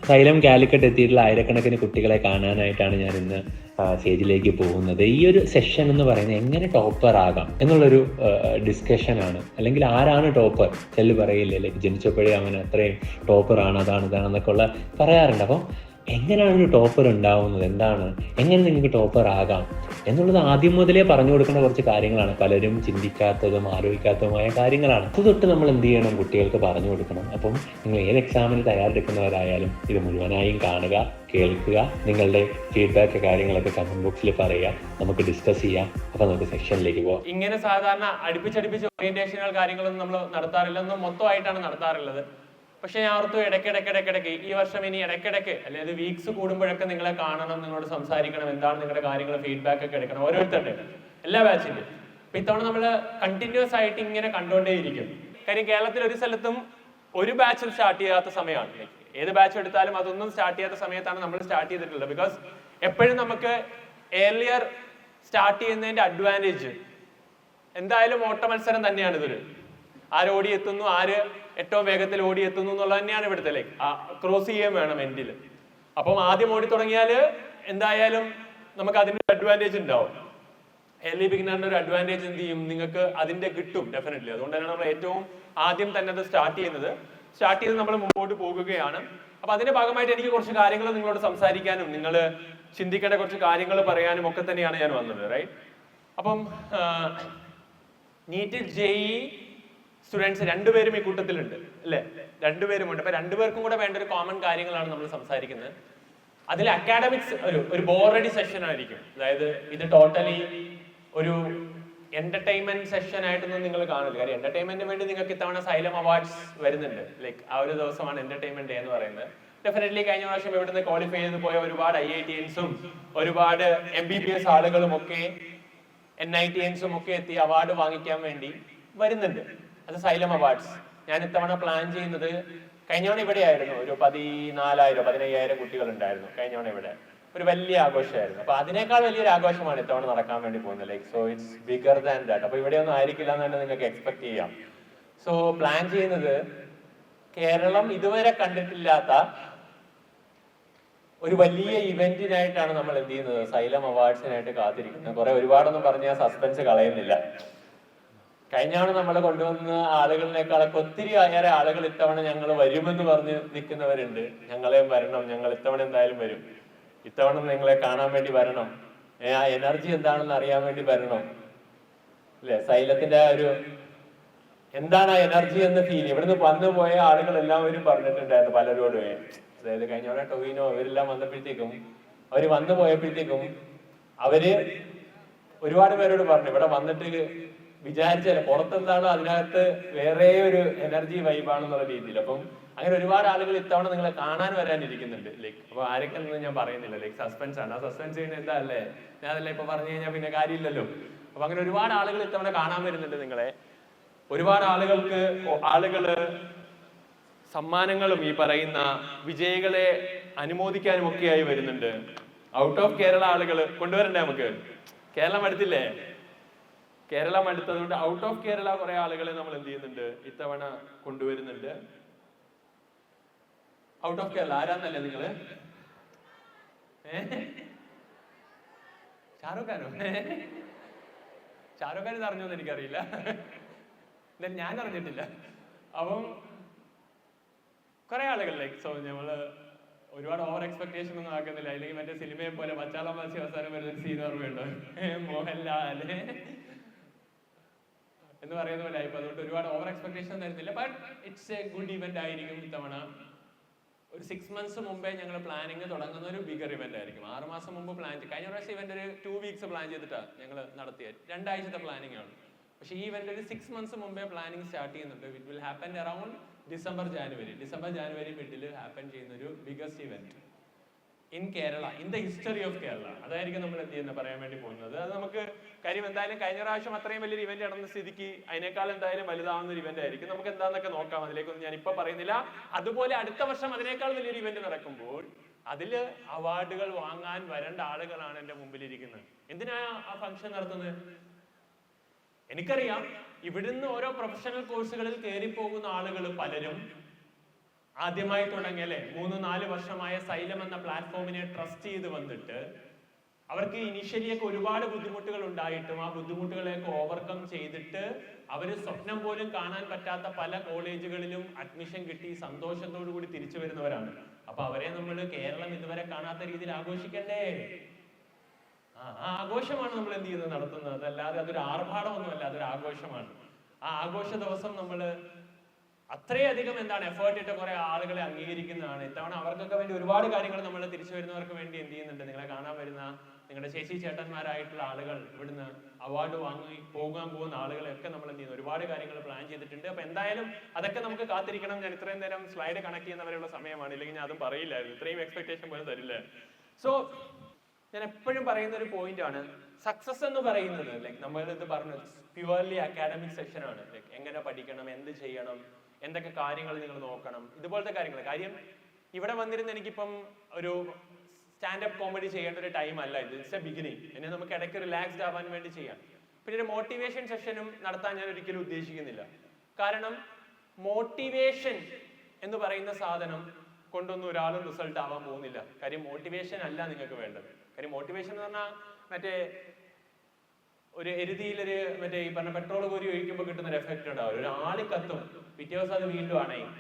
Xylem Calicut എത്തിയിട്ടുള്ള ആയിരക്കണക്കിന് കുട്ടികളെ കാണാനായിട്ടാണ് ഞാൻ ഇന്ന് സ്റ്റേജിലേക്ക് പോകുന്നത്. ഈ ഒരു സെഷൻ എന്ന് പറയുന്നത് എങ്ങനെ ടോപ്പർ ആകാം എന്നുള്ളൊരു ഡിസ്കഷനാണ്. അല്ലെങ്കിൽ ആരാണ് ടോപ്പർ? ചെല്ലു പറയില്ലേ, ലൈക്ക് ജനിച്ചപ്പോഴേ അവൻ അത്രയും ടോപ്പറാണ്, ഇതാണെന്നൊക്കെ ഉള്ള പറയാറുണ്ട്. അപ്പോൾ എങ്ങനെയാണ് ഒരു ടോപ്പർ ഉണ്ടാവുന്നത്, എന്താണ്, എങ്ങനെ നിങ്ങൾക്ക് ടോപ്പർ ആകാം എന്നുള്ളത് ആദ്യം മുതലേ പറഞ്ഞു കൊടുക്കേണ്ട കുറച്ച് കാര്യങ്ങളാണ്. പലരും ചിന്തിക്കാത്തതും ആലോചിക്കാത്തതുമായ കാര്യങ്ങളാണ്. അത് തൊട്ട് നമ്മൾ എന്ത് ചെയ്യണം, കുട്ടികൾക്ക് പറഞ്ഞു കൊടുക്കണം. അപ്പം നിങ്ങൾ ഏത് എക്സാമിന് തയ്യാറെടുക്കുന്നവരായാലും ഇത് മുഴുവനായും കാണുക, കേൾക്കുക, നിങ്ങളുടെ ഫീഡ്ബാക്ക് കാര്യങ്ങളൊക്കെ കമന്റ് ബോക്സിൽ പറയുക, നമുക്ക് ഡിസ്കസ് ചെയ്യാം. അപ്പൊ നമുക്ക് സെക്ഷനിലേക്ക് പോകാം. ഇങ്ങനെ സാധാരണ അടുപ്പിച്ചടുപ്പിച്ച് ഓറിയന്റേഷനുകൾ കാര്യങ്ങളൊന്നും നമ്മൾ നടത്താറില്ല, ഒന്നും മൊത്തമായിട്ടാണ് നടത്താറുള്ളത്. പക്ഷെ ഞാൻ ഓർത്തു ഇടയ്ക്കിടയ്ക്ക് ഈ വർഷം ഇനി ഇടയ്ക്കിടയ്ക്ക് അല്ലെങ്കിൽ വീക്സ് കൂടുമ്പോഴൊക്കെ നിങ്ങളെ കാണണം, നിങ്ങളോട് സംസാരിക്കണം, എന്താണ് നിങ്ങളുടെ കാര്യങ്ങൾ, ഫീഡ്ബാക്ക് ഒക്കെ എടുക്കണം ഓരോരുത്തരുടെ, എല്ലാ ബാച്ചിന്റെ. അപ്പൊ ഇത്തവണ നമ്മൾ കണ്ടിന്യൂസ് ആയിട്ട് ഇങ്ങനെ കണ്ടുകൊണ്ടേയിരിക്കും. കാര്യം കേരളത്തിൽ ഒരു സ്ഥലത്തും ഒരു ബാച്ചിൽ സ്റ്റാർട്ട് ചെയ്യാത്ത സമയമാണ്. ഏത് ബാച്ച് എടുത്താലും അതൊന്നും സ്റ്റാർട്ട് ചെയ്യാത്ത സമയത്താണ് നമ്മൾ സ്റ്റാർട്ട് ചെയ്തിട്ടുള്ളത്. ബിക്കോസ് എപ്പോഴും നമുക്ക് ഏർലിയർ സ്റ്റാർട്ട് ചെയ്യുന്നതിന്റെ അഡ്വാൻറ്റേജ് എന്തായാലും ഓട്ട മത്സരം തന്നെയാണ്. ഇതൊരു ആര് ഓടിയെത്തുന്നു, ആര് ഏറ്റവും വേഗത്തിൽ ഓടിയെത്തുന്നു എന്നുള്ളത് തന്നെയാണ് ഇവിടുത്തെ. ലൈക്ക് ക്രോസ് ചെയ്യാൻ വേണം എൻഡിൽ. അപ്പം ആദ്യം ഓടി തുടങ്ങിയാൽ എന്തായാലും നമുക്ക് അതിന്റെ അഡ്വാൻറ്റേജ് ഉണ്ടാവും. ഏർലി ബിഗിനറിന്റെ ഒരു അഡ്വാൻറ്റേജ് എന്ത് ചെയ്യും, നിങ്ങൾക്ക് അതിന്റെ കിട്ടും ഡെഫിനറ്റ്ലി. അതുകൊണ്ട് തന്നെ നമ്മൾ ഏറ്റവും ആദ്യം തന്നെ അത് സ്റ്റാർട്ട് ചെയ്ത് നമ്മൾ മുമ്പോട്ട് പോകുകയാണ്. അപ്പൊ അതിന്റെ ഭാഗമായിട്ട് എനിക്ക് കുറച്ച് കാര്യങ്ങൾ നിങ്ങളോട് സംസാരിക്കാനും നിങ്ങൾ ചിന്തിക്കേണ്ട കുറച്ച് കാര്യങ്ങൾ പറയാനും ഒക്കെ തന്നെയാണ് ഞാൻ വന്നത്, റൈറ്റ്? അപ്പം നീറ്റിൽ JEE സ്റ്റുഡൻസ് രണ്ടുപേരും ഈ കൂട്ടത്തിലുണ്ട് അല്ലെ, രണ്ടുപേരുമുണ്ട്. അപ്പൊ രണ്ടുപേർക്കും കൂടെ വേണ്ട ഒരു കോമൺ കാര്യങ്ങളാണ് നമ്മൾ സംസാരിക്കുന്നത്. അതിൽ അക്കാഡമിക്സ് ഒരു ബോറടി സെഷൻ ആയിരിക്കും. അതായത് ഇത് ടോട്ടലി ഒരു എന്റർടൈൻമെന്റ് സെഷൻ ആയിട്ടൊന്നും നിങ്ങൾ കാണില്ല. കാര്യം എന്റർടൈൻമെന്റിന് വേണ്ടി നിങ്ങൾക്ക് ഇത്തവണ സൈലം അവാർഡ്സ് വരുന്നുണ്ട്. ലൈക്ക് ആ ഒരു ദിവസമാണ് എന്റർടൈൻമെന്റ് ഡേ എന്ന് പറയുന്നത്. ഡെഫിനറ്റ്ലി കഴിഞ്ഞ പ്രാവശ്യം ഇവിടുന്ന് ക്വാളിഫൈ ചെയ്ത് പോയ ഒരുപാട് IITians-ഉം ഒരുപാട് MBBS ആളുകളും ഒക്കെ NITians-ഉം ഒക്കെ എത്തി അവാർഡ് വാങ്ങിക്കാൻ വേണ്ടി വരുന്നുണ്ട്. അത് സൈലം അവാർഡ്സ്. ഞാൻ ഇത്തവണ പ്ലാൻ ചെയ്യുന്നത്, കഴിഞ്ഞവണ ഇവിടെ ആയിരുന്നു ഒരു 14,000-15,000 കുട്ടികൾ ഉണ്ടായിരുന്നു കഴിഞ്ഞവണ ഇവിടെ. ഒരു വലിയ ആഘോഷമായിരുന്നു. അപ്പൊ അതിനേക്കാൾ വലിയൊരു ആഘോഷമാണ് ഇത്തവണ നടക്കാൻ വേണ്ടി പോകുന്നത്. Like so it's bigger than that. അപ്പൊ ഇവിടെ ഒന്നും ആയിരിക്കില്ല എന്ന് തന്നെ നിങ്ങൾക്ക് എക്സ്പെക്ട് ചെയ്യാം. സോ പ്ലാൻ ചെയ്യുന്നത് കേരളം ഇതുവരെ കണ്ടിട്ടില്ലാത്ത ഒരു വലിയ ഇവന്റിനായിട്ടാണ് നമ്മൾ എന്ത് ചെയ്യുന്നത്, സൈലം അവാർഡ്സിനായിട്ട് കാത്തിരിക്കുന്നത്. ഒരുപാടൊന്നും പറഞ്ഞാൽ സസ്പെൻസ് കളയുന്നില്ല. കഴിഞ്ഞാണ് നമ്മൾ കൊണ്ടുവന്ന ആളുകളിനേക്കാളൊക്കെ ഒത്തിരി ഏറെ ആളുകൾ ഇത്തവണ ഞങ്ങൾ വരുമെന്ന് പറഞ്ഞ് നിൽക്കുന്നവരുണ്ട്. ഞങ്ങളെയും വരണം, ഞങ്ങൾ ഇത്തവണ എന്തായാലും വരും, ഇത്തവണ നിങ്ങളെ കാണാൻ വേണ്ടി വരണം, ആ എനർജി എന്താണെന്ന് അറിയാൻ വേണ്ടി വരണം അല്ലെ. സൈലത്തിന്റെ ഒരു എന്താണ് ആ എനർജി എന്ന് ഫീൽ ഇവിടുന്ന് വന്നു പോയ ആളുകൾ എല്ലാവരും പറഞ്ഞിട്ടുണ്ടായിരുന്നു പലരോടും. അതായത് കഴിഞ്ഞ തവണ ടൊവിനോ ഇവരെല്ലാം വന്നപ്പോഴത്തേക്കും, അവര് വന്നു പോയപ്പോഴത്തേക്കും അവര് ഒരുപാട് പേരോട് പറഞ്ഞു ഇവിടെ വന്നിട്ട് വിചാരിച്ചല്ല, പുറത്തെന്താണോ അതിനകത്ത് വേറെ ഒരു എനർജി വൈബാണെന്നുള്ള രീതിയിൽ. അപ്പം അങ്ങനെ ഒരുപാട് ആളുകൾ ഇത്തവണ നിങ്ങളെ കാണാൻ വരാനിരിക്കുന്നുണ്ട്. ലൈക്ക് അപ്പൊ ആരൊക്കെ ഞാൻ പറയുന്നില്ല, ലൈക്ക് സസ്പെൻസ് ആണ്. ആ സസ്പെൻസ് ചെയ്യുന്നത് എന്താ അല്ലേ, ഞാൻ അതല്ല ഇപ്പൊ പറഞ്ഞു കഴിഞ്ഞാൽ പിന്നെ കാര്യമില്ലല്ലോ. അപ്പൊ അങ്ങനെ ഒരുപാട് ആളുകൾ ഇത്തവണ കാണാൻ വരുന്നുണ്ട് നിങ്ങളെ. ഒരുപാട് ആളുകള് സമ്മാനങ്ങളും ഈ പറയുന്ന വിജയികളെ അനുമോദിക്കാനും ഒക്കെയായി വരുന്നുണ്ട്. ഔട്ട് ഓഫ് കേരള ആളുകൾ കൊണ്ടുവരണ്ടേ നമുക്ക്? കേരളം അടുത്തില്ലേ? കേരളം അടുത്തതുകൊണ്ട് ഔട്ട് ഓഫ് കേരള കുറെ ആളുകളെ നമ്മൾ എന്ത് ചെയ്യുന്നുണ്ട്, ഇത്തവണ കൊണ്ടുവരുന്നുണ്ട്. ഔട്ട് ഓഫ് കേരള ആരാന്നല്ലേ നിങ്ങള്? ഷാറുഖ് ഖാനോ? ഷാറുഖ് ഖാൻ ഇത് അറിഞ്ഞോന്ന് എനിക്കറിയില്ല, ഞാൻ അറിഞ്ഞിട്ടില്ല. അപ്പം കുറെ ആളുകൾ ലൈക്ക് സോ നമ്മള് ഒരുപാട് ഓവർ എക്സ്പെക്ടേഷൻ ഒന്നും ആക്കുന്നില്ല. അല്ലെങ്കിൽ മറ്റേ സിനിമയെ പോലെ പച്ചാളം വാസി അവസാനം വരുന്നൊരു സീൻ ഓർമ്മയുണ്ടോ, മോഹൻലാല് എന്ന് പറയുന്ന പോലെ ആയിപ്പോ. അതുകൊണ്ട് ഒരുപാട് ഓവർ എക്സ്പെക്ടേഷൻ തരുന്നില്ല. But it's A good event ആയിരിക്കും ഇത്തവണ. ഒരു 6 months മുമ്പേ ഞങ്ങൾ പ്ലാനിങ് തുടങ്ങുന്ന ഒരു ബിഗർ ഇവന്റ് ആയിരിക്കും. 6 മാസം മുമ്പ് പ്ലാൻ ചെയ്ത്, കഴിഞ്ഞ പ്രാവശ്യം ഇവന്റ് ഒരു 2 weeks പ്ലാൻ ചെയ്തിട്ടാണ് ഞങ്ങൾ നടത്തിയത്. 2 ആഴ്ചത്തെ പ്ലാനിങ് ആണ്. പക്ഷെ ഈ ഇവന്റ് ഒരു 6 months മുമ്പേ പ്ലാനിങ് സ്റ്റാർട്ട് ചെയ്യുന്നുണ്ട്. It will happen around December January middle happen ചെയ്യുന്ന ഒരു biggest event in Kerala, in the history of Kerala. അതായിരിക്കും നമ്മൾ എന്ത് ചെയ്യുന്നത് പറയാൻ വേണ്ടി പോകുന്നത്. അത് നമുക്ക് കാര്യം എന്തായാലും കഴിഞ്ഞ പ്രാവശ്യം അത്രയും വലിയൊരു ഇവന്റ് നടന്ന സ്ഥിതിക്ക് അതിനേക്കാൾ എന്തായാലും വലുതാവുന്ന ഒരു ഇവന്റ് ആയിരിക്കും. നമുക്ക് എന്താന്നൊക്കെ നോക്കാം, അതിലേക്കൊന്നും ഞാൻ ഇപ്പൊ പറയുന്നില്ല. അതുപോലെ അടുത്ത വർഷം അതിനേക്കാൾ വലിയൊരു ഇവന്റ് നടക്കുമ്പോൾ അതില് അവാർഡുകൾ വാങ്ങാൻ വരേണ്ട ആളുകളാണ് എന്റെ മുമ്പിലിരിക്കുന്നത്. എന്തിനാ ആ ഫംഗ്ഷൻ നടത്തുന്നത്? എനിക്കറിയാം ഇവിടുന്ന് ഓരോ പ്രൊഫഷണൽ കോഴ്സുകളിൽ കയറി പോകുന്ന ആളുകൾ പലരും ആദ്യമായി തുടങ്ങിയല്ലേ 3-4 വർഷമായ സൈലം എന്ന പ്ലാറ്റ്ഫോമിനെ ട്രസ്റ്റ് ചെയ്ത് വന്നിട്ട് അവർക്ക് ഇനിഷ്യലിയൊക്കെ ഒരുപാട് ബുദ്ധിമുട്ടുകൾ ഉണ്ടായിട്ടും ആ ബുദ്ധിമുട്ടുകളെയൊക്കെ ഓവർകം ചെയ്തിട്ട് അവർ സ്വപ്നം പോലും കാണാൻ പറ്റാത്ത പല കോളേജുകളിലും അഡ്മിഷൻ കിട്ടി സന്തോഷത്തോടു കൂടി തിരിച്ചു വരുന്നവരാണ്. അപ്പൊ അവരെ നമ്മൾ കേരളം ഇതുവരെ കാണാത്ത രീതിയിൽ ആഘോഷിക്കണ്ടേ? ആ ആഘോഷമാണ് നമ്മൾ എന്ത് ചെയ്യുന്നത്, നടത്തുന്നത്. അതല്ലാതെ അതൊരു ആർഭാടമൊന്നുമല്ല, അതൊരു ആഘോഷമാണ്. ആ ആഘോഷ ദിവസം നമ്മൾ അത്രയധികം എന്താണ് എഫേർട്ട് ഇട്ട് കുറെ ആളുകളെ അംഗീകരിക്കുന്നതാണ്. ഇത്തവണ അവർക്കൊക്കെ വേണ്ടി ഒരുപാട് കാര്യങ്ങൾ നമ്മൾ തിരിച്ചു വരുന്നവർക്ക് വേണ്ടി എന്ത് ചെയ്യുന്നുണ്ട്, നിങ്ങളെ കാണാൻ വരുന്ന നിങ്ങളുടെ ചേച്ചി ചേട്ടന്മാരായിട്ടുള്ള ആളുകൾ, ഇവിടുന്ന് അവാർഡ് വാങ്ങി പോകാൻ പോകുന്ന ആളുകളെയൊക്കെ നമ്മൾ എന്ത് ചെയ്യുന്നു, ഒരുപാട് കാര്യങ്ങൾ പ്ലാൻ ചെയ്തിട്ടുണ്ട്. അപ്പൊ എന്തായാലും അതൊക്കെ നമുക്ക് കാത്തിരിക്കണം. ഞാൻ ഇത്രയും നേരം സ്ലൈഡ് കണക്ട് ചെയ്യുന്നവരെയുള്ള സമയമാണ്, ഇല്ലെങ്കിൽ ഞാൻ അതും പറയില്ലായിരുന്നു, ഇത്രയും എക്സ്പെക്ടേഷൻ പോലും തരില്ല. സോ ഞാൻ എപ്പോഴും പറയുന്ന ഒരു പോയിന്റ് ആണ്, സക്സസ് എന്ന് പറയുന്നത് ലൈക്ക് നമ്മളിത് പറഞ്ഞു പ്യുവർലി അക്കാഡമിക് സെഷൻ ആണ്. ലൈക്ക് എങ്ങനെ പഠിക്കണം, എന്ത് ചെയ്യണം, എന്തൊക്കെ കാര്യങ്ങൾ നിങ്ങൾ നോക്കണം, ഇതുപോലത്തെ കാര്യങ്ങൾ. കാര്യം ഇവിടെ വന്നിരുന്ന് എനിക്കിപ്പം ഒരു സ്റ്റാൻഡപ്പ് കോമഡി ചെയ്യേണ്ട ഒരു ടൈം അല്ല ഇത്. It's A beginning. എന്നെ നമുക്ക് ഇടയ്ക്ക് റിലാക്സ്ഡ് ആവാൻ വേണ്ടി ചെയ്യാം. പിന്നെ ഒരു മോട്ടിവേഷൻ സെഷനും നടത്താൻ ഞാൻ ഒരിക്കലും ഉദ്ദേശിക്കുന്നില്ല. കാരണം മോട്ടിവേഷൻ എന്ന് പറയുന്ന സാധനം കൊണ്ടൊന്നും ഒരാളും റിസൾട്ട് ആവാൻ പോകുന്നില്ല. കാര്യം മോട്ടിവേഷൻ അല്ല നിങ്ങൾക്ക് വേണ്ടത്. കാര്യം മോട്ടിവേഷൻ എന്ന് പറഞ്ഞാൽ മറ്റേ ഒരു എരുതിയിലൊരു മറ്റേ ഈ പറഞ്ഞ പെട്രോൾ കോരി ഒഴിക്കുമ്പോൾ കിട്ടുന്ന ഒരു എഫക്റ്റ് ഉണ്ടാവും. ഒരു ആളി കത്തും, പിറ്റേ ദിവസം അത് വീണ്ടും അണയും.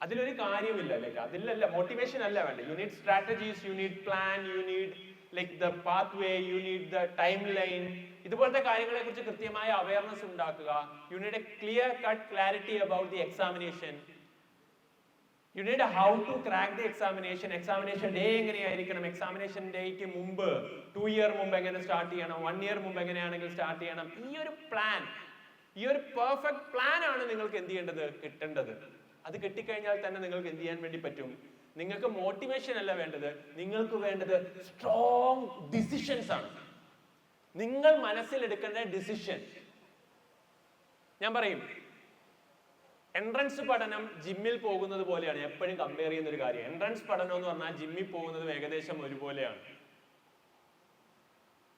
അതിലൊരു കാര്യമില്ല. ലൈക്ക് അതിലല്ല മോട്ടിവേഷൻ അല്ല വേണ്ട. You need strategies, you need plan, you need like the pathway, you need the timeline. ഇതുപോലത്തെ കാര്യങ്ങളെ കുറിച്ച് കൃത്യമായ അവയർനെസ് ഉണ്ടാക്കുക. You need a clear cut clarity about the examination. You need how to crack the examination. Examination day എങ്ങനെയായിരിക്കണം, examination ഡേക്ക് മുമ്പ് 2 year മുമ്പ് എങ്ങനെ സ്റ്റാർട്ട് ചെയ്യണം, 1 ഇയർ മുമ്പ് എങ്ങനെയാണെങ്കിൽ സ്റ്റാർട്ട് ചെയ്യണം. ഈ ഒരു പ്ലാൻ, ഈ ഒരു പെർഫെക്റ്റ് പ്ലാൻ ആണ് നിങ്ങൾക്ക് എന്ത് ചെയ്യേണ്ടത്, കിട്ടേണ്ടത്. അത് കിട്ടിക്കഴിഞ്ഞാൽ തന്നെ നിങ്ങൾക്ക് എന്ത് ചെയ്യാൻ വേണ്ടി പറ്റും. നിങ്ങൾക്ക് മോട്ടിവേഷൻ അല്ല വേണ്ടത്, നിങ്ങൾക്ക് വേണ്ടത് സ്ട്രോങ് ഡിസിഷൻസ് ആണ്. നിങ്ങൾ മനസ്സിലെടുക്കേണ്ട ഡിസിഷൻ. ഞാൻ പറയും, എൻട്രൻസ് പഠനം ജിമ്മിൽ പോകുന്നത് പോലെയാണ്. എപ്പോഴും കമ്പയർ ചെയ്യുന്ന ഒരു കാര്യം, എൻട്രൻസ് പഠനം എന്ന് പറഞ്ഞാൽ ജിമ്മിൽ പോകുന്നതും ഏകദേശം ഒരുപോലെയാണ്.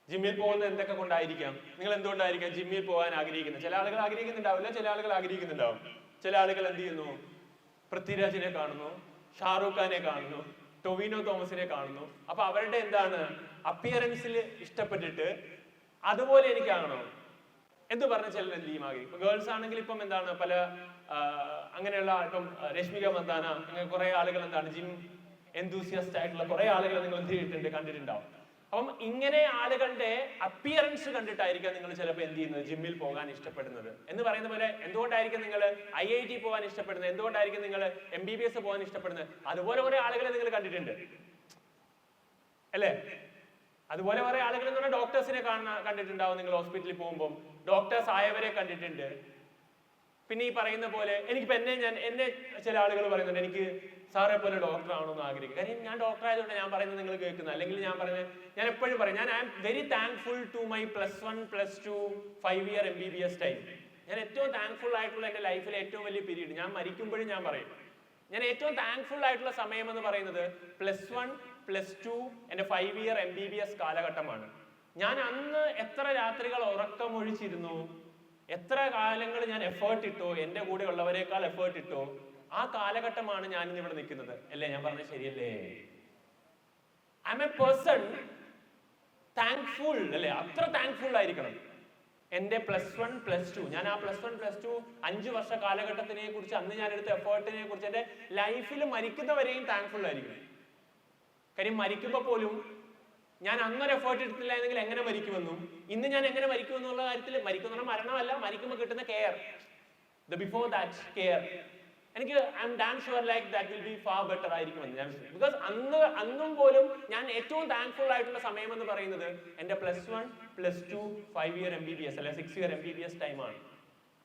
ജിമ്മിൽ പോകുന്നത് എന്തൊക്കെ കൊണ്ടായിരിക്കാം, നിങ്ങൾ എന്തുകൊണ്ടായിരിക്കാം ജിമ്മിൽ പോകാൻ ആഗ്രഹിക്കുന്നത്? ചില ആളുകൾ ആഗ്രഹിക്കുന്നുണ്ടാവില്ല, ചില ആളുകൾ ആഗ്രഹിക്കുന്നുണ്ടാവും. ചില ആളുകൾ എന്ത് ചെയ്യുന്നു, പൃഥ്വിരാജിനെ കാണുന്നു, ഷാറൂഖ് ഖാനെ കാണുന്നു, ടൊവിനോ തോമസിനെ കാണുന്നു. അപ്പൊ അവരുടെ എന്താണ് അപ്പിയറൻസിൽ ഇഷ്ടപ്പെട്ടിട്ട് അതുപോലെ എനിക്കാണോ എന്ത് പറഞ്ഞ ചിലർ എന്ത് ചെയ്യും ആഗ്രഹിക്കും. ഇപ്പൊ ഗേൾസ് ആണെങ്കിൽ ഇപ്പം എന്താണ് പല അങ്ങനെയുള്ള ഇപ്പം രശ്മിക മന്ദാന അങ്ങനെ കുറെ ആളുകൾ എന്താണ് ജിം എന്തൂസിയസ്റ്റ് ആയിട്ടുള്ള കുറെ ആളുകൾ നിങ്ങൾ എന്ത് ചെയ്തിട്ടുണ്ട്, കണ്ടിട്ടുണ്ടാവും. അപ്പം ഇങ്ങനെ ആളുകളുടെ അപ്പിയറൻസ് കണ്ടിട്ടായിരിക്കാം നിങ്ങൾ ചിലപ്പോൾ എന്ത് ചെയ്യുന്നത്, ജിമ്മിൽ പോകാൻ ഇഷ്ടപ്പെടുന്നത്. എന്ന് പറയുന്ന പോലെ എന്തുകൊണ്ടായിരിക്കും നിങ്ങൾ IIT പോകാൻ ഇഷ്ടപ്പെടുന്നത്, എന്തുകൊണ്ടായിരിക്കും നിങ്ങൾ MBBS പോകാൻ ഇഷ്ടപ്പെടുന്നത്? അതുപോലെ കുറെ ആളുകളെ നിങ്ങൾ കണ്ടിട്ടുണ്ട് അല്ലേ? അതുപോലെ കുറെ ആളുകൾ എന്ന് പറഞ്ഞാൽ ഡോക്ടേഴ്സിനെ കണ്ടിട്ടുണ്ടാവും. നിങ്ങൾ ഹോസ്പിറ്റലിൽ പോകുമ്പോൾ ഡോക്ടേഴ്സ് ആയവരെ കണ്ടിട്ടുണ്ട്. പിന്നെ ഈ പറയുന്ന പോലെ എനിക്കിപ്പോ എന്നെ ചില ആളുകൾ പറയുന്നുണ്ട്, എനിക്ക് സാറെ പോലെ ഡോക്ടർ ആവണമെന്ന് ആഗ്രഹിക്കും. കാര്യം ഞാൻ ഡോക്ടർ ആയതുകൊണ്ട് ഞാൻ പറയുന്നത് നിങ്ങൾ കേൾക്കുന്നത്. അല്ലെങ്കിൽ ഞാൻ എപ്പോഴും പറയും, ഞാൻ I'm very thankful to my +1 +2 5 year MBBS time. ഞാൻ ഏറ്റവും താങ്ക്ഫുൾ ആയിട്ടുള്ള എൻ്റെ ലൈഫിലെ ഏറ്റവും വലിയ പീരീഡ്, ഞാൻ മരിക്കുമ്പോഴും ഞാൻ പറയും, ഞാൻ ഏറ്റവും താങ്ക്ഫുൾ ആയിട്ടുള്ള സമയം എന്ന് പറയുന്നത് +1 +2 എൻ്റെ 5 ഇയർ MBBS കാലഘട്ടമാണ്. ഞാൻ അന്ന് എത്ര രാത്രികൾ ഉറക്കമൊഴിച്ചിരുന്നു, എത്ര കാലങ്ങൾ ഞാൻ എഫേർട്ട് ഇട്ടോ, എൻ്റെ കൂടെ ഉള്ളവരെക്കാൾ എഫേർട്ട് ഇട്ടോ, ആ കാലഘട്ടമാണ് ഞാൻ ഇന്ന് ഇവിടെ നിൽക്കുന്നത്. അല്ലേ? ഞാൻ പറഞ്ഞത് ശരിയല്ലേ? I M A person thankful അല്ലേ? അത്ര താങ്ക്ഫുൾ ആയിരിക്കണം. എൻ്റെ +1 +2 ഞാൻ ആ +1 +2 5 വർഷ കാലഘട്ടത്തിനെ കുറിച്ച്, അന്ന് ഞാൻ എടുത്ത എഫേർട്ടിനെ കുറിച്ച്, എൻ്റെ ലൈഫിൽ മരിക്കുന്നവരെയും താങ്ക്ഫുൾ ആയിരിക്കണം. കാര്യം മരിക്കുമ്പോൾ പോലും ഞാൻ അന്നൊരു എഫേർട്ട് എടുത്തില്ല എന്നെങ്കിൽ എങ്ങനെ മരിക്കുമെന്നും ഇന്ന് ഞാൻ എങ്ങനെ മരിക്കുമെന്നുള്ള കാര്യത്തിൽ, മരിക്കുന്ന മരണമല്ല, മരിക്കുമ്പോൾ കിട്ടുന്ന care, the before that care, എനിക്ക് I am damn sure like that will be far better ആയിരിക്കുമെന്ന് ഞാൻ. ബിക്കോസ് അന്നും പോലും ഞാൻ ഏറ്റവും താങ്ക്ഫുൾ ആയിട്ടുള്ള സമയം എന്ന് പറയുന്നത് എൻ്റെ +1 +2 5 ഇയർ MBBS അല്ലെ 6 ഇയർ MBBS ടൈമാണ്.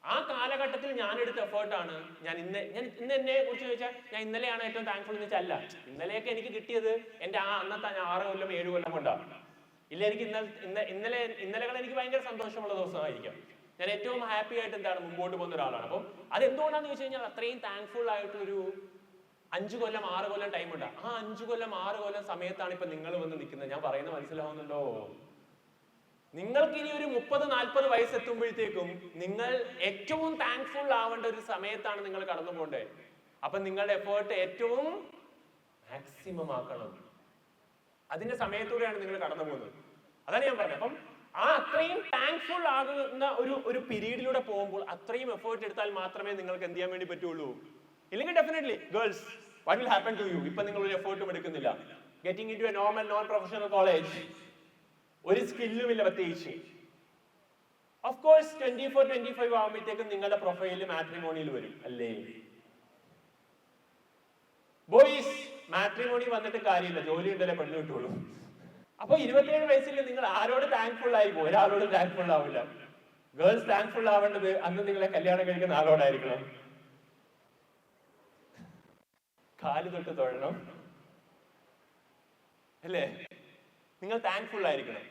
ആ കാലഘട്ടത്തിൽ ഞാൻ എടുത്ത എഫേർട്ടാണ് ഞാൻ ഇന്ന് എന്നെ കുറിച്ച് ചോദിച്ചാൽ ഞാൻ ഇന്നലെയാണ് ഏറ്റവും താങ്ക്ഫുൾ എന്ന് വെച്ചാൽ അല്ല. ഇന്നലെയൊക്കെ എനിക്ക് കിട്ടിയത് എൻ്റെ ആ അന്നത്തെ 6 കൊല്ലം 7 കൊല്ലം കൊണ്ടാണ്. ഇല്ല, എനിക്ക് ഇന്നലെകൾ എനിക്ക് ഭയങ്കര സന്തോഷമുള്ള ദിവസമായിരിക്കാം. ഞാൻ ഏറ്റവും ഹാപ്പി ആയിട്ട് എന്താണ് മുമ്പോട്ട് പോകുന്ന ഒരാളാണ്. അപ്പം അതെന്തുകൊണ്ടാന്ന് ചോദിച്ചു കഴിഞ്ഞാൽ അത്രയും താങ്ക്ഫുൾ ആയിട്ടൊരു 5 കൊല്ലം 6 കൊല്ലം ടൈം ഉണ്ട്. ആ 5 കൊല്ലം 6 കൊല്ലം സമയത്താണ് ഇപ്പൊ നിങ്ങൾ വന്ന് നിൽക്കുന്നത്. ഞാൻ പറയുന്നത് മനസ്സിലാവുന്നുണ്ടോ? നിങ്ങൾക്ക് ഇനി ഒരു 30-40 വയസ്സെത്തുമ്പോഴത്തേക്കും നിങ്ങൾ ഏറ്റവും താങ്ക്ഫുൾ ആവേണ്ട ഒരു സമയത്താണ് നിങ്ങൾ കടന്നു പോകേണ്ടത്. അപ്പൊ നിങ്ങളുടെ എഫേർട്ട് ഏറ്റവും മാക്സിമം ആക്കണം. അതിന്റെ സമയത്തൂടെയാണ് നിങ്ങൾ കടന്നു പോകുന്നത്. അതാണ് ഞാൻ പറഞ്ഞത്. അപ്പം ആ അത്രയും താങ്ക്ഫുൾ ആകുന്ന ഒരു പീരീഡിലൂടെ പോകുമ്പോൾ അത്രയും എഫേർട്ട് എടുത്താൽ മാത്രമേ നിങ്ങൾക്ക് എന്ത് ചെയ്യാൻ വേണ്ടി പറ്റുള്ളൂ. ഇല്ലെങ്കിൽ definitely girls, what will happen to you? ഇപ്പൊ നിങ്ങൾ ഒരു എഫേർട്ടും എടുക്കുന്നില്ല, getting into a normal non professional college, ഒരു സ്കില്ലും ഇല്ല പ്രത്യേകിച്ച്. ഓഫ് കോഴ്സ് 24-25 ആകുമ്പോഴത്തേക്കും നിങ്ങളുടെ പ്രൊഫൈലിൽ മാട്രിമോണിയിൽ വരും അല്ലേ? ബോയ്സ്, മാട്രിമോണി വന്നിട്ട് കാര്യമില്ല, ജോലി ഉണ്ടല്ലേ പെണ്ണ് കിട്ടുള്ളൂ. അപ്പൊ 27 വയസ്സിൽ നിങ്ങൾ ആരോട് താങ്ക്ഫുൾ ആയിരിക്കും? ഒരാളോട് താങ്ക്ഫുൾ ആവില്ല. ഗേൾസ് താങ്ക്ഫുൾ ആവേണ്ടത് അന്ന് നിങ്ങളെ കല്യാണം കഴിക്കുന്ന ആളോടായിരിക്കണം. കാല് തൊട്ട് തൊഴണം അല്ലേ? നിങ്ങൾ താങ്ക്ഫുൾ ആയിരിക്കണം.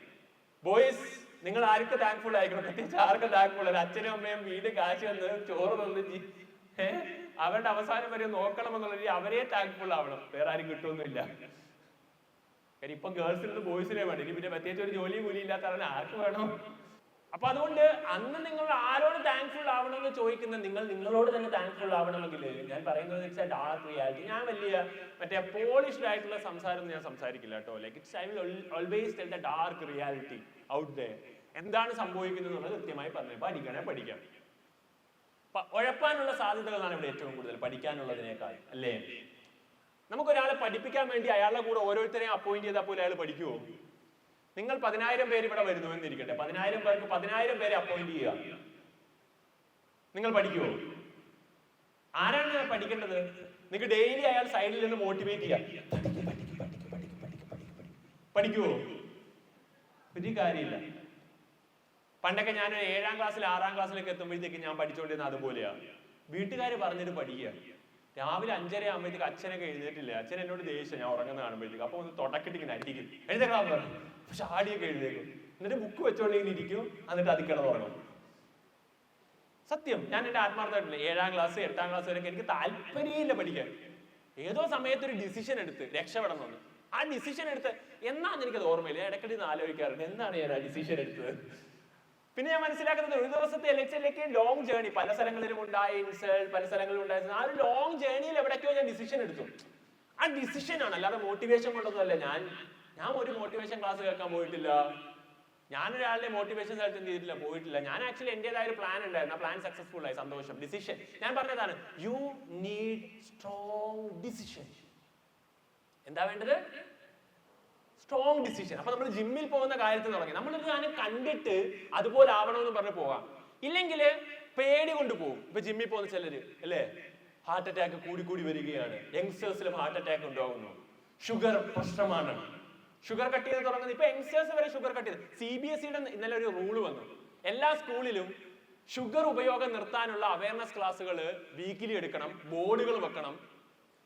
ബോയ്സ്, നിങ്ങൾ ആർക്ക് താങ്ക്ഫുൾ ആയിരിക്കണം? പ്രത്യേകിച്ച് ആർക്ക് താങ്ക്ഫുൾ? അച്ഛനും അമ്മയും വീട് കാശ് വന്ന് ചോറ് തന്ന് അവരുടെ അവസാനം വരെ നോക്കണമെന്നുള്ള അവരെ താങ്ക്ഫുൾ ആവണം. വേറെ ആരും കിട്ടുമൊന്നുമില്ല. കാര്യം ഇപ്പൊ ഗേൾസിൽ നിന്ന് ബോയ്സിനെ വേണം. ഇനി പിന്നെ പ്രത്യേകിച്ച് ഒരു ജോലി കൂലി ഇല്ലാത്തവരെ ആർക്ക് വേണം? അപ്പൊ അതുകൊണ്ട് അന്ന് നിങ്ങൾ ആരോട് താങ്ക്ഫുൾ ആവണമെന്ന് ചോദിക്കുന്ന നിങ്ങൾ നിങ്ങളോട് തന്നെ താങ്ക്ഫുൾ ആവണമെങ്കിൽ ഞാൻ പറയുന്നത് വെച്ചാൽ ഡാർക്ക് റിയാലിറ്റി. ഞാൻ വലിയ മറ്റേ പോളിഷ്ഡ് ആയിട്ടുള്ള സംസാരം ഞാൻ സംസാരിക്കില്ല കേട്ടോ. Like it's I will always tell the dark reality out there. എന്താണ് സംഭവിക്കുന്നത് എന്നുള്ളത് കൃത്യമായി പറഞ്ഞു. പഠിക്കാം. ഉഴപ്പാനുള്ള സാധ്യതകളാണ് ഇവിടെ ഏറ്റവും കൂടുതൽ പഠിക്കാനുള്ളതിനേക്കാൾ അല്ലേ? നമുക്കൊരാളെ പഠിപ്പിക്കാൻ വേണ്ടി അയാളുടെ കൂടെ ഓരോരുത്തരെയും അപ്പോയിന്റ് ചെയ്താൽ പോലും അയാൾ പഠിക്കുമോ? നിങ്ങൾ 10,000 പേര് ഇവിടെ വരുന്നു എന്നിരിക്കട്ടെ, 10,000 പേർക്ക് 10,000 പേരെ അപ്പോയിന്റ് ചെയ്യുക, നിങ്ങൾ പഠിക്കുമോ? ആരാണ് പഠിക്കേണ്ടത്? നിങ്ങൾക്ക് ഡെയിലി അയാൾ സൈഡിൽ നിന്ന് മോട്ടിവേറ്റ് ചെയ്യാം, പഠിക്കുമോ? ഒരു കാര്യമില്ല. പണ്ടൊക്കെ ഞാൻ 7ാം ക്ലാസ്സിൽ 6ാം ക്ലാസ്സിലേക്ക് എത്തുമ്പോഴത്തേക്ക് ഞാൻ പഠിച്ചുകൊണ്ടിരുന്നത് അതുപോലെയാണ്. വീട്ടുകാർ പറഞ്ഞിട്ട് പഠിക്കുക. രാവിലെ 5:30 ആകുമ്പോഴത്തേക്ക് അച്ഛനൊക്കെ എഴുന്നേറ്റില്ല. അച്ഛൻ എന്നോട് ദേഷ്യം ഞാൻ ഉറങ്ങുന്ന കാണുമ്പോഴത്തേക്ക്. അപ്പൊ ഒന്ന് തുടക്കിട്ട് ഇങ്ങനെ അടിക്കും, എഴുതേക്കാൻ പറഞ്ഞു. പക്ഷെ ആടിയൊക്കെ എഴുതേക്കും. എന്നിട്ട് ബുക്ക് വെച്ചോണ്ടെങ്കിൽ ഇരിക്കും, എന്നിട്ട് അതിൽ കിടന്നുറങ്ങും. സത്യം, ഞാൻ എന്റെ ആത്മാർത്ഥമായിട്ടില്ല. 7ാം ക്ലാസ് 8ാം ക്ലാസ് വരെയൊക്കെ എനിക്ക് താല്പര്യമില്ല പഠിക്കാൻ. ഏതോ സമയത്ത് ഒരു ഡിസിഷൻ എടുത്ത് രക്ഷപ്പെടണമെന്ന്. ആ ഡിസിഷൻ എടുത്ത് എന്നാന്ന് എനിക്കത് ഓർമ്മയില്ല. ഇടയ്ക്കിടെ ആലോചിക്കാറുണ്ട്, എന്താണ് ഞാൻ ആ ഡിസിഷൻ എടുത്തത്. പിന്നെ ഞാൻ മനസ്സിലാക്കുന്നത് ഒരു ദിവസത്തെ ഇലക്ഷനിലേക്ക് ലോങ് ജേർണി, പല സ്ഥലങ്ങളിലും ഉണ്ടായ ഇൻസൾട്ട്, പല സ്ഥലങ്ങളിലും ഉണ്ടായിരുന്ന ആ ഒരു ലോങ് ജേർണിയിൽ എവിടേക്കോ ഞാൻ ഡിസിഷൻ എടുത്തു. ആ ഡിസിഷനാണ്, അല്ലാതെ മോട്ടിവേഷൻ കൊണ്ടൊന്നുമല്ല. ഞാൻ ഒരു മോട്ടിവേഷൻ ക്ലാസ് കേൾക്കാൻ പോയിട്ടില്ല. ഞാനൊരാളുടെ മോട്ടിവേഷൻ സ്ഥലത്തും ചെയ്തിട്ടില്ല, പോയിട്ടില്ല. ഞാൻ ആക്ച്വലി എന്റേതായ ഒരു പ്ലാൻ ഉണ്ടായിരുന്നു. ആ പ്ലാൻ സക്സസ്ഫുൾ ആയി, സന്തോഷം. ഡിസിഷൻ ഞാൻ പറഞ്ഞതാണ്, യു നീഡ് സ്ട്രോങ് ഡിസിഷൻ. എന്താ വേണ്ടത്? Strong decision. അപ്പൊ നമ്മൾ ജിമ്മിൽ പോകുന്ന കാര്യത്തിൽ തുടങ്ങി. നമ്മളൊരു സാധനം കണ്ടിട്ട് അതുപോലെ ആവണമെന്ന് പറഞ്ഞ് പോവാം. ഇല്ലെങ്കിൽ പേടി കൊണ്ട് പോകും. ഇപ്പൊ ജിമ്മിൽ പോകുന്ന ചിലര് അല്ലേ, ഹാർട്ട് അറ്റാക്ക് കൂടി വരികയാണ്. യങ്സ്റ്റേഴ്സിലും ഹാർട്ട് അറ്റാക്ക് ഉണ്ടാകുന്നു. ഷുഗർ പ്രശ്നമാണ്. ഷുഗർ കട്ട് ചെയ്ത് തുടങ്ങുന്നത് ഇപ്പൊ യങ്സ്റ്റേഴ്സ് വരെ ഷുഗർ കട്ട് ചെയ്ത്. CBSE ഇന്നലെ ഒരു റൂള് വന്നു. എല്ലാ സ്കൂളിലും ഷുഗർ ഉപയോഗം നിർത്താനുള്ള അവയർനെസ് ക്ലാസ്സുകൾ വീക്കിലി എടുക്കണം, ബോർഡുകൾ വെക്കണം.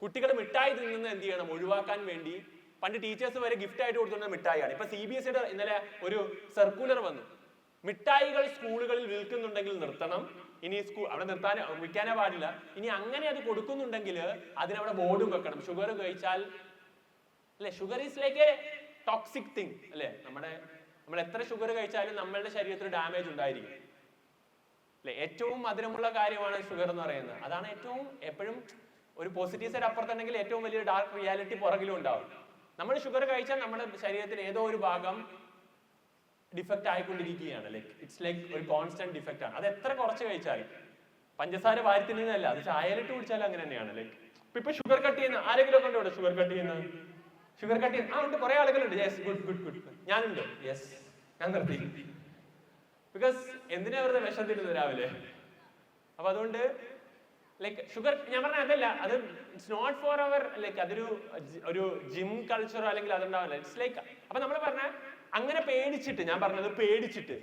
കുട്ടികൾ മിഠായി തിന്നുന്നത് എന്ത് ചെയ്യണം? ഒഴിവാക്കാൻ വേണ്ടി. പണ്ട് ടീച്ചേഴ്സ് വരെ ഗിഫ്റ്റ് ആയിട്ട് കൊടുത്തുന്ന മിഠായിയാണ്. ഇപ്പൊ CBSE ഇന്നലെ ഒരു സർക്കുലർ വന്നു. മിഠായികൾ സ്കൂളുകളിൽ വിൽക്കുന്നുണ്ടെങ്കിൽ നിർത്തണം. ഇനി അവിടെ വിൽക്കാനേ പാടില്ല. ഇനി അങ്ങനെ അത് കൊടുക്കുന്നുണ്ടെങ്കിൽ അതിനവിടെ ബോർഡും വെക്കണം. ഷുഗർ കഴിച്ചാൽ അല്ലെ, sugar is like A toxic thing അല്ലെ. നമ്മൾ എത്ര ഷുഗർ കഴിച്ചാലും നമ്മളുടെ ശരീരത്തിൽ ഡാമേജ് ഉണ്ടായിരിക്കും അല്ലെ. ഏറ്റവും മധുരമുള്ള കാര്യമാണ് ഷുഗർ എന്ന് പറയുന്നത്. അതാണ് ഏറ്റവും എപ്പോഴും ഒരു പോസിറ്റീവ് സൈഡ് അപ്പുറത്തുണ്ടെങ്കിൽ ഏറ്റവും വലിയ ഡാർക്ക് റിയാലിറ്റി പുറകിലും ഉണ്ടാവും. നമ്മൾ ഷുഗർ കഴിച്ചാൽ നമ്മുടെ ശരീരത്തിൽ ഏതോ ഒരു ഭാഗം ഡിഫക്റ്റ് ആയിക്കൊണ്ടിരിക്കുകയാണ്. ലൈക്ക് ഇറ്റ്സ് ലൈക്ക് ഒരു കോൺസ്റ്റന്റ് ഡിഫക്റ്റ് ആണ്. അത് എത്ര കുറച്ച് കഴിച്ചാലും, പഞ്ചസാര വാരത്തിനല്ല, അത് ചായലിട്ട് കുടിച്ചാലും അങ്ങനെ തന്നെയാണ്. ലൈക്ക് ഇപ്പൊ ഷുഗർ കട്ട് ചെയ്യുന്ന ആരെങ്കിലും ഒക്കെ ഉണ്ടോ? ഷുഗർ കട്ട് ചെയ്യുന്ന ഉണ്ട്, കുറെ ആളുകളുണ്ട്. Yes, good. ഞാനുണ്ട്. യെസ്, ഞാൻ നിർത്തി. ബിക്കോസ് എന്തിനാ വെറുതെ വിഷം തരുന്നത് രാവിലെ? അപ്പൊ അതുകൊണ്ട് ലൈക്ക് ഷുഗർ ഞാൻ പറഞ്ഞ അതല്ല, അത് it's not for our like അതൊരു ജിം കൾച്ചറോ അല്ലെങ്കിൽ അതുണ്ടാവില്ല. ഇറ്റ്സ് ലൈക്ക് അപ്പൊ നമ്മൾ പറഞ്ഞ അങ്ങനെ പേടിച്ചിട്ട്, ഞാൻ പറഞ്ഞത് പേടിച്ചിട്ട്,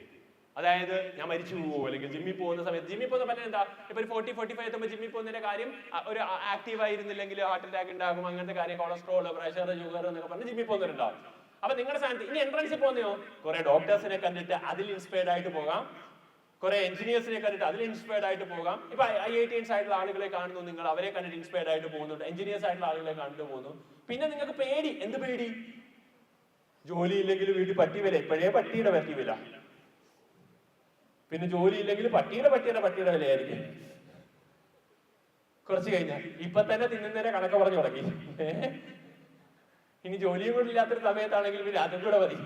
അതായത് ഞാൻ മരിച്ചു പോവോ അല്ലെങ്കിൽ ജിമ്മിൽ പോകുന്ന സമയത്ത്, ജിമ്മിൽ പോകുന്ന പറഞ്ഞാൽ എന്താ, ഇപ്പൊ ഒരു 40-45 എത്തുമ്പോൾ ജിമ്മിൽ പോകുന്നതിന്റെ കാര്യം ഒരു ആക്റ്റീവ് ആയിരുന്നില്ലെങ്കിൽ ഹാർട്ട് അറ്റാക്ക് ഉണ്ടാകും, അങ്ങനത്തെ കാര്യം, കൊളസ്ട്രോൾ, പ്രഷർ, ഷുഗർ എന്നൊക്കെ പറഞ്ഞ് ജിമ്മിൽ പോകുന്നവരുണ്ടാവും. അപ്പൊ നിങ്ങളുടെ സ്ഥാനത്ത് ഇനി എൻട്രൻസിൽ പോകുന്നയോ, കുറെ ഡോക്ടേഴ്സിനെ കണ്ടിട്ട് അതിൽ ഇൻസ്പയർഡ് ആയിട്ട് പോകാം, കുറെ എഞ്ചിനീയേഴ്സിനെ കണ്ടിട്ട് അതിൽ ഇൻസ്പയർഡ് ആയിട്ട് പോകാം. ഇപ്പൊ IITs ആയിട്ടുള്ള ആളുകളെ കാണുന്നു, നിങ്ങൾ അവരെ കണ്ടിട്ട് ഇൻസ്പയർഡ് ആയിട്ട് പോകുന്നുണ്ട്. എഞ്ചിനീയേഴ്സ് ആയിട്ടുള്ള ആളുകളെ കണ്ടിട്ട് പോകുന്നു. പിന്നെ നിങ്ങൾക്ക് പേടി, എന്ത് പേടി? ജോലി ഇല്ലെങ്കിൽ വീട്ടിൽ പട്ടി വില, ഇപ്പോഴേ പട്ടിയുടെ വില, പിന്നെ ജോലി ഇല്ലെങ്കിൽ പട്ടിയുടെ വിലയായിരിക്കും. കുറച്ച് കഴിഞ്ഞാൽ ഇപ്പൊ തന്നെ തിന്നുന്നതിനെ കണക്ക് പറഞ്ഞു തുടങ്ങി. ഇനി ജോലിയും കൂടി ഇല്ലാത്തൊരു സമയത്താണെങ്കിൽ പിന്നെ അതും കൂടെ മതി.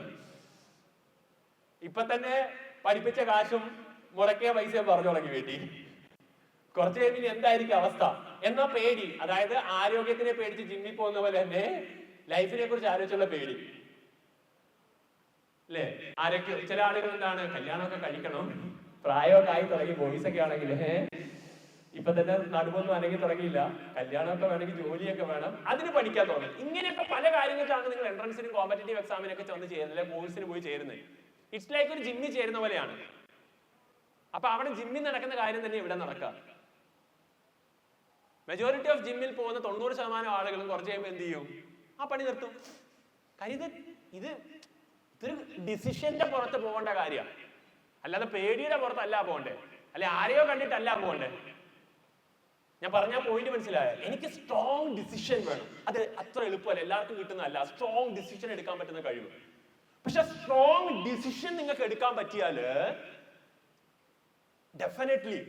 ഇപ്പൊ തന്നെ പഠിപ്പിച്ച കാശും മുടക്കിയ പൈസയും പറഞ്ഞു തുടങ്ങി വീട്ടിൽ. കുറച്ച് കഴിയുമ്പോൾ ഇനി എന്തായിരിക്കും അവസ്ഥ എന്നാ പേടി. അതായത് ആരോഗ്യത്തിനെ പേടിച്ച് ജിമ്മിൽ പോകുന്ന പോലെ തന്നെ ലൈഫിനെ കുറിച്ച് ആലോചിച്ചുള്ള പേടി അല്ലേ? ആരൊക്കെ ചില ആളുകൾ എന്താണ് കല്യാണമൊക്കെ കഴിക്കണം, പ്രായമൊക്കെ ആയി തുടങ്ങി, ബോയ്സ് ഒക്കെ ആണെങ്കിൽ ഇപ്പൊ തന്നെ നടുവൊന്നും അനങ്ങി തുടങ്ങിയില്ല, കല്യാണമൊക്കെ വേണമെങ്കിൽ ജോലിയൊക്കെ വേണം, അതിന് പഠിക്കാൻ തുടങ്ങും. ഇങ്ങനെയൊക്കെ പല കാര്യങ്ങൾക്കാണ് നിങ്ങൾ എൻട്രൻസിനും കോമ്പറ്റേറ്റീവ് എക്സാമിനൊക്കെ ചെന്ന് ചേരുന്നത്, അല്ലെങ്കിൽ കോഴ്സിന് പോയി ചേരുന്നത്. ഇറ്റ്സ് ലൈക്ക് ഒരു ജിമ്മിൽ ചേരുന്ന പോലെയാണ്. അപ്പൊ അവിടെ ജിമ്മിൽ നടക്കുന്ന കാര്യം തന്നെ ഇവിടെ നടക്കാം. മെജോറിറ്റി ഓഫ് ജിമ്മിൽ പോകുന്ന 90% ആളുകളും കുറച്ച് കഴിയുമ്പോൾ എന്ത് ചെയ്യും? ആ പണി നിർത്തും. കാര്യം ഇതൊരു ഡിസിഷന്റെ പുറത്ത് പോകേണ്ട കാര്യമാണ്, അല്ലാതെ പേടിയുടെ പുറത്തല്ല പോകണ്ടേ, അല്ലെ ആരെയോ കണ്ടിട്ടല്ല പോകണ്ടേ. ഞാൻ പറഞ്ഞ പോയിന്റ് മനസ്സിലായോ? എനിക്ക് സ്ട്രോങ് ഡിസിഷൻ വേണം. അത് അത്ര എളുപ്പമല്ല, എല്ലാവർക്കും കിട്ടുന്നതല്ല സ്ട്രോങ് ഡിസിഷൻ എടുക്കാൻ പറ്റുന്ന കഴിവ്. പക്ഷെ സ്ട്രോങ് ഡിസിഷൻ നിങ്ങൾക്ക് എടുക്കാൻ പറ്റിയാല് ഡെഫിനറ്റ്ലി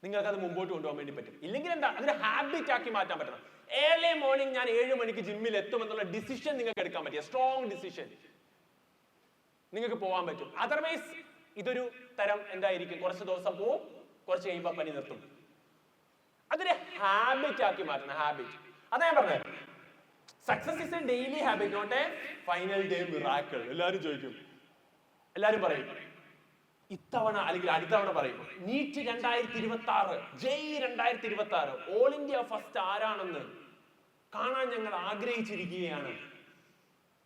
നിങ്ങൾക്ക് അത് മുമ്പോട്ട് കൊണ്ടുപോകാൻ വേണ്ടി പറ്റും. ഇല്ലെങ്കിൽ എന്താ, അതൊരു ഹാബിറ്റ് ആക്കി മാറ്റാൻ പറ്റണം. ഏർലി മോർണിംഗ് ഞാൻ 7 മണിക്ക് ജിമ്മിൽ എത്തുമെന്നുള്ള ഡിസിഷൻ നിങ്ങൾക്ക് എടുക്കാൻ പറ്റിയ സ്ട്രോങ് ഡിസിഷൻ നിങ്ങൾക്ക് പോകാൻ പറ്റും. അതർവൈസ് ഇതൊരു തരം എന്തായിരിക്കും, കുറച്ച് ദിവസം പോവും, കുറച്ച് കഴിയുമ്പോൾ പണി നിർത്തും. അതൊരു ഹാബിറ്റ് ആക്കി മാറ്റണം. ഹാബിറ്റ് അതാ ഞാൻ പറഞ്ഞത്. Success is a daily habit, not a final day miracle. എല്ലാവരും ചോദിക്കും, എല്ലാവരും പറയും ഇത്തവണ അല്ലെങ്കിൽ അടുത്ത തവണ പറയും NEET 2026, JEE 2026, all India first ആരാണെന്ന് കാണാൻ ഞങ്ങൾ ആഗ്രഹിച്ചിരിക്കുകയാണ്.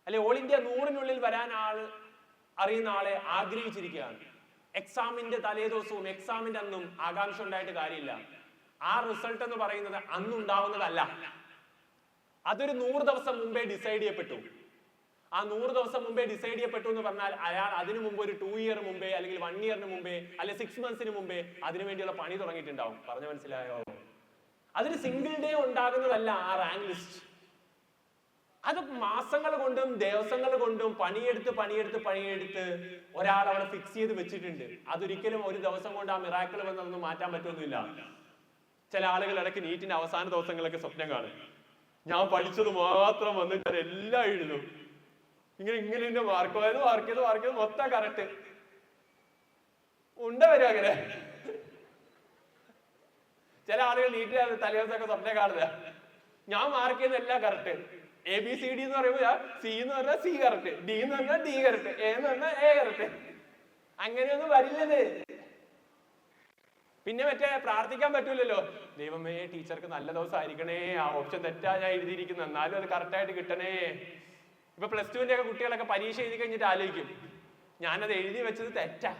അല്ലെ ഓൾ ഇന്ത്യ 100-നുള്ളിൽ വരാൻ അറിയുന്ന ആളെ ആഗ്രഹിച്ചിരിക്കുകയാണ്. എക്സാമിന്റെ തലേദിവസവും എക്സാമിന്റെ അന്നും ആകാംക്ഷ ഉണ്ടായിട്ട് കാര്യമില്ല. ആ റിസൾട്ട് എന്ന് പറയുന്നത് അന്നുണ്ടാവുന്നതല്ല, അതൊരു 100 ദിവസം മുമ്പേ ഡിസൈഡ് ചെയ്യപ്പെട്ടു. ആ 100 ദിവസം മുമ്പേ ഡിസൈഡ് ചെയ്യപ്പെട്ടു എന്ന് പറഞ്ഞാൽ അയാൾ അതിനു മുമ്പ് ഒരു 2 ഇയർ മുമ്പേ അല്ലെങ്കിൽ 1 ഇയറിന് മുമ്പേ അല്ലെ 6 മന്ത്സിന് മുമ്പേ അതിനു വേണ്ടിയുള്ള പണി തുടങ്ങിയിട്ടുണ്ടാവും. പറഞ്ഞു മനസ്സിലായോ? അതൊരു സിംഗിൾ ഡേ ഉണ്ടാകുന്നതല്ല ആ റാങ്ക് ലിസ്റ്റ്. അത് മാസങ്ങൾ കൊണ്ടും ദിവസങ്ങൾ കൊണ്ടും പണിയെടുത്ത് ഒരാൾ അവിടെ ഫിക്സ് ചെയ്ത് വെച്ചിട്ടുണ്ട്. അതൊരിക്കലും ഒരു ദിവസം കൊണ്ട് ആ മിറാക്കിൾ വന്നതൊന്നും മാറ്റാൻ പറ്റുമൊന്നുമില്ല. ചില ആളുകൾ ഇടയ്ക്ക് നീറ്റിന്റെ അവസാന ദിവസങ്ങളൊക്കെ സ്വപ്നം കാണും, ഞാൻ പഠിച്ചത് മാത്രം വന്നിട്ട് എല്ലാം എഴുതും, ഇങ്ങനെ മാർക്ക് ചെയ്ത് മൊത്തം കറക്റ്റ് വരും അങ്ങനെ. ചില ആളുകൾ നീറ്റ് തലേദിവസമൊക്കെ സ്വപ്നം കാണുക, ഞാൻ മാർക്ക് ചെയ്തെല്ലാം കറക്റ്റ്, ABCD എന്ന് പറയുമ്പോൾ സി എന്ന് പറഞ്ഞാൽ സി കറക്റ്റ്, ഡി എന്ന് പറഞ്ഞാൽ ഡി കറക്റ്റ്, എ എന്ന് പറഞ്ഞാൽ എ കറക്റ്റ്. അങ്ങനെയൊന്നും വരില്ലത്. പിന്നെ മറ്റേ പ്രാർത്ഥിക്കാൻ പറ്റൂലല്ലോ, ദൈവമേ ടീച്ചർക്ക് നല്ല ദിവസം ആയിരിക്കണേ, ആ ഓപ്ഷൻ തെറ്റാ ഞാൻ എഴുതിയിരിക്കുന്നു, എന്നാലും അത് കറക്റ്റായിട്ട് കിട്ടണേ. ഇപ്പൊ +2-ന്റെ ഒക്കെ കുട്ടികളൊക്കെ പരീക്ഷ എഴുതി കഴിഞ്ഞിട്ട് ആലോചിക്കും, ഞാനത് എഴുതി വെച്ചത് തെറ്റാ,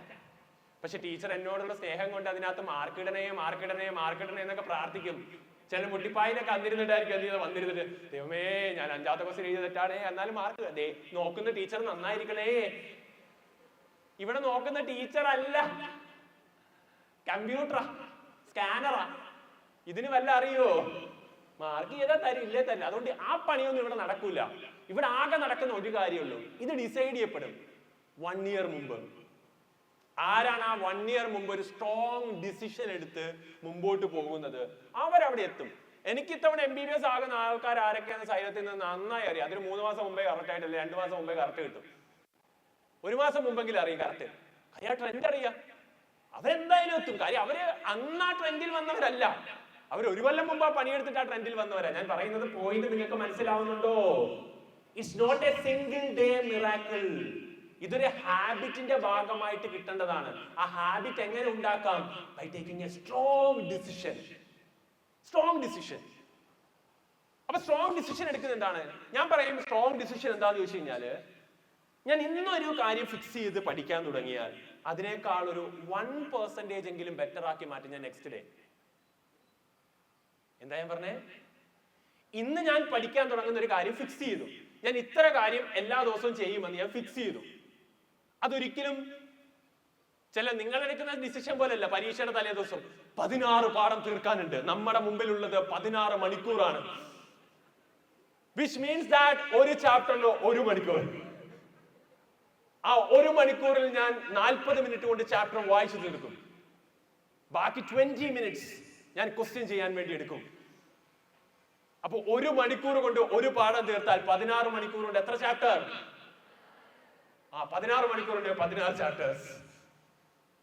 പക്ഷെ ടീച്ചർ എന്നോടുള്ള സ്നേഹം കൊണ്ട് അതിനകത്ത് മാർക്ക് ഇടണേ എന്നൊക്കെ പ്രാർത്ഥിക്കും. ചില മുട്ടിപ്പായിലൊക്കെ വന്നിരുന്നിട്ടായിരിക്കും എന്ത് ചെയ്ത് വന്നിരുന്നിട്ട്, ദൈവമേ ഞാൻ 5ാമത്തെ ക്വസ്റ്റ്യൻ എഴുതി തെറ്റാണേ, എന്നാലും മാർക്ക് നോക്കുന്ന ടീച്ചർ നന്നായിരിക്കണേ. ഇവിടെ നോക്കുന്ന ടീച്ചർ അല്ല, കമ്പ്യൂട്ടറാ, സ്കാനറാ. ഇതിന് വല്ല അറിയോ? മാർക്ക് ചെയ്താൽ തരും, ഇല്ലേ തരില്ല. അതുകൊണ്ട് ആ പണിയൊന്നും ഇവിടെ നടക്കൂല. ഇവിടെ ആകെ നടക്കുന്ന ഒരു കാര്യമുള്ളൂ, ഇത് ഡിസൈഡ് ചെയ്യപ്പെടും 1 ഇയർ മുമ്പ്. ആരാണ് ആ 1 ഇയർ മുമ്പ് ഒരു സ്ട്രോങ് ഡിസിഷൻ എടുത്ത് മുമ്പോട്ട് പോകുന്നത്, അവരവിടെ എത്തും. എനിക്ക് ഇത്തവണ MBBS ആകുന്ന ആൾക്കാർ ആരൊക്കെയാണെന്ന് സൈലത്തിൽ നിന്ന് നന്നായി അറിയാം. അതിന് 3 മാസം മുമ്പേ കറക്റ്റ് ആയിട്ടല്ലേ, 2 മാസം മുമ്പേ കറക്റ്റ് കിട്ടും. 1 മാസം മുമ്പെങ്കിലും അറിയും കറക്റ്റ്. കാര്യം ആ ട്രെൻഡ് അറിയാം, അവരെന്തായാലും എത്തും. കാര്യം അവര് അന്ന് ആ ട്രെൻഡിൽ വന്നവരല്ല, അവർ 1 കൊല്ലം മുമ്പ് ആ പണിയെടുത്തിട്ട് ആ ട്രെൻഡിൽ വന്നവരാ. ഞാൻ പറയുന്നത് പോയിന്റ് നിങ്ങൾക്ക് മനസ്സിലാവുന്നുണ്ടോ? It's not a single day miracle. ഇതൊരു ഹാബിറ്റിന്റെ ഭാഗമായിട്ട് കിട്ടേണ്ടതാണ്. ആ ഹാബിറ്റ് എങ്ങനെ ഉണ്ടാക്കാം? By taking a strong decision. അപ്പൊ സ്ട്രോങ് ഡിസിഷൻ എടുക്കുന്നത് എന്താണ്? ഞാൻ പറയും സ്ട്രോങ് ഡിസിഷൻ എന്താന്ന് ചോദിച്ചു കഴിഞ്ഞാല്, ഞാൻ ഇന്നൊരു കാര്യം ഫിക്സ് ചെയ്ത് പഠിക്കാൻ തുടങ്ങിയാൽ അതിനേക്കാൾ ഒരു 1% എങ്കിലും ബെറ്റർ ആക്കി മാറ്റി ഞാൻ നെക്സ്റ്റ് ഡേ. എന്താ ഞാൻ പറഞ്ഞേ? ഇന്ന് ഞാൻ പഠിക്കാൻ തുടങ്ങുന്ന ഒരു കാര്യം ഫിക്സ് ചെയ്തു, ഞാൻ ഇത്ര കാര്യം എല്ലാ ദിവസവും ചെയ്യുമെന്ന് ഞാൻ ഫിക്സ് ചെയ്തു. അതൊരിക്കലും നിങ്ങളെടുക്കുന്ന ഡിസിഷൻ പോലെയല്ല. പരീക്ഷയുടെ തലേ ദിവസം 16 പാഠം തീർക്കാനുണ്ട്, നമ്മുടെ മുമ്പിലുള്ളത് 16 മണിക്കൂറാണ്. വിച്ച് മീൻസ് ദാറ്റ് ഒരു ചാപ്റ്ററിലോ 1 മണിക്കൂർ. ആ 1 മണിക്കൂറിൽ ഞാൻ 40 മിനിറ്റ് കൊണ്ട് ചാപ്റ്റർ വായിച്ചു തീർക്കും. ബാക്കി 20 മിനിറ്റ്സ് ഞാൻ ക്വസ്റ്റ്യൻ ചെയ്യാൻ വേണ്ടി എടുക്കും. അപ്പൊ 1 മണിക്കൂർ കൊണ്ട് ഒരു പാഠം തീർത്താൽ 16 മണിക്കൂർ കൊണ്ട് എത്ര ചാപ്റ്റർ? 16 മണിക്കൂറുണ്ട് 16 ചാപ്റ്റേഴ്സ്.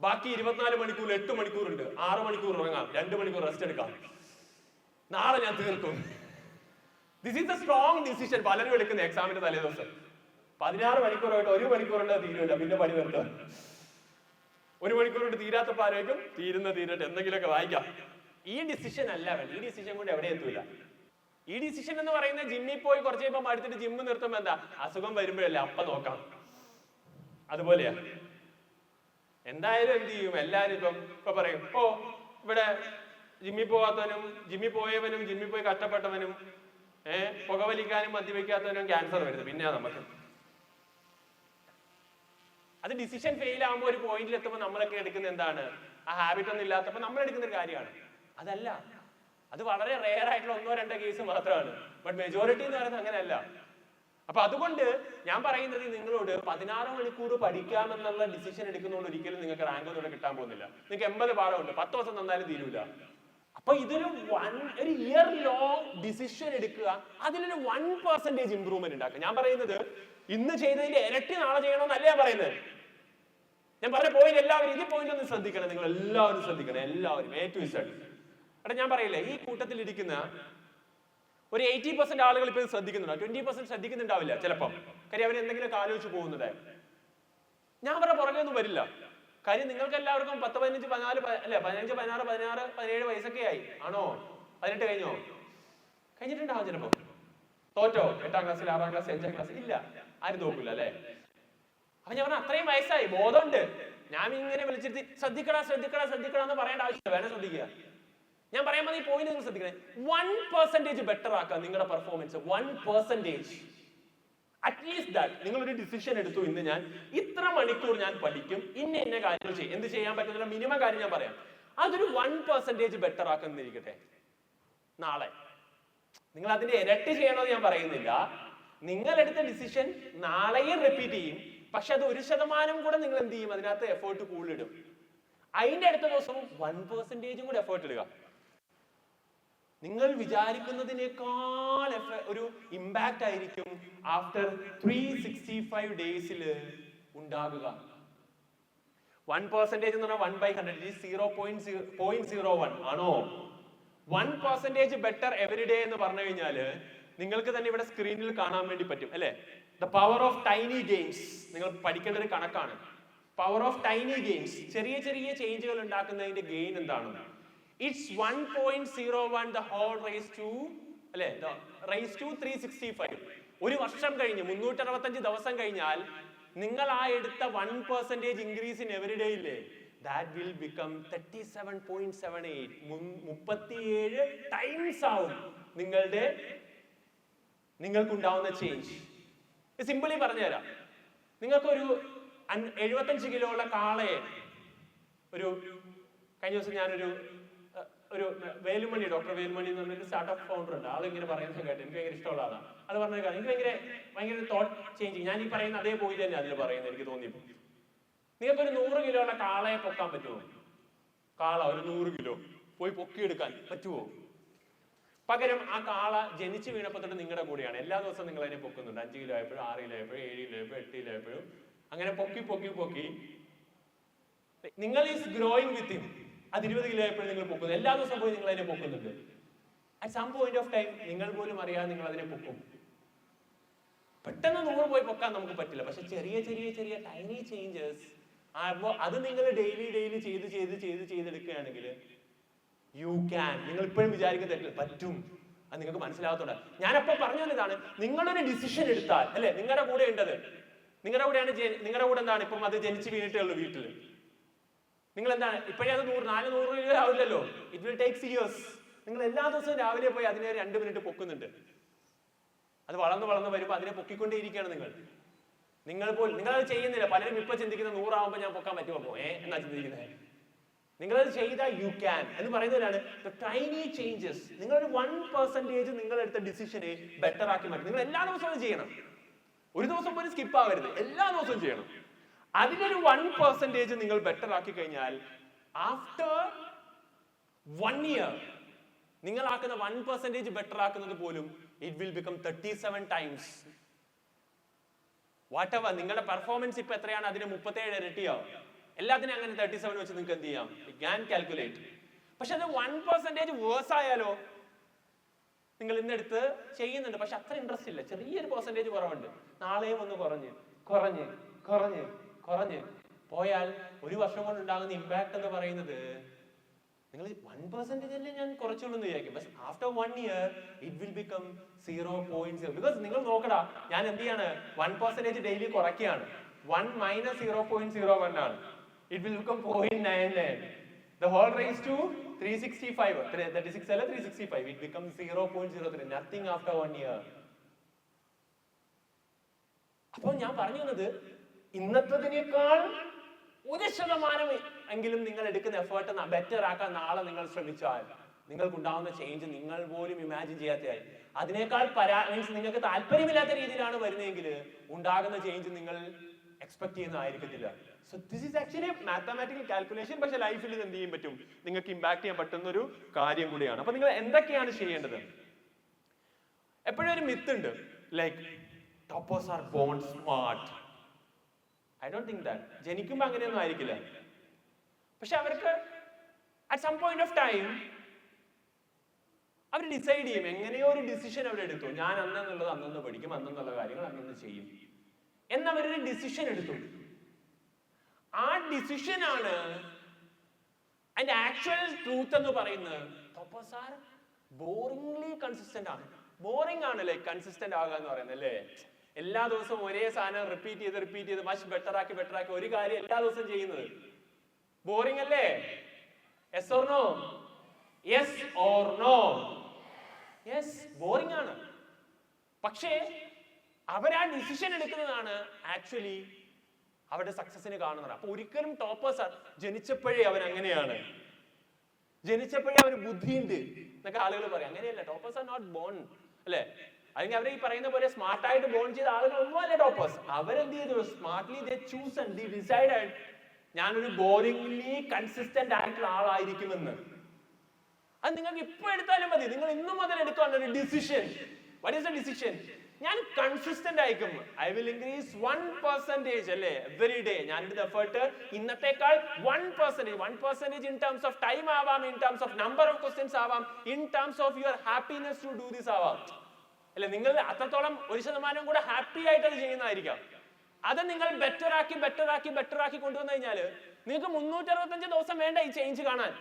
ബാക്കി 24 മണിക്കൂർ 8 മണിക്കൂറുണ്ട്. 6 മണിക്കൂർ ഉറങ്ങാം, 2 മണിക്കൂർ റെസ്റ്റ് എടുക്കാം. നാളെ ഞാൻ തീർക്കും. This is A strong decision. പലരും എടുക്കുന്ന എക്സാമിന്റെ തലേ ദിവസം 16 മണിക്കൂറായിട്ട് 1 മണിക്കൂറിന്റെ തീരുമില്ല, പിന്നെ പണി വരുത്താം. 1 മണിക്കൂർ കൊണ്ട് തീരാത്തപ്പോ ആരോഗ്യം തീരട്ടെ, എന്തെങ്കിലുമൊക്കെ വായിക്കാം. ഈ ഡിസിഷൻ അല്ല വേണ്ട. ഈ ഡിസിഷൻ കൊണ്ട് എവിടെ എത്തൂല. ഈ ഡിസിഷൻ എന്ന് പറയുന്നത് ജിമ്മിൽ പോയി കുറച്ച് കഴിയുമ്പോൾ അടുത്തിട്ട് ജിമ്മ് നിർത്തുമ്പോ എന്താ അസുഖം വരുമ്പോഴല്ലേ അപ്പ നോക്കാം, അതുപോലെയാ. എന്തായാലും എന്ത് ചെയ്യും, എല്ലാരും ഇപ്പൊ പറയും ഇവിടെ ജിമ്മിൽ പോകാത്തവനും ജിമ്മിൽ പോയവനും ജിമ്മിൽ പോയി കഷ്ടപ്പെട്ടവനും പുകവലിക്കാനും മദ്യപിക്കാത്തവനും ക്യാൻസർ വരുന്നത്. പിന്നെ നമുക്ക് അത് ഡിസിഷൻ ഫെയിൽ ആകുമ്പോൾ ഒരു പോയിന്റിൽ എത്തുമ്പോൾ നമ്മളൊക്കെ എടുക്കുന്ന എന്താണ്, ആ ഹാബിറ്റ് ഒന്നും ഇല്ലാത്തപ്പോൾ നമ്മൾ എടുക്കുന്ന ഒരു കാര്യമാണ്. അതല്ല, അത് വളരെ റെയർ ആയിട്ടുള്ള 1-2 കേസ് മാത്രമാണ്. ബട്ട് മെജോറിറ്റി എന്ന് പറയുന്നത് അങ്ങനെയല്ല. അപ്പൊ അതുകൊണ്ട് ഞാൻ പറയുന്നത് നിങ്ങളോട് 16 മണിക്കൂർ പഠിക്കാമെന്നുള്ള ഡിസിഷൻ എടുക്കുന്നതുകൊണ്ട് ഒരിക്കലും നിങ്ങൾക്ക് റാങ്ക് ഒന്നും കിട്ടാൻ പോകുന്നില്ല. നിങ്ങൾക്ക് 80 പാഠമുണ്ട്, 10 ദിവസം തന്നാലും തീരൂല. അപ്പൊ ഇതൊരു ഇയർ ലോങ് ഡിസിഷൻ എടുക്കുക, അതിലൊരു 1% ഇംപ്രൂവ്മെന്റ് ഉണ്ടാക്കുക. ഞാൻ പറയുന്നത് ഇന്ന് ചെയ്തതിന്റെ ഇരട്ടി നാളെ ചെയ്യണമെന്നല്ല ഞാൻ പറയുന്നത്. ഞാൻ പറഞ്ഞ പോയിന്റ് എല്ലാവരും ഈ പോയിന്റ് ഒന്ന് ശ്രദ്ധിക്കണം. നിങ്ങൾ എല്ലാവരും ശ്രദ്ധിക്കണം, എല്ലാവരും A to Z. എടാ ഞാൻ പറയില്ലേ, ഈ കൂട്ടത്തിൽ ഇരിക്കുന്ന ഒരു 80% ആളുകൾ ഇപ്പൊ ശ്രദ്ധിക്കുന്നുണ്ടോ? 20% ശ്രദ്ധിക്കുന്നുണ്ടാവില്ല ചിലപ്പം. കാര്യം അവർ എന്തെങ്കിലും ആലോചിച്ച് പോകുന്നത്. ഞാൻ അവരുടെ പുറകെ ഒന്നും വരില്ല. കാര്യം നിങ്ങൾക്ക് എല്ലാവർക്കും 10, 15, 14 അല്ലെ 15, 16, 16, 17 വയസ്സൊക്കെ ആയി. ആണോ? 18 കഴിഞ്ഞോ? കഴിഞ്ഞിട്ടുണ്ടാവും ചിലപ്പോ. തോറ്റോ? 8ാം ക്ലാസ്സിൽ, 6ാം ക്ലാസ്, 5ാം ക്ലാസ്? ഇല്ല, ആരും തോക്കില്ല അല്ലെ. അപ്പൊ ഞാൻ പറഞ്ഞ അത്രയും വയസ്സായി, ബോധമുണ്ട്. ഞാൻ ഇങ്ങനെ വിളിച്ചിട്ട് ശ്രദ്ധിക്കടാ എന്ന് പറയേണ്ട ആവശ്യമില്ല. വേണം ശ്രദ്ധിക്കുക. ഞാൻ പറയാൻ മതി പോയിന്റ് നിങ്ങൾ ശ്രദ്ധിക്കണേ. 1% ബെറ്റർ ആക്കുക നിങ്ങളുടെ പെർഫോമൻസ്. 1%. At least that. നിങ്ങളൊരു ഡിസിഷൻ എടുത്തു, ഇന്ന് ഞാൻ ഇത്ര മണിക്കൂർ ഞാൻ പഠിക്കും, ഇന്ന കാര്യങ്ങൾ ചെയ്യും. എന്ത് ചെയ്യാൻ പറ്റുന്ന മിനിമം കാര്യം ഞാൻ പറയാം. അതൊരു 1% ബെറ്റർ ആക്കുന്നിരിക്കട്ടെ. നാളെ നിങ്ങൾ അതിന്റെ ഇരട്ടി ചെയ്യണമെന്ന് ഞാൻ പറയുന്നില്ല. നിങ്ങൾ എടുത്ത ഡിസിഷൻ നാളെയും റിപ്പീറ്റ് ചെയ്യും. പക്ഷെ അത് 1% കൂടെ നിങ്ങൾ എന്ത് ചെയ്യും, അതിനകത്ത് എഫേർട്ട് കൂടുതലിടും. അതിന്റെ അടുത്ത ദിവസം 1% കൂടെ എഫേർട്ട് ഇടുക. നിങ്ങൾ വിചാരിക്കുന്നതിനേക്കാൾ ഒരു ഇമ്പാക്റ്റ് ആയിരിക്കും ആഫ്റ്റർ 365 ഡേയ്സിൽ ഉണ്ടാകുക. 1% എന്ന് പറഞ്ഞാൽ 1/100 0.01 ആണോ? 1% ബെറ്റർ എവറി ഡേ എന്ന് പറഞ്ഞു കഴിഞ്ഞാല് നിങ്ങൾക്ക് തന്നെ ഇവിടെ സ്ക്രീനിൽ കാണാൻ വേണ്ടി പറ്റും അല്ലെ. The power of tiny games. നിങ്ങൾ പഠിക്കേണ്ട ഒരു കണക്കാണ്. Power of tiny games. ചെറിയ ചെറിയ ചേഞ്ചുകൾ ഉണ്ടാക്കുന്നതിന്റെ ഗെയിൻ എന്താണ്? It's 1.01 the whole raised to അല്ലെ, raised to 365. ഒരു വർഷം കഴിഞ്ഞ് 365 ദിവസം കഴിഞ്ഞാൽ നിങ്ങൾ ആ എടുത്ത 1% ഇൻക്രീസ് ഇൻ എവറി ഡേ ഇല്ലേ, that will become 37.78. 37 ടൈംസ് ആവും നിങ്ങൾക്കുണ്ടാവുന്ന ചേഞ്ച്. സിമ്പിളി പറഞ്ഞുതരാം. നിങ്ങൾക്കൊരു 75 കിലോ ഉള്ള കാളയെ കഴിഞ്ഞ ദിവസം ഞാനൊരു വേലുമണി, ഡോക്ടർ വേലുമണി എന്ന് പറഞ്ഞൊരു സ്റ്റാർട്ടപ്പ് ഫൗണ്ടർ ഉണ്ട്. ആളിങ്ങനെ പറയുന്നത് കേട്ട് എനിക്ക് ഭയങ്കര ഇഷ്ടമുള്ള ആളാണ്. അത് പറഞ്ഞ കാര്യം എനിക്ക് ഭയങ്കര തോട്ട് ചേഞ്ചിങ്. ഞാൻ ഈ പറയുന്ന അതേ പോയി തന്നെ അതിൽ പറയുന്നത് എനിക്ക് തോന്നിയപ്പോൾ. നിങ്ങൾക്കൊരു 100 കിലോ ഉള്ള കാളയെ പൊക്കാൻ പറ്റുമോ? കാള ഒരു 100 കിലോ പോയി പൊക്കിയെടുക്കാൻ പറ്റുമോ? പകരം ആ കാള ജനിച്ചു വീണപ്പോൾ തൊട്ട് നിങ്ങളുടെ കൂടെയാണ്. എല്ലാ ദിവസവും നിങ്ങൾ അതിനെ പൊക്കുന്നുണ്ട്. 5 കിലോ ആയപ്പോഴും 6 കിലോ ആയപ്പോഴും 7 കിലോ ആയപ്പോഴും 8 കിലോ ആയപ്പോഴും അങ്ങനെ പൊക്കി നിങ്ങൾ ഈസ് ഗ്രോയിങ് വിത്ത് ഹിം. അത് 20 കിലോ ആയപ്പോഴും നിങ്ങൾ പൊക്കുന്നു. എല്ലാ ദിവസവും പോയി നിങ്ങൾ അതിനെ പൊക്കുന്നുണ്ട്. At some point of time നിങ്ങൾ പോലും അറിയാതെ നിങ്ങൾ അതിനെ പൊക്കും. പെട്ടെന്ന് 100 പോയി പൊക്കാൻ നമുക്ക് പറ്റില്ല. പക്ഷെ ചെറിയ ചെറിയ ചെറിയ ടൈനി ചേഞ്ചസ് അത് നിങ്ങൾ ഡെയിലി ചെയ്തെടുക്കുകയാണെങ്കിൽ യു ക്യാൻ. നിങ്ങൾ ഇപ്പോഴും വിചാരിക്കുന്ന പറ്റും, അത് നിങ്ങൾക്ക് മനസ്സിലാകത്തോടെ. ഞാനപ്പോ പറഞ്ഞു ഇതാണ്, നിങ്ങളൊരു ഡിസിഷൻ എടുത്താൽ അല്ലെ, നിങ്ങളുടെ കൂടെ ഉണ്ടത്, നിങ്ങളുടെ കൂടെ എന്താണ് ഇപ്പം അത് ജനിച്ച് വീണിട്ടേ ഉള്ളൂ വീട്ടിൽ. നിങ്ങൾ എന്താണ് ഇപ്പോഴേ അത് 400 രൂപ ആവില്ലല്ലോ. It will takes years. നിങ്ങൾ എല്ലാ ദിവസവും രാവിലെ പോയി അതിനെ 2 മിനിറ്റ് പൊക്കുന്നുണ്ട്. അത് വളർന്ന് വരുമ്പോൾ അതിനെ പൊക്കിക്കൊണ്ടേയിരിക്കുകയാണ് നിങ്ങളത് ചെയ്യുന്നില്ല. പലരും ഇപ്പൊ ചിന്തിക്കുന്ന 100 ആവുമ്പോൾ ഞാൻ പൊക്കാൻ പറ്റുമോ എന്നാ ചിന്തിക്കുന്നത്. നിങ്ങളത് ചെയ്താൽ യു ക്യാൻ എന്ന് പറയുന്നവരാണ് ടൈനി ചേഞ്ചസ്. നിങ്ങളൊരു 1% നിങ്ങളെടുത്ത ഡിസിഷനെ ബെറ്റർ ആക്കി മാറ്റി. നിങ്ങൾ എല്ലാ ദിവസവും ചെയ്യണം. ഒരു ദിവസം പോലും സ്കിപ്പ് ആവരുത്, എല്ലാ ദിവസവും ചെയ്യണം. അതിനൊരു 1% നിങ്ങൾ ബെറ്റർ ആക്കി കഴിഞ്ഞാൽ ആഫ്റ്റർ 1 year നിങ്ങളാക്കുന്ന 1% ബെറ്റർ ആക്കുന്നത് പോലും it will become 37 times. What ever നിങ്ങളുടെ പെർഫോമൻസ് ഇപ്പൊ എത്രയാണ്, അതിന് 37 ഇരട്ടിയാവും. എല്ലാത്തിനും അങ്ങനെ 37 വെച്ച് നിങ്ങൾക്ക് എന്ത് ചെയ്യാം, ക്യാൻ കാൽക്കുലേറ്റ്. പക്ഷെ അത് 1% വേഴ്സ് ആയാലോ, നിങ്ങൾ ഇന്നെടുത്ത് ചെയ്യുന്നുണ്ട് പക്ഷെ അത്ര ഇൻട്രസ്റ്റ് ഇല്ല, ചെറിയൊരു പെർസെന്റേജ് കുറവുണ്ട്, നാളെയും ഒന്ന് കുറഞ്ഞ് കുറഞ്ഞ് കുറഞ്ഞ് കുറഞ്ഞ് പോയാൽ ഒരു വർഷം കൊണ്ട് ഉണ്ടാകുന്ന ഇമ്പാക്ട് എന്ന് പറയുന്നത് നിങ്ങൾ 1% അല്ലേ ഞാൻ കുറച്ചുള്ളൂ എന്ന് വിചാരിക്കും. But after 1 year it will become 0.0. Because നിങ്ങൾ നോക്കടാ, ഞാൻ എന്ത് ചെയ്യാണ്, 1% ഡെയിലി കുറയ്ക്കുകയാണ്. 1 - 0.01 ആണ്. It will become 0.99. The whole raised to 365. 36 അല്ല 365. It becomes 0.03. Nothing after 1 year. അപ്പോൾ ഞാൻ പറഞ്ഞു വന്നത്, ഇന്നത്തതിനേക്കാൾ 1% എങ്കിലും നിങ്ങൾ എടുക്കുന്ന എഫേർട്ട് ബെറ്റർ ആക്കാൻ നാളെ നിങ്ങൾ ശ്രമിച്ചാൽ നിങ്ങൾക്കുണ്ടാവുന്ന ചേഞ്ച് നിങ്ങൾ പോലും ഇമാജിൻ ചെയ്യാത്തതായി. അതിനേക്കാൾ മീൻസ് നിങ്ങൾക്ക് താല്പര്യമില്ലാത്ത രീതിയിലാണ് വരുന്നതെങ്കിൽ ഉണ്ടാകുന്ന ചേഞ്ച് നിങ്ങൾ എക്സ്പെക്ട് ചെയ്യുന്നതായിരിക്കത്തില്ല. So this is actually mathematical calculation. പക്ഷെ ലൈഫിൽ ഇത് എന്ത് ചെയ്യാൻ പറ്റും, നിങ്ങൾക്ക് ഇമ്പാക്ട് ചെയ്യാൻ പറ്റുന്ന ഒരു കാര്യം കൂടിയാണ്. അപ്പൊ നിങ്ങൾ എന്തൊക്കെയാണ് ചെയ്യേണ്ടത്? എപ്പോഴും ഒരു മിത്ത് ഉണ്ട്, like toppers are born smart. I don't think that. ജനിക്കുമ്പോൾ അങ്ങനെയൊന്നും ആയിരിക്കില്ല. പക്ഷെ അവർക്ക് at some point of time അവർ ഡിസൈഡ് ചെയ്യും, എങ്ങനെയോ ഒരു ഡിസിഷൻ അവരെടുത്തു, ഞാൻ അന്നെന്നുള്ളത് അന്നന്ന് പഠിക്കും, അന്നെന്നുള്ള കാര്യങ്ങൾ അന്നന്ന് ചെയ്യും എന്നവരൊരു ഡിസിഷൻ എടുത്തു. ആ ഡിസിഷനാണ് അതിന്റെ ആക്ച്വൽ ട്രൂത്ത് എന്ന് പറയുന്നത്. ടോപ്പേഴ്സ് ആർ ബോറിംഗ്ലി കൺസിസ്റ്റന്റ് ആണ്. ബോറിംഗ് ആണ് ലൈക്ക് കൺസിസ്റ്റന്റ് ആകുക എന്ന് പറയുന്നത് അല്ലേ. എല്ലാ ദിവസവും ഒരേ സാധനം റിപ്പീറ്റ് ചെയ്ത് മച്ച് ബെറ്റർ ആക്കി ഒരു കാര്യം എല്ലാ ദിവസവും ചെയ്യുന്നത് ബോറിംഗ് അല്ലേ? Yes or no? Yes or no? Yes, boring ആണ്. പക്ഷേ അവരാ ഡിസിഷൻ എടുക്കുന്നതാണ് ആക്ച്വലി അവരുടെ സക്സസിന് കാണുന്നത്. അപ്പൊ ഒരിക്കലും ടോപ്പേഴ്സ് ജനിച്ചപ്പോഴേ അവരങ്ങനെയാണ്, ജനിച്ചപ്പോഴേ അവർ ബുദ്ധിയുണ്ട് എന്നൊക്കെ ആളുകൾ പറയും. അങ്ങനെയല്ല, ടോപ്പേഴ്സ് ആർ നോട്ട് ബോൺ അല്ലെ. അല്ലെങ്കിൽ അവരെ ഈ പറയുന്ന പോലെ സ്മാർട്ടായിട്ട് ബോൺ ചെയ്ത ആളുകൾ ഒന്നുമല്ല ടോപ്പേഴ്സ്. അവരെന്ത് ചെയ്തു, smartly they choose and they decided ഞാനൊരു ബോറിംഗ്ലി കൺസിസ്റ്റന്റ് ആയിട്ടുള്ള ആളായിരിക്കുമെന്ന്. അത് നിങ്ങൾക്ക് ഇപ്പൊ എടുത്താലും മതി. നിങ്ങൾ ഇന്നു മുതൽ എടുക്കാനുള്ള ഒരു decision. What is the decision? ഞാൻ കൺസിസ്റ്റന്റ് ആയിരിക്കും. ഐ വിൽ ഇൻക്രീസ് 1% അല്ലേ എവറി ഡേ. ഞാൻ എടുത്ത എഫേർട്ട് ഇന്നത്തേക്കാൾ 1% ഇൻ ടേംസ് ഓഫ് ടൈം ആവാം, in terms of number of questions ആവാം, in terms of your happiness to do this ആവാം അല്ലെ. നിങ്ങൾ അത്രത്തോളം 1% കൂടെ ഹാപ്പി ആയിട്ട് അത് ചെയ്യുന്നതായിരിക്കാം. അത് നിങ്ങൾ ബെറ്റർ ആക്കി കൊണ്ടുവന്നു കഴിഞ്ഞാൽ നിങ്ങൾക്ക് 365 ദിവസം വേണ്ട ഈ ചേഞ്ച് കാണാൻ.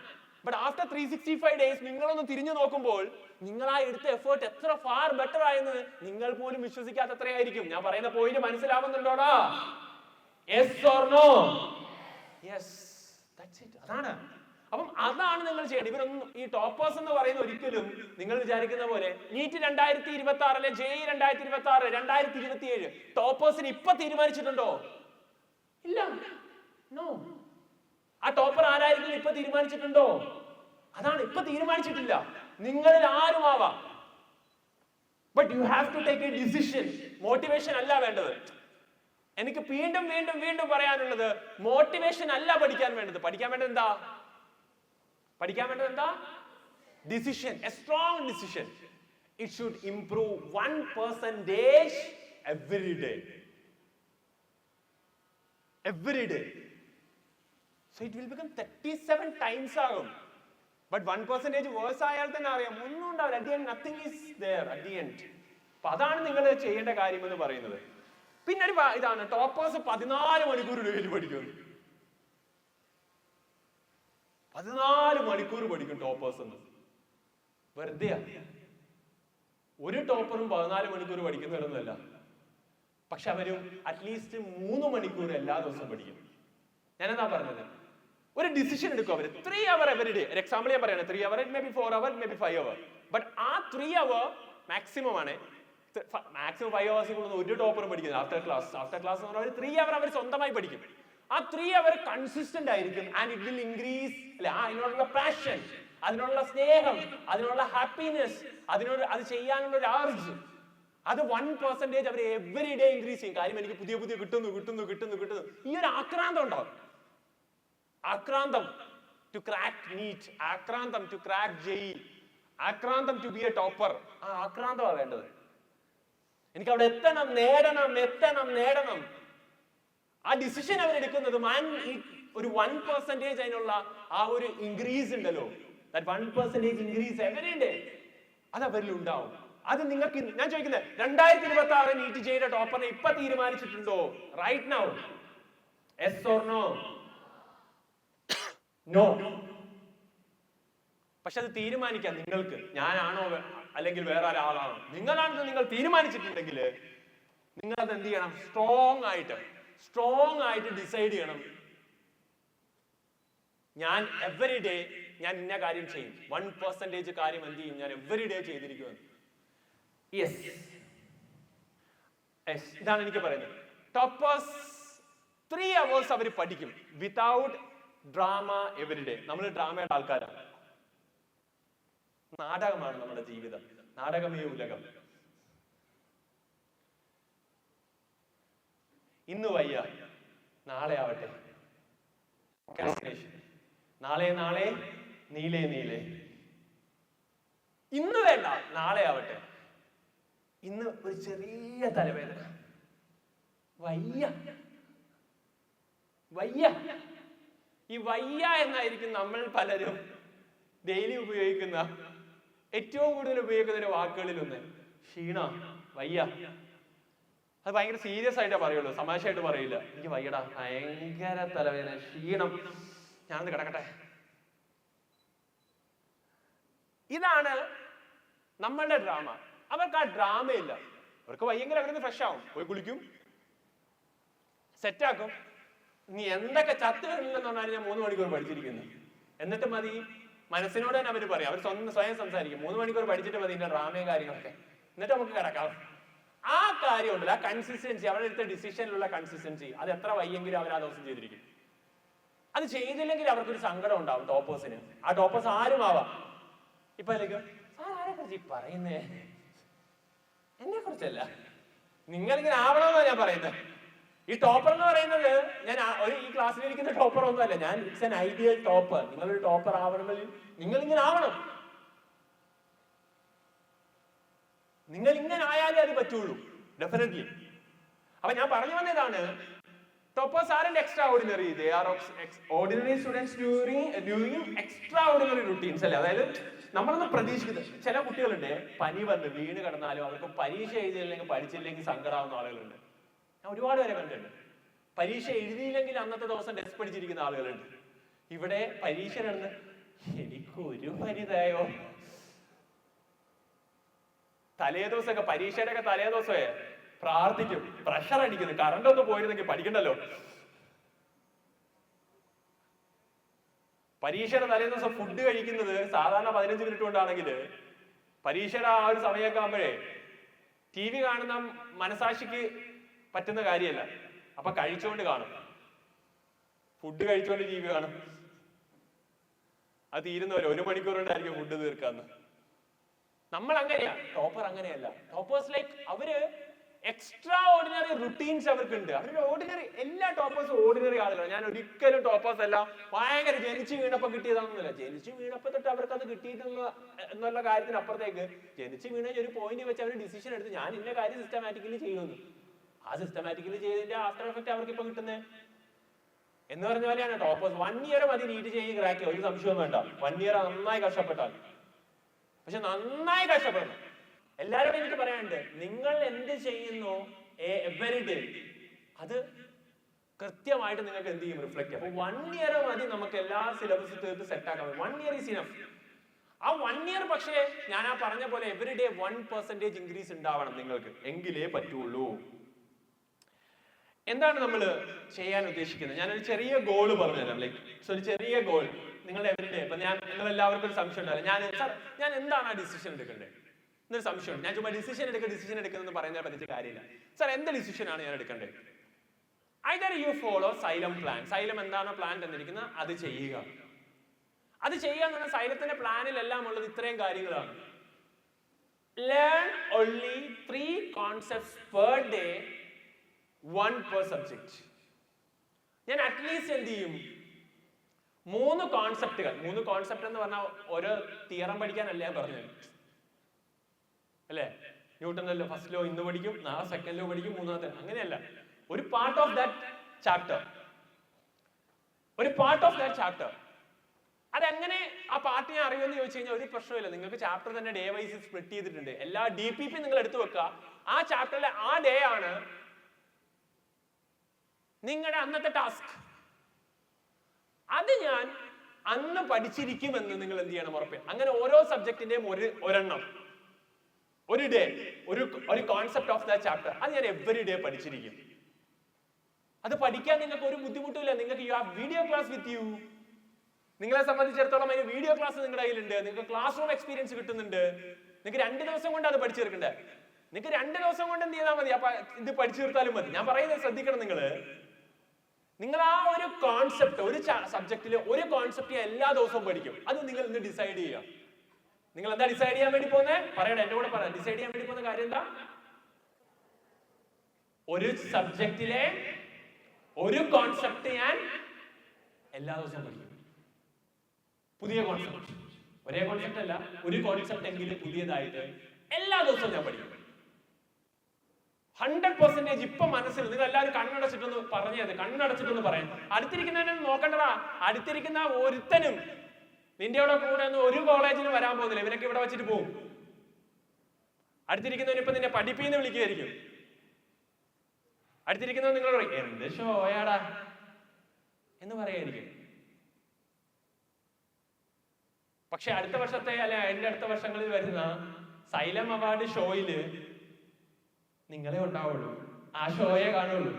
ബട്ട് ആഫ്റ്റർ 365 ഡേയ്സ് നിങ്ങളൊന്ന് തിരിഞ്ഞു നോക്കുമ്പോൾ നിങ്ങൾ ആ എടുത്ത എഫേർട്ട് എത്ര ഫാർ ബെറ്റർ ആയെന്ന് നിങ്ങൾ പോലും വിശ്വസിക്കാത്ത എത്രയായിരിക്കും. ഞാൻ പറയുന്ന പോയിന്റ് മനസ്സിലാവുന്നുണ്ടോടാ? Yes or no? Yes, that's it. അതാണ്. അപ്പം അതാണ് നിങ്ങൾ ചെയ്യേണ്ടത്. ഇവരൊന്നും ഈ ടോപ്പേഴ്സ് എന്ന് പറയുന്ന ഒരിക്കലും നിങ്ങൾ വിചാരിക്കുന്ന പോലെ നീറ്റ് 2026 അല്ലെ JEE 2026 2027 ടോപ്പേഴ്സിന് ഇപ്പൊ തീരുമാനിച്ചിട്ടുണ്ടോ? ഇല്ല, നോ. ആ ടോപ്പർ ആരായിരിക്കും ഇപ്പൊ തീരുമാനിച്ചിട്ടുണ്ടോ? അതാണ്, ഇപ്പൊ തീരുമാനിച്ചിട്ടില്ല. നിങ്ങളിൽ ആരും ആവാം. But you have to take a decision. Motivation അല്ല വേണ്ടത്. എനിക്ക് വീണ്ടും വീണ്ടും വീണ്ടും പറയാനുള്ളത്, മോട്ടിവേഷൻ അല്ല പഠിക്കാൻ വേണ്ടത്. പഠിക്കാൻ വേണ്ടത് എന്താ? Decision. A strong decision. It should improve 1% every day. So it will become 37 times ആകും. ബട്ട് 1% വേഴ്സ് ആയാൽ തന്നെ അറിയാം ഒന്നും ഉണ്ടാവില്ല. at the end nothing is there at the end. അപ്പൊ അതാണ് നിങ്ങൾ ചെയ്യേണ്ട കാര്യം എന്ന് പറയുന്നത്. പിന്നെ ഒരു ഇതാണ്, ടോപ്പേഴ്സ് 14 മണിക്കൂർ ഡെയിലി പഠിക്കും. 14 മണിക്കൂർ പഠിക്കും ടോപ്പേഴ്സ് എന്ന്. വെറുതെ ഒരു ടോപ്പറും 14 മണിക്കൂർ പഠിക്കുന്നവരൊന്നുമല്ല. പക്ഷെ അവരും അറ്റ്ലീസ്റ്റ് 3 മണിക്കൂർ എല്ലാ ദിവസവും പഠിക്കും. ഞാനെന്താ പറഞ്ഞത്, ഒരു ഡിസിഷൻ എടുക്കും അവർ. 3 hours എവറി ഡേ. ഒരു എക്സാമ്പിൾ ഞാൻ പറയാണ്. 3 hours, may be 4 hours, may be 5 hours. But ആ 3 hours മാക്സിമം ആണ്. മാക്സിമം 5 hours ഒരു ടോപ്പറും പഠിക്കുന്നത്. ആഫ്റ്റർ ക്ലാസ് എന്ന് പറഞ്ഞാൽ 3 hours അവർ സ്വന്തമായി പഠിക്കും. ആ 3 hours കൺസിസ്റ്റന്റ് ആയിരിക്കും. ആൻഡ് ഇറ്റ് വിൽ ഇൻക്രീസ് അല്ലെ അതിനോടുള്ള പാഷൻ, അതിനുള്ള സ്നേഹം, അതിനുള്ള ഹാപ്പിനെസ്, അത് ചെയ്യാനുള്ള ഒരു ആർജ്, അത് 1% അവർ എവറി ഡേ ഇൻക്രീസ് ചെയ്യും. കാര്യം എനിക്ക് പുതിയ കിട്ടുന്നു. ഈ ഒരു ആക്രാന്തം ഉണ്ടാവും. ആക്രാന്തം ടു ക്രാക്ക് നീറ്റ്, ആക്രാന്തം ടു ക്രാക്ക് ജെഇ, ആക്രാന്തം ടു ബി എ ടോപ്പർ. ആ ആക്രാന്തമാണ് വേണ്ടത്. എനിക്ക് അവിടെ എത്തണം, നേടണം. ആ ഡിസിഷൻ അവരെടുക്കുന്നത് ഒരു 1% അതിനുള്ള ആ ഒരു ഇൻക്രീസ് ഉണ്ടല്ലോ, 1% ഇൻക്രീസ് എങ്ങനെയുണ്ട്, അത് അവരിൽ ഉണ്ടാവും. അത് നിങ്ങൾക്ക് ഞാൻ ചോദിക്കുന്നത് 2026 നീറ്റ് ചെയ്ത ടോപ്പറിനെ ഇപ്പൊ തീരുമാനിച്ചിട്ടുണ്ടോ? Right now, yes or no? No. പക്ഷെ അത് തീരുമാനിക്കാം നിങ്ങൾക്ക്. ഞാനാണോ അല്ലെങ്കിൽ വേറെ ഒരാളാണോ? നിങ്ങളാണെന്ന് നിങ്ങൾ തീരുമാനിച്ചിട്ടുണ്ടെങ്കിൽ നിങ്ങൾ അത് എന്ത് ചെയ്യണം? സ്ട്രോങ് ആയിട്ട് ഡിസൈഡ് ചെയ്യണം. ഞാൻ എവറി ഡേ ഞാൻ ഇന്ന കാര്യം ചെയ്യും, 1% കാര്യം എന്ത് ചെയ്യും, ഞാൻ എവറി ഡേ ചെയ്തിരിക്കുമെന്ന്. യെസ്, ഇതാണ് എനിക്ക് പറയുന്നത്. ടോപ്പേഴ്സ് 3 hours അവർ പഠിക്കും വിതൗട്ട് ഡ്രാമ എവറി ഡേ. നമ്മൾ ഡ്രാമയുടെ ആൾക്കാരാണ്. നാടകമാണ് നമ്മുടെ ജീവിതം, നാടകമേ ഉലകം. ഇന്ന് വയ്യ, നാളെ ആവട്ടെ. നാളെ നീലേ. ഇന്ന് വേണ്ട, നാളെ ആവട്ടെ. ഇന്ന് ഒരു ചെറിയ തലവേദന, വയ്യ. ഈ വയ്യ എന്നായിരിക്കും നമ്മൾ പലരും ഡെയിലി ഉപയോഗിക്കുന്ന, ഏറ്റവും കൂടുതൽ ഉപയോഗിക്കുന്ന ഒരു വാക്കുകളിലൊന്ന്. ക്ഷീണ, വയ്യ. അത് ഭയങ്കര സീരിയസ് ആയിട്ടേ പറയുള്ളൂ, തമാശയായിട്ട് പറയില്ല. എനിക്ക് വയ്യടാ, ഭയങ്കര തലവേദന, ക്ഷീണം, ഞാനൊന്ന് കിടക്കട്ടെ. ഇതാണ് നമ്മളുടെ ഡ്രാമ. അവർക്ക് ആ ഡ്രാമയില്ല. അവർക്ക് വയ്യെങ്കിൽ അവരൊന്ന് ഫ്രഷ് ആവും, പോയി കുളിക്കും, സെറ്റാക്കും. നീ എന്തൊക്കെ ചത്ത് കഴിഞ്ഞില്ലെന്ന് പറഞ്ഞാൽ ഞാൻ 3 മണിക്കൂർ പഠിച്ചിരിക്കുന്നു. എന്നിട്ട് മതി, മനസ്സിനോട് തന്നെ അവർ പറയും. അവർ സ്വയം സംസാരിക്കും. 3 മണിക്കൂർ പഠിച്ചിട്ട് മതി ഇതിന്റെ ഡ്രാമയും കാര്യങ്ങളൊക്കെ. എന്നിട്ട് നമുക്ക് കിടക്കാം. ആ കാര്യമുണ്ടല്ലോ, ആ കൺസിസ്റ്റൻസി, അവരെടുത്ത ഡിസിഷനിലുള്ള കൺസിസ്റ്റൻസി, അത് എത്ര വയ്യെങ്കിലും അവർ ആ ദിവസം ചെയ്തിരിക്കും. അത് ചെയ്തില്ലെങ്കിൽ അവർക്കൊരു സങ്കടം ഉണ്ടാവും ടോപ്പേഴ്സിന്. ആ ടോപ്പേഴ്സ് ആരും ആവാം. ഇപ്പൊ ആരെ കുറിച്ച് പറയുന്നേ? എന്നെ കുറിച്ചല്ല, നിങ്ങളിങ്ങനെ ആവണമെന്നാണ് ഞാൻ പറയുന്നത്. ഈ ടോപ്പർ എന്ന് പറയുന്നത് ഞാൻ ഈ ക്ലാസ്സിലിരിക്കുന്ന ടോപ്പർ ഒന്നുമല്ല. ഞാൻ ഇറ്റ്സ് എൻ ഐഡിയൽ ടോപ്പർ. നിങ്ങളൊരു ടോപ്പർ ആവണമെങ്കിൽ നിങ്ങൾ ഇങ്ങനെ ആവണം. നിങ്ങൾ ഇങ്ങനെ ആയാലേ അത് പറ്റുള്ളൂ, ഡെഫിനറ്റ്ലി. അപ്പൊ ഞാൻ പറഞ്ഞു വന്നതാണ്, toppers aren't extraordinary. They are ordinary students doing extraordinary routines. അല്ലേ? അതായത് നമ്മളൊന്ന് പ്രതീക്ഷിക്കുന്നത്. ചില കുട്ടികളുണ്ട്, പനി വന്ന് വീണ് കിടന്നാലും അവർക്ക് പരീക്ഷ എഴുതിയില്ലെങ്കിൽ പഠിച്ചില്ലെങ്കിൽ സങ്കടമാവുന്ന ആളുകളുണ്ട്. ഞാൻ ഒരുപാട് പേരെ കണ്ടിട്ടുണ്ട്. പരീക്ഷ എഴുതിയില്ലെങ്കിൽ അന്നത്തെ ദിവസം ടെസ്റ്റ് പഠിച്ചിരിക്കുന്ന ആളുകളുണ്ട്. ഇവിടെ പരീക്ഷ നടന്ന് എനിക്കൊരു പരിതായോ, തലേദിവസമൊക്കെ പരീക്ഷയുടെ ഒക്കെ തലേദിവസമേ പ്രാർത്ഥിക്കും, പ്രഷർ അടിക്കുന്നു, കറണ്ട് ഒന്ന് പോയിരുന്നെങ്കിൽ പഠിക്കണ്ടല്ലോ. പരീക്ഷയുടെ തലേദിവസം ഫുഡ് കഴിക്കുന്നത് സാധാരണ 15 മിനിറ്റ് കൊണ്ടാണെങ്കിൽ പരീക്ഷയുടെ ആ ഒരു സമയമൊക്കെ ആകുമ്പോഴേ TV കാണുന്ന മനസാക്ഷിക്ക് പറ്റുന്ന കാര്യമല്ല. അപ്പൊ കഴിച്ചുകൊണ്ട് കാണും, ഫുഡ് കഴിച്ചുകൊണ്ട് TV കാണും. അത് തീരുന്നവരെ 1 മണിക്കൂർ കൊണ്ടായിരിക്കും ഫുഡ് തീർക്കാന്ന്. നമ്മൾ അങ്ങനെയാ, ടോപ്പർ അങ്ങനെയല്ല. ടോപ്പേഴ്സ് ലൈക്ക് അവര് എക്സ്ട്രാ ഓർഡിനറി റുട്ടീൻസ് അവർക്കുണ്ട്. അവരുടെ ഓർഡിനറി, എല്ലാ ടോപ്പേഴ്സും ഓർഡിനറി ആളുകളാണ്. ഞാൻ ഒരിക്കലും ടോപ്പേഴ്സ് അല്ല ഭയങ്കര ജനിച്ചു വീണപ്പോ കിട്ടിയതാണെന്നില്ല. ജനിച്ചു വീണപ്പോ തൊട്ട് അവർക്ക് അത് കിട്ടിയിട്ടുള്ള എന്നുള്ള കാര്യത്തിന് അപ്പുറത്തേക്ക് ജനിച്ചു വീണ ഒരു പോയിന്റ് വെച്ച് അവർ ഡിസിഷൻ എടുത്ത് ഞാൻ ഇന്ന കാര്യം സിസ്റ്റമാറ്റിക്കലി ചെയ്യുന്നു. ആ സിസ്റ്റമാറ്റിക്കലി ചെയ്തതിന്റെ ആഫ്റ്റർ എഫക്ട് അവർക്ക് ഇപ്പൊ കിട്ടുന്നത് എന്ന് പറഞ്ഞ പോലെയാണ് ടോപ്പേഴ്സ്. 1 ഇയർ മതി നീറ്റ് ചെയ്ത് ക്രാക്ക്, ഒരു സംശയവും വേണ്ട. 1 ഇയർ നന്നായി കഷ്ടപ്പെട്ടാൽ, പക്ഷെ നന്നായി കഷ്ടപ്പെടണം. എല്ലാവരോടും എനിക്ക് പറയാനുണ്ട്, നിങ്ങൾ എന്ത് ചെയ്യുന്നു എവരി ഡേ അത് കൃത്യമായിട്ട് നിങ്ങൾക്ക് എന്ത് ചെയ്യും, റിഫ്ലക്ട് ചെയ്യും. അപ്പൊ 1 ഇയർ മതി നമുക്ക് എല്ലാ സിലബസ് തീർത്ത് സെറ്റ് ആക്കാൻ. 1 ഇയർ ഈസ് ഇനഫ്. ആ 1 ഇയർ പക്ഷേ ഞാൻ ആ പറഞ്ഞ പോലെ എവരി ഡേ 1% ഇൻക്രീസ് ഉണ്ടാവണം നിങ്ങൾക്ക്, എങ്കിലേ പറ്റുള്ളൂ. എന്താണ് നമ്മൾ ചെയ്യാൻ ഉദ്ദേശിക്കുന്നത്? ഞാനൊരു ചെറിയ ഗോള് പറഞ്ഞുതരാം. ലൈക്ക് ഒരു ചെറിയ ഗോൾ നിങ്ങളുടെ എവരിഡേ. ഇപ്പൊ നിങ്ങൾ എല്ലാവർക്കും ഒരു സംശയം ഉണ്ടാവില്ല, ഞാൻ എന്താണ് ആ ഡിസിഷൻ എടുക്കേണ്ടത് എന്നൊരു സംശയമുണ്ട്. ഞാൻ ചുമ്മാ ഡിസിഷൻ എടുക്കുന്നതെന്ന് പറയുന്നതിനെ പറ്റിയ കാര്യമില്ല. സാർ എന്ത് ഡിസിഷനാണ് ഞാൻ എടുക്കേണ്ടത്? Either you follow xylem plan. Xylem എന്താണോ പ്ലാൻ തന്നിരിക്കുന്നത് അത് ചെയ്യുക. അത് ചെയ്യുക എന്ന് പറഞ്ഞാൽ സൈലത്തിന്റെ പ്ലാനിലെല്ലാം ഉള്ളത് ഇത്രയും കാര്യങ്ങളാണ്. Learn only 3 concepts per day, 1 per subject. ഞാൻ അറ്റ്ലീസ്റ്റ് എന്ത് ചെയ്യും, മൂന്ന് കോൺസെപ്റ്റ് എന്ന് പറഞ്ഞാൽ ഓരോ തിയറം പഠിക്കാനല്ല ഞാൻ പറഞ്ഞത്, അല്ലേ? ന്യൂട്ടന്റെ ഫസ്റ്റ് ലോ ഇന്ന് പഠിക്കും, നാളെ സെക്കൻഡ് ലോ പഠിക്കും, മൂന്നാമത്തെ, അങ്ങനെയല്ല. ഒരു പാർട്ട് ഓഫ് ദാറ്റ് ചാപ്റ്റർ അതെങ്ങനെ ആ പാർട്ട് ഞാൻ അറിയുമെന്ന് ചോദിച്ചു കഴിഞ്ഞാൽ ഒരു പ്രശ്നമില്ല. നിങ്ങൾക്ക് ചാപ്റ്റർ തന്നെ ഡേ വൈസ് സ്പ്ലിറ്റ് ചെയ്തിട്ടുണ്ട്. എല്ലാ DPP നിങ്ങൾ എടുത്തു വെക്കുക. ആ ചാപ്റ്ററിലെ ആ ഡേ ആണ് നിങ്ങളുടെ അന്നത്തെ ടാസ്ക്. അത് ഞാൻ അന്ന് പഠിച്ചിരിക്കുമെന്ന് നിങ്ങൾ എന്ത് ചെയ്യണം, ഉറപ്പ്. അങ്ങനെ ഓരോ സബ്ജക്റ്റിന്റെയും ഒരെണ്ണം, ഒരു ഡേ, ഒരു കോൺസെപ്റ്റ് ഓഫ് ദ ചാപ്റ്റർ, അത് ഞാൻ എവറി ഡേ പഠിച്ചിരിക്കും. അത് പഠിക്കാൻ നിങ്ങൾക്ക് ഒരു ബുദ്ധിമുട്ടില്ല. നിങ്ങൾക്ക് you have video class with you. നിങ്ങളെ സംബന്ധിച്ചിടത്തോളം അതിന് വീഡിയോ ക്ലാസ് നിങ്ങളുടെ കയ്യിലുണ്ട്. നിങ്ങൾക്ക് ക്ലാസ് റൂം എക്സ്പീരിയൻസ് കിട്ടുന്നുണ്ട്. നിങ്ങൾക്ക് 2 ദിവസം കൊണ്ട് അത് പഠിച്ചെടുക്കണ്ടേ? നിങ്ങൾക്ക് 2 ദിവസം കൊണ്ട് എന്ത് ചെയ്താൽ മതി, അപ്പൊ ഇത് പഠിച്ചു തീർത്താലും മതി. ഞാൻ പറയുന്നത് ശ്രദ്ധിക്കണം. നിങ്ങൾ ആ ഒരു കോൺസെപ്റ്റ്, ഒരു സബ്ജക്റ്റിലെ ഒരു കോൺസെപ്റ്റ് എല്ലാ ദിവസവും പഠിക്കും. അത് നിങ്ങൾ ഇന്ന് ഡിസൈഡ് ചെയ്യുക. നിങ്ങൾ എന്താ ഡിസൈഡ് ചെയ്യാൻ വേണ്ടി പോകുന്നത്? പറയണേ, എന്റെ കൂടെ പറയാം. ഡിസൈഡ് ചെയ്യാൻ വേണ്ടി പോകുന്ന കാര്യം എന്താ? ഒരു സബ്ജക്റ്റിലെ ഒരു കോൺസെപ്റ്റ് ഞാൻ എല്ലാ ദിവസവും പഠിക്കും. പുതിയ കോൺസെപ്റ്റ്, ഒരേ കോൺസെപ്റ്റ് അല്ല, ഒരു കോൺസെപ്റ്റ് എങ്കിലും പുതിയതായിട്ട് എല്ലാ ദിവസവും ഞാൻ പഠിക്കും. 100% ഇപ്പൊ മനസ്സിൽ നിങ്ങൾ എല്ലാവരും കണ്ണടച്ചിട്ടൊന്ന് പറഞ്ഞത്, കണ്ണടച്ചിട്ടൊന്ന് പറയാം. അടുത്തിരിക്കുന്നതിനെ നോക്കണ്ടടാ. അടുത്തിരിക്കുന്ന ഒരുത്തനും നിന്റെ കൂടെ ഒന്നും ഒരു കോളേജിന് വരാൻ പോകുന്നില്ല. ഇവനൊക്കെ ഇവിടെ വെച്ചിട്ട് പോകും. അടുത്തിരിക്കുന്നവൻ ഇപ്പൊ നിന്നെ പഠിപ്പീന്ന് വിളിക്കുകയായിരിക്കും. അടുത്തിരിക്കുന്നവൻ നിങ്ങൾ പറയും എന്ത് ഷോയാടാ എന്ന് പറയായിരിക്കും. പക്ഷെ അടുത്ത വർഷത്തെ അല്ലെ അതിന്റെ അടുത്ത വർഷങ്ങളിൽ വരുന്ന സൈലം അവാർഡ് ഷോയില് നിങ്ങളെ ഉണ്ടാവുള്ളൂ. ആ ഷോയെ കാണുള്ളൂ.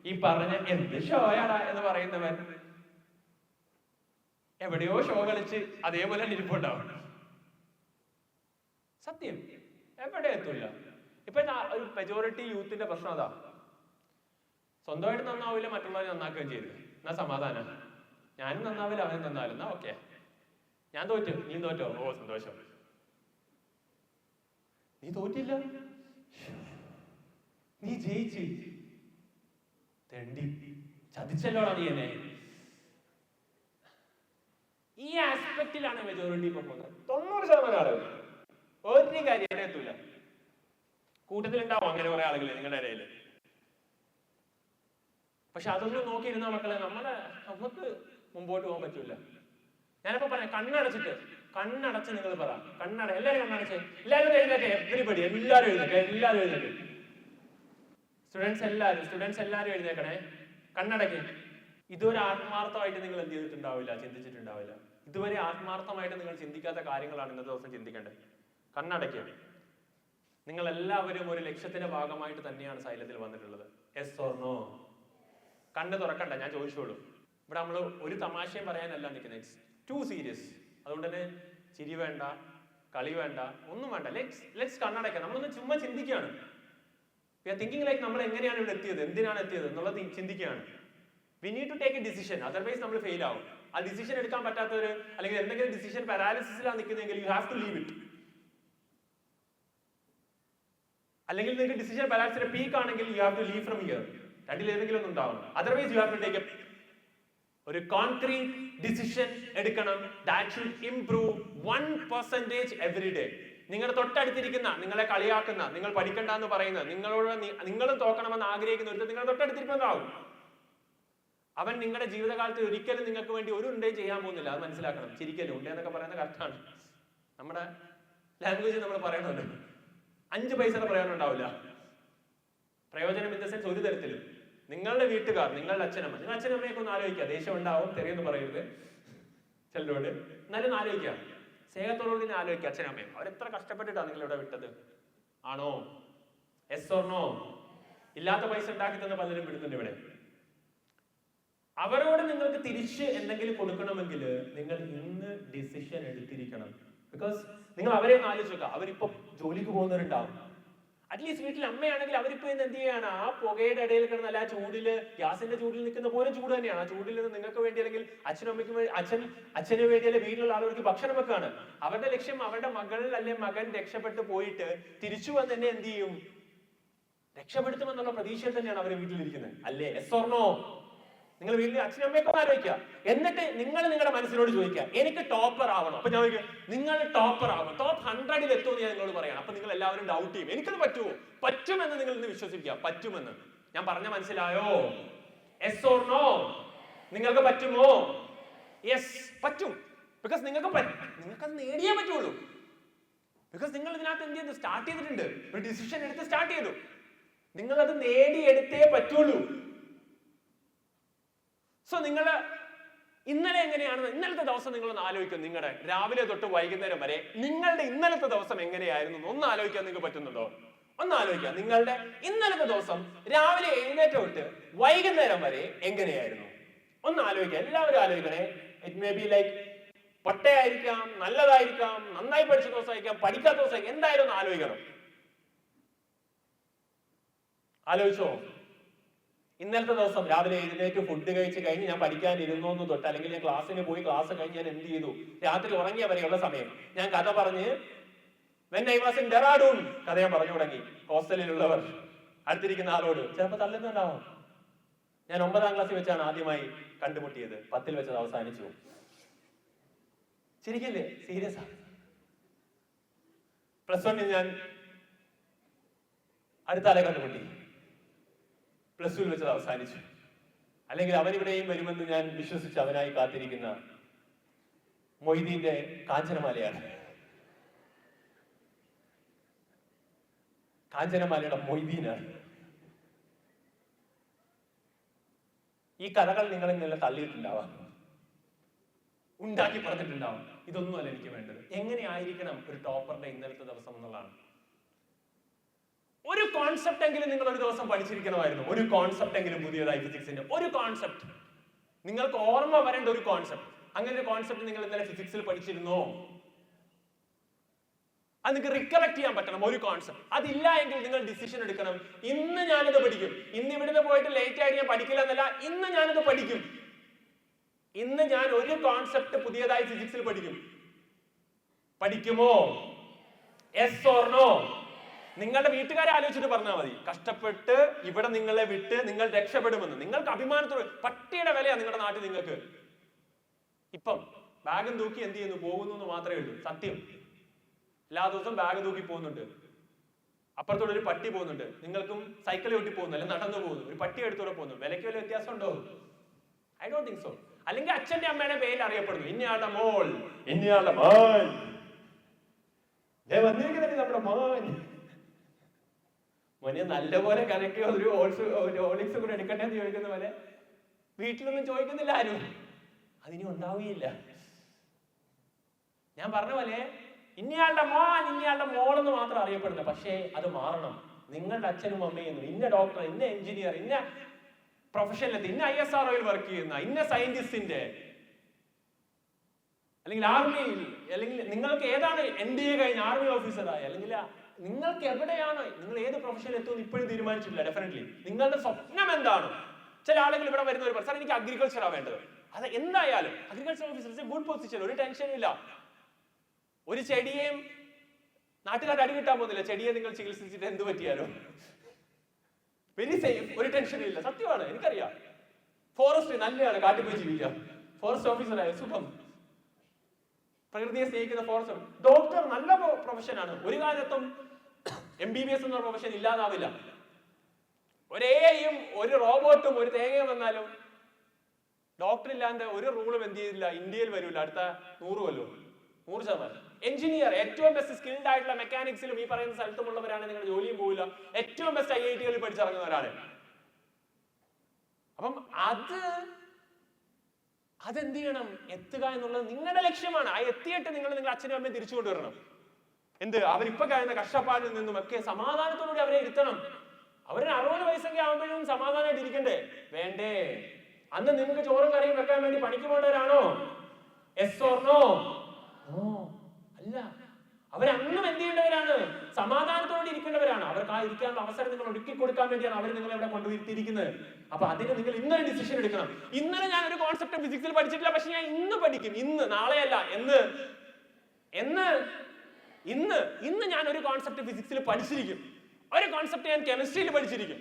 ഈ പറഞ്ഞ എന്ത് ഷോയാടാ എന്ന് പറയുന്നവൻ എവിടെയോ ഷോ കളിച്ച് അതേപോലെ ഇരിപ്പുണ്ടാവും. സത്യം, എവിടെ എത്തൂല. ഇപ്പൊ ഒരു മെജോറിറ്റി യൂത്തിന്റെ പ്രശ്നം അതാ. സ്വന്തമായിട്ട് നന്നാവില്ല, മറ്റുള്ളവരെ നന്നാക്കുകയും ചെയ്തു. എന്നാ സമാധാനം. ഞാനും നന്നാവില്ല, അവനും നന്നാവില്ല, എന്നാ ഓക്കെ. ഞാൻ തോറ്റു, നീ തോറ്റോ? ഓ സന്തോഷം. നീ തോറ്റില്ല, നീ ജയിച്ച്. തെണ്ടി ചതിച്ചല്ലോടാ നീ എന്നെ. ഈ ആസ്പെക്റ്റിലാണ് മെജോറിറ്റി ഇപ്പൊ പോകുന്നത്. 90% ആളുകൾ ഒരു കാര്യം എത്തൂല. കൂട്ടത്തിലുണ്ടാവും അങ്ങനെ കുറെ ആളുകൾ നിങ്ങളുടെ ഇടയിൽ. പക്ഷെ അതൊന്നും നോക്കിയിരുന്ന മക്കളെ നമുക്ക് മുമ്പോട്ട് പോകാൻ പറ്റൂല. ഞാനിപ്പോ പറയാം, കണ്ണടച്ച് നിങ്ങൾ പറ. എല്ലാവരും കണ്ണടച്ച്, എല്ലാവരും എഴുന്നേറ്റ്. എവരിബഡി, എല്ലാവരും എഴുന്നേറ്റ്. സ്റ്റുഡൻസ് എല്ലാവരും എഴുന്നേക്കണേ. കണ്ണടയ്ക്ക്. ഇതുവരെ ആത്മാർത്ഥമായിട്ട് നിങ്ങൾ എന്ത് ചെയ്തിട്ടുണ്ടാവില്ല, ചിന്തിച്ചിട്ടുണ്ടാവില്ല. ഇതുവരെ ആത്മാർത്ഥമായിട്ട് നിങ്ങൾ ചിന്തിക്കാത്ത കാര്യങ്ങളാണ് ഇന്നത്തെ ദിവസം ചിന്തിക്കേണ്ടത്. കണ്ണടയ്ക്കുക. നിങ്ങൾ എല്ലാവരും ഒരു ലക്ഷ്യത്തിന്റെ ഭാഗമായിട്ട് തന്നെയാണ് സൈലത്തിൽ വന്നിട്ടുള്ളത്. Yes or no? കണ്ണ് തുറക്കണ്ട, ഞാൻ ചോദിച്ചോളൂ. ഇവിടെ നമ്മൾ ഒരു തമാശയും പറയാനല്ല നിൽക്കുന്നത്. It's to serious. അതുകൊണ്ട് തന്നെ ചിരി വേണ്ട, കളി വേണ്ട, ഒന്നും വേണ്ട. ലെറ്റ്സ് കണ്ണടയ്ക്കാം. നമ്മളൊന്ന് ചുമ്മാ ചിന്തിക്കുകയാണ്. വി ആർ തിങ്കിങ് ലൈക്ക് നമ്മൾ എങ്ങനെയാണ് ഇവിടെ എത്തിയത്, എന്തിനാണ് എത്തിയത് എന്നുള്ളത് ചിന്തിക്കുകയാണ്. We need to take a decision, otherwise നമ്മൾ ഫെയിൽ ആവും. ആ ഡിസിഷൻ എടുക്കാൻ പറ്റാത്തവര് അല്ലെങ്കിൽ എന്തെങ്കിലും ഡിസിഷൻ പാരാലിസിസിലാണ് നിൽക്കുന്നതെങ്കിൽ you have to leave it. അല്ലെങ്കിൽ നിങ്ങൾക്ക് ഡിസിഷൻ പാരാലിസിന്റെ പീക്ക് ആണെങ്കിൽ you have to leave from here. രണ്ടിൽ ഏതെങ്കിലും ഒന്നും ഉണ്ടാവണം. Otherwise you have to take ഒരു കോൺക്രീറ്റ് ഡിസിഷൻ എടുക്കണം. That should improve 1% every day. നിങ്ങളുടെ തൊട്ടടുത്തിരിക്കുന്ന, നിങ്ങളെ കളിയാക്കുന്ന, നിങ്ങൾ പഠിക്കണ്ട എന്ന് പറയുന്ന, നിങ്ങളും തോക്കണമെന്ന് ആഗ്രഹിക്കുന്ന ഒരു നിങ്ങളുടെ തൊട്ടടുത്തിരിക്കുന്നതാവും. അവൻ നിങ്ങളുടെ ജീവിതകാലത്ത് ഒരിക്കലും നിങ്ങൾക്ക് വേണ്ടി ഒരു ഉണ്ടേ ചെയ്യാൻ പോകുന്നില്ല. അത് മനസ്സിലാക്കണം. ചിരിക്കലും ഉണ്ടേ എന്നൊക്കെ പറയുന്നത് കറക്റ്റാണ്. നമ്മുടെ ലാംഗ്വേജ് നമ്മൾ പറയണുണ്ട്. 5 പൈസയുടെ പ്രയോജനം ഉണ്ടാവില്ല. പ്രയോജനം ഇൻ ദ സെൻസ് ഒരു തരത്തിലും. നിങ്ങളുടെ വീട്ടുകാർ, നിങ്ങളുടെ അച്ഛനമ്മ, നിങ്ങൾ അച്ഛനമ്മയൊക്കെ ഒന്ന് ആലോചിക്കുക. ദേഷ്യം ഉണ്ടാവും, തെറിയൊന്നും പറയരുത് ചിലരോട്. എന്നാലും ആലോചിക്കുക, സ്നേഹത്തോടുകൂടി തന്നെ ആലോചിക്കുക. അച്ഛനമ്മയും അവരെത്ര കഷ്ടപ്പെട്ടിട്ടാണ് നിങ്ങളിവിടെ വിട്ടത്? ആണോ? Yes or no? ഇല്ലാത്ത പൈസ ഉണ്ടാക്കി തന്നെ പലരും വിടുന്നുണ്ട് ഇവിടെ. അവരോട് നിങ്ങൾക്ക് തിരിച്ച് എന്തെങ്കിലും കൊടുക്കണമെങ്കിൽ നിങ്ങൾ ഇന്ന് ഡിസിഷൻ എടുത്തിരിക്കണം. ബിക്കോസ് നിങ്ങൾ അവരെ ഒന്ന് ആലോചിക്കുക. അവരിപ്പോ ജോലിക്ക് പോകുന്നവരുണ്ടാവും. അറ്റ്ലീസ്റ്റ് വീട്ടിൽ അമ്മയാണെങ്കിൽ അവരിപ്പോ ഇന്ന് എന്ത് ചെയ്യാണ്? ആ പുകയുടെ ഇടയിൽ കിടന്ന് അല്ല ചൂടില്, ഗ്യാസിന്റെ ചൂടിൽ നിൽക്കുന്ന പോലെ ചൂട് തന്നെയാണ്. ആ ചൂടിൽ നിന്ന് നിങ്ങൾക്ക് വേണ്ടി അല്ലെങ്കിൽ അച്ഛന് വേണ്ടി അല്ലെങ്കിൽ വീട്ടിലുള്ള ആളുകൾക്ക് ഭക്ഷണം വെക്കാണ്. അവരുടെ ലക്ഷ്യം അവരുടെ മകൾ അല്ലെ മകൻ രക്ഷപ്പെട്ടു പോയിട്ട് തിരിച്ചു വന്ന് തന്നെ എന്ത് ചെയ്യും? രക്ഷപ്പെടുത്തുമെന്നുള്ള പ്രതീക്ഷയിൽ തന്നെയാണ് അവർ വീട്ടിലിരിക്കുന്നത്. അല്ലേ? Yes or no? നിങ്ങൾ വീട്ടിൽ അച്ഛനും അമ്മയൊക്കെ ഒന്ന് ആലോചിക്കുക. എന്നിട്ട് നിങ്ങൾ നിങ്ങളുടെ മനസ്സിനോട് ചോദിക്കുക, എനിക്ക് ടോപ്പർ ആവണം. അപ്പൊ ഞാൻ ചോദിക്കുക, നിങ്ങൾ ടോപ്പർ ആവണം, ടോപ്പ് 100ൽ എത്തുമെന്ന് ഞാൻ നിങ്ങളോട് പറയണം. അപ്പൊ നിങ്ങൾ എല്ലാവരും ഡൗട്ട് ചെയ്യും, എനിക്കത് പറ്റുമോ? പറ്റുമെന്ന് നിങ്ങൾ ഇന്ന് വിശ്വസിക്കുക, പറ്റുമെന്ന്. ഞാൻ പറഞ്ഞ മനസ്സിലായോ? Yes or no? നിങ്ങൾക്ക് പറ്റുമോ? യെസ്, പറ്റും. ബിക്കോസ് നിങ്ങൾക്കത് നേടിയേ പറ്റുള്ളൂ. ബിക്കോസ് നിങ്ങൾ ഇതിനകത്ത് എന്ത് ചെയ്തു? സ്റ്റാർട്ട് ചെയ്തിട്ടുണ്ട്, ഒരു ഡിസിഷൻ എടുത്ത് സ്റ്റാർട്ട് ചെയ്തു. നിങ്ങൾ അത് നേടിയെടുത്തേ പറ്റുള്ളൂ. സോ നിങ്ങൾ ഇന്നലെ എങ്ങനെയാണെന്ന് ഇന്നലത്തെ ദിവസം നിങ്ങളൊന്ന് ആലോചിക്കും. നിങ്ങളുടെ രാവിലെ തൊട്ട് വൈകുന്നേരം വരെ നിങ്ങളുടെ ഇന്നലത്തെ ദിവസം എങ്ങനെയായിരുന്നു ഒന്ന് ആലോചിക്കാൻ നിങ്ങൾക്ക് പറ്റുന്നുണ്ടോ? ഒന്ന് ആലോചിക്കാം. നിങ്ങളുടെ ഇന്നലത്തെ ദിവസം രാവിലെ എഴുന്നേറ്റ് തൊട്ട് വൈകുന്നേരം വരെ എങ്ങനെയായിരുന്നു? ഒന്ന് ആലോചിക്കാം. എല്ലാവരും ആലോചിക്കണേ. ഇറ്റ് മേ ബി ലൈക്ക് പട്ടയായിരിക്കാം, നല്ലതായിരിക്കാം, നന്നായി പഠിച്ച ദിവസമായിരിക്കാം, പഠിക്കാത്ത ദിവസമായിരിക്കാം, എന്തായാലും ഒന്ന് ആലോചിക്കണം. ആലോചിച്ചോ? ഇന്നലത്തെ ദിവസം രാവിലെ എഴുന്നേറ്റ് ഫുഡ് കഴിച്ച് കഴിഞ്ഞ് ഞാൻ പഠിക്കാൻ ഇരുന്നോന്ന് തൊട്ട്, അല്ലെങ്കിൽ ഞാൻ ക്ലാസ്സിന് പോയി, ക്ലാസ് കഴിഞ്ഞ് ഞാൻ എന്ത് ചെയ്തു, രാത്രി ഉറങ്ങിയ വരെയുള്ള സമയം ഞാൻ കഥ പറഞ്ഞ് when I was in Dehradun കഥ ഞാൻ പറഞ്ഞു തുടങ്ങി. ഹോസ്റ്റലിലുള്ളവർ അടുത്തിരിക്കുന്ന ആളോട് ചിലപ്പോൾ തള്ളുന്നുണ്ടാവും. ഞാൻ 9ാം ക്ലാസ്സിൽ വെച്ചാണ് ആദ്യമായി കണ്ടുമുട്ടിയത്, 10ൽ വെച്ചത് അവസാനിച്ചു. ശരിക്കല്ലേ? സീരിയസ് ആണ്. +1 ഞാൻ അടുത്ത ആളെ കണ്ടുമുട്ടി, +2 വെച്ചത് അവസാനിച്ചു. അല്ലെങ്കിൽ അവനിവിടെയും വരുമെന്ന് ഞാൻ വിശ്വസിച്ച് അവനായി കാത്തിരിക്കുന്ന മൊയ്തീന്റെ കാഞ്ചനമാലയാണ്. കാഞ്ചനമാലയുടെ മൊയ്തീനാണ്. ഈ കഥകൾ നിങ്ങൾ ഇന്നലെ തള്ളിയിട്ടുണ്ടാവാം, ഉണ്ടാക്കി പറഞ്ഞിട്ടുണ്ടാവും. ഇതൊന്നുമല്ല എനിക്ക് വേണ്ടത്. എങ്ങനെയായിരിക്കണം ഒരു ടോപ്പറിന്റെ ഇന്നലത്തെ ദിവസം എന്നുള്ളതാണ്. ഒരു കോൺസെപ്റ്റ് എങ്കിലും നിങ്ങൾ ഒരു ദിവസം പഠിച്ചിരിക്കണമായിരുന്നു. ഒരു കോൺസെപ്റ്റ് എങ്കിലും പുതിയതായി ഫിസിക്സിന്റെ ഒരു കോൺസെപ്റ്റ് നിങ്ങൾക്ക് ഓർമ്മ വരേണ്ട ഒരു കോൺസെപ്റ്റ്. അങ്ങനെ ഒരു കോൺസെപ്റ്റ് നിങ്ങൾ ഇന്നലെ ഫിസിക്സിൽ പഠിച്ചിരുന്നോ? അത് നിങ്ങൾക്ക് റിക്കലക്ട് ചെയ്യാൻ പറ്റണം. ഒരു കോൺസെപ്റ്റ് അതില്ല എങ്കിൽ നിങ്ങൾ ഡിസിഷൻ എടുക്കണം. ഇന്ന് ഞാനിത് പഠിക്കും. ഇന്ന് ഇവിടുന്ന് പോയിട്ട് ലേറ്റ് ആയിട്ട് ഞാൻ പഠിക്കില്ല എന്നല്ല, ഇന്ന് ഞാനിത് പഠിക്കും. ഇന്ന് ഞാൻ ഒരു കോൺസെപ്റ്റ് പുതിയതായി ഫിസിക്സിൽ പഠിക്കും. പഠിക്കുമോ? Yes or no? നിങ്ങളുടെ വീട്ടുകാരെ ആലോചിച്ചിട്ട് പറഞ്ഞാൽ മതി. കഷ്ടപ്പെട്ട് ഇവിടെ നിങ്ങളെ വിട്ട് നിങ്ങൾ രക്ഷപ്പെടുമെന്ന് നിങ്ങൾക്ക് അഭിമാനത്തോടെ. പട്ടിയുടെ വിലയാ നിങ്ങളുടെ നാട്ടിൽ നിങ്ങൾക്ക്. ഇപ്പം ബാഗും തൂക്കി എന്ത് ചെയ്യുന്നു? പോകുന്നു എന്ന് മാത്രമേ ഉള്ളൂ. സത്യം. എല്ലാ ദിവസവും ബാഗ് തൂക്കി പോകുന്നുണ്ട്. അപ്പുറത്തോടെ ഒരു പട്ടി പോകുന്നുണ്ട്. നിങ്ങൾക്കും സൈക്കിൾ ചവിട്ടി പോകുന്നു, അല്ലെങ്കിൽ നടന്നു പോകുന്നു. ഒരു പട്ടി എടുത്തോടെ പോകുന്നു. വിലയ്ക്ക് വല്ല വ്യത്യാസം ഉണ്ടോ? I don't think so. അല്ലെങ്കിൽ അച്ഛന്റെ അമ്മയുടെ പേരിൽ അറിയപ്പെടുന്നു. ഇന്നയാളുടെ മോൾ, ഇന്നയാളുടെ മോൻ, വന്നിരിക്കുന്നത് നമ്മുടെ മോൻ. മോനെ നല്ലപോലെ കലക്കി ഒരു ഓളിക്സ് കൂടെ എടുക്കട്ടെ എന്ന് ചോദിക്കുന്ന പോലെ വീട്ടിലൊന്നും ചോദിക്കുന്നില്ല ആരും. അതിനി ഉണ്ടാവുകയില്ല. ഞാൻ പറഞ്ഞ പോലെ ഇന്നയാളുടെ മോൻ, ഇന്നയാളുടെ മോളെന്ന് മാത്രം അറിയപ്പെടുന്നത്. പക്ഷേ അത് മാറണം. നിങ്ങളുടെ അച്ഛനും അമ്മയും ഇന്ന ഡോക്ടർ, ഇന്ന എഞ്ചിനീയർ, ഇന്ന പ്രൊഫഷനിലെത്തി, ഇന്ന ISROയിൽ വർക്ക് ചെയ്യുന്ന, ഇന്ന സയന്റിസ്റ്റിന്റെ, അല്ലെങ്കിൽ ആർമിയിൽ, അല്ലെങ്കിൽ നിങ്ങൾക്ക് ഏതാണ് NDA കഴിഞ്ഞ ആർമി ഓഫീസറായി, അല്ലെങ്കിൽ നിങ്ങൾക്ക് എവിടെയാണ്, നിങ്ങൾ ഏത് പ്രൊഫഷനിൽ എത്തുമെന്ന് ഇപ്പോഴും തീരുമാനിച്ചിട്ടില്ല. ഡെഫിനറ്റ്ലി നിങ്ങളുടെ സ്വപ്നം എന്താണ്? ചില ആളുകൾ ഇവിടെ വരുന്നവർ പറയും, സാർ എനിക്ക് അഗ്രികൾച്ചറാണ് വേണ്ടത്. അത് എന്തായാലും അഗ്രികൾച്ചർ ഓഫീസർ ഗുഡ് പൊസിഷൻ, ഒരു ടെൻഷനും ഇല്ല. ഒരു ചെടിയെയും നാട്ടുകാരുടെ അടി കിട്ടാൻ പോകുന്നില്ല. ചെടിയെ നിങ്ങൾ ചികിത്സിച്ചിട്ട് എന്ത് പറ്റിയാലോ? വെരി സേഫ്, ഒരു ടെൻഷനും ഇല്ല. സത്യമാണ്, എനിക്കറിയാം. ഫോറസ്റ്റ് നല്ലതാണ്, കാട്ടിൽ പോയി ജീവിക്കാം. ഫോറസ്റ്റ് ഓഫീസറായ സുഖം. പ്രകൃതിയെ സ്നേഹിക്കുന്ന ഫോറസ്റ്റ്. ഡോക്ടർ നല്ല പ്രൊഫഷനാണ്. ഒരു കാലത്തും MBBS എന്ന പ്രൊഫഷൻ ഇല്ലാതാവില്ല. ഒരേയും ഒരു റോബോട്ടും ഒരു തേങ്ങയും വന്നാലും ഡോക്ടർ ഇല്ലാണ്ട് ഒരു റൂളും എന്ത് ചെയ്തില്ല, ഇന്ത്യയിൽ വരില്ല അടുത്ത 100 കൊല്ലം. 100%. എഞ്ചിനീയർ, ഏറ്റവും ബെസ്റ്റ് സ്കിൽഡ് ആയിട്ടുള്ള മെക്കാനിക്സിലും ഈ പറയുന്ന സ്ഥലത്തുമുള്ളവരാണ്. നിങ്ങളുടെ ജോലിയും പോവില്ല. ഏറ്റവും ബെസ്റ്റ് IITകളിൽ പഠിച്ചിറങ്ങുന്നവരാണ്. അപ്പം അതെന്ത് ചെയ്യണം? എത്തുക എന്നുള്ളത് നിങ്ങളുടെ ലക്ഷ്യമാണ്. ആ എത്തിയിട്ട് നിങ്ങളുടെ അച്ഛനും അമ്മയും തിരിച്ചു കൊണ്ടുവരണം. എന്ത്? അവരിപ്പൊ കഴിയുന്ന കഷ്ടപ്പാടിൽ നിന്നും ഒക്കെ സമാധാനത്തോടുകൂടി അവരെ ഇരുത്തണം. അവര് 60 വയസ്സൊക്കെ ആവുമ്പോഴും സമാധാനമായിട്ട് ഇരിക്കണ്ടേ? വേണ്ടേ? അന്ന് നിങ്ങൾക്ക് ചോറും കറിയും വെക്കാൻ വേണ്ടി പണിക്ക് പോകേണ്ടവരാണോ? Yes or no? അല്ല. അവരന്നും എന്ത് ചെയ്യേണ്ടവരാണ്? സമാധാനത്തോടെ ഇരിക്കേണ്ടവരാണ്. അവർക്ക് ആ ഇരിക്കാനുള്ള അവസരം നിങ്ങൾ ഒരുക്കി കൊടുക്കാൻ വേണ്ടിയാണ് അവർ നിങ്ങളെ ഇവിടെ കൊണ്ടുവരുത്തിയിരിക്കുന്നത്. അപ്പൊ അതിന് നിങ്ങൾ ഇന്നൊരു ഡിസിഷൻ എടുക്കണം. ഇന്നലെ ഞാൻ ഒരു കോൺസെപ്റ്റ് ഫിസിക്സിൽ പഠിച്ചിട്ടില്ല, പക്ഷെ ഞാൻ ഇന്ന് പഠിക്കും. ഇന്ന്, നാളെയല്ല, ഇന്ന് ഞാൻ ഒരു കോൺസെപ്റ്റ് ഫിസിക്സിൽ പഠിച്ചിരിക്കും. ഒരു കോൺസെപ്റ്റ് ഞാൻ കെമിസ്ട്രിയിൽ പഠിച്ചിരിക്കും.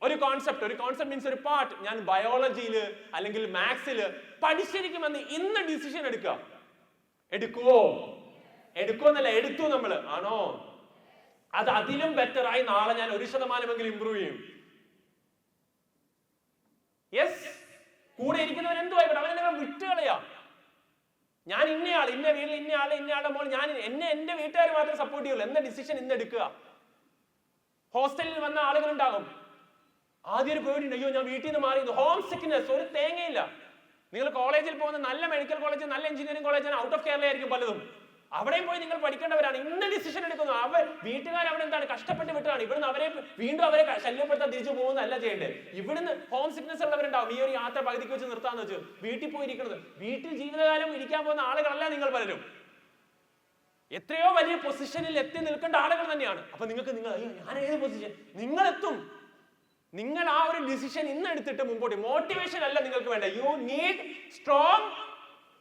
ഒരു കോൺസെപ്റ്റ് മീൻസ് ഒരു പാർട്ട് ഞാൻ ബയോളജിയിൽ അല്ലെങ്കിൽ മാത്സിൽ പഠിച്ചിരിക്കുമെന്ന് ഇന്ന് ഡിസിഷൻ എടുക്കുവോ എന്നല്ല, എടുത്തു നമ്മൾ ആണോ? അത് അതിലും ബെറ്റർ ആയി നാളെ ഞാൻ 1% ഇംപ്രൂവ് ചെയ്യും. യെസ്, കൂടെ ഇരിക്കുന്നവൻ എന്തു ആയിക്കോട്ടെ, അവനെ വിട്ടുകളയാ. ഞാൻ ഇന്നയാൾ, ഇന്ന വീട്ടിൽ ഇന്നയാളുടെ മോൾ, ഞാൻ എന്റെ വീട്ടുകാർ മാത്രമേ സപ്പോർട്ട് ചെയ്യുള്ളൂ എന്ന ഡിസിഷൻ ഇന്ന് എടുക്കുക. ഹോസ്റ്റലിൽ വന്ന ആളുകൾ ഉണ്ടാകും, ആദ്യം ഒരു പേടിയുണ്ട്, അയ്യോ ഞാൻ വീട്ടിൽ നിന്ന് മാറിയത്. ഹോം സിക്നെസ് ഒരു തേങ്ങയില്ല. നിങ്ങൾ കോളേജിൽ പോകുന്ന നല്ല മെഡിക്കൽ കോളേജ്, നല്ല engineering college out of Kerala ആയിരിക്കും പലതും. അവിടെയും പോയി നിങ്ങൾ പഠിക്കേണ്ടവരാണ്. ഇന്ന ഡിസിഷൻ എടുക്കുന്നു. വീട്ടുകാർ അവിടെ എന്താണ് കഷ്ടപ്പെട്ട് വിട്ടാണ്. ഇവിടുന്ന് വീണ്ടും അവരെ ശല്യപ്പെടുത്താൻ തിരിച്ചു പോകുന്നതല്ല ചെയ്യേണ്ടത്. ഇവിടുന്ന് ഹോം സിക്നസ് ഉള്ളവരുണ്ടാവും. ഈ ഒരു യാത്ര പകുതിക്ക് വെച്ച് നിർത്താന്ന് വെച്ചു വീട്ടിൽ പോയിരിക്കുന്നത്. വീട്ടിൽ ജീവിതകാലം ഇരിക്കാൻ പോകുന്ന ആളുകളല്ല നിങ്ങൾ പലരും. എത്രയോ വലിയ പൊസിഷനിൽ എത്തി നിൽക്കേണ്ട ആളുകൾ തന്നെയാണ്. അപ്പൊ നിങ്ങൾക്ക് ഞാൻ ഏത് പൊസിഷൻ, നിങ്ങൾ എത്തും. നിങ്ങൾ ആ ഒരു ഡിസിഷൻ ഇന്ന് എടുത്തിട്ട് മുമ്പോട്ട്. മോട്ടിവേഷൻ അല്ല നിങ്ങൾക്ക് വേണ്ട, യു നീഡ് സ്ട്രോങ്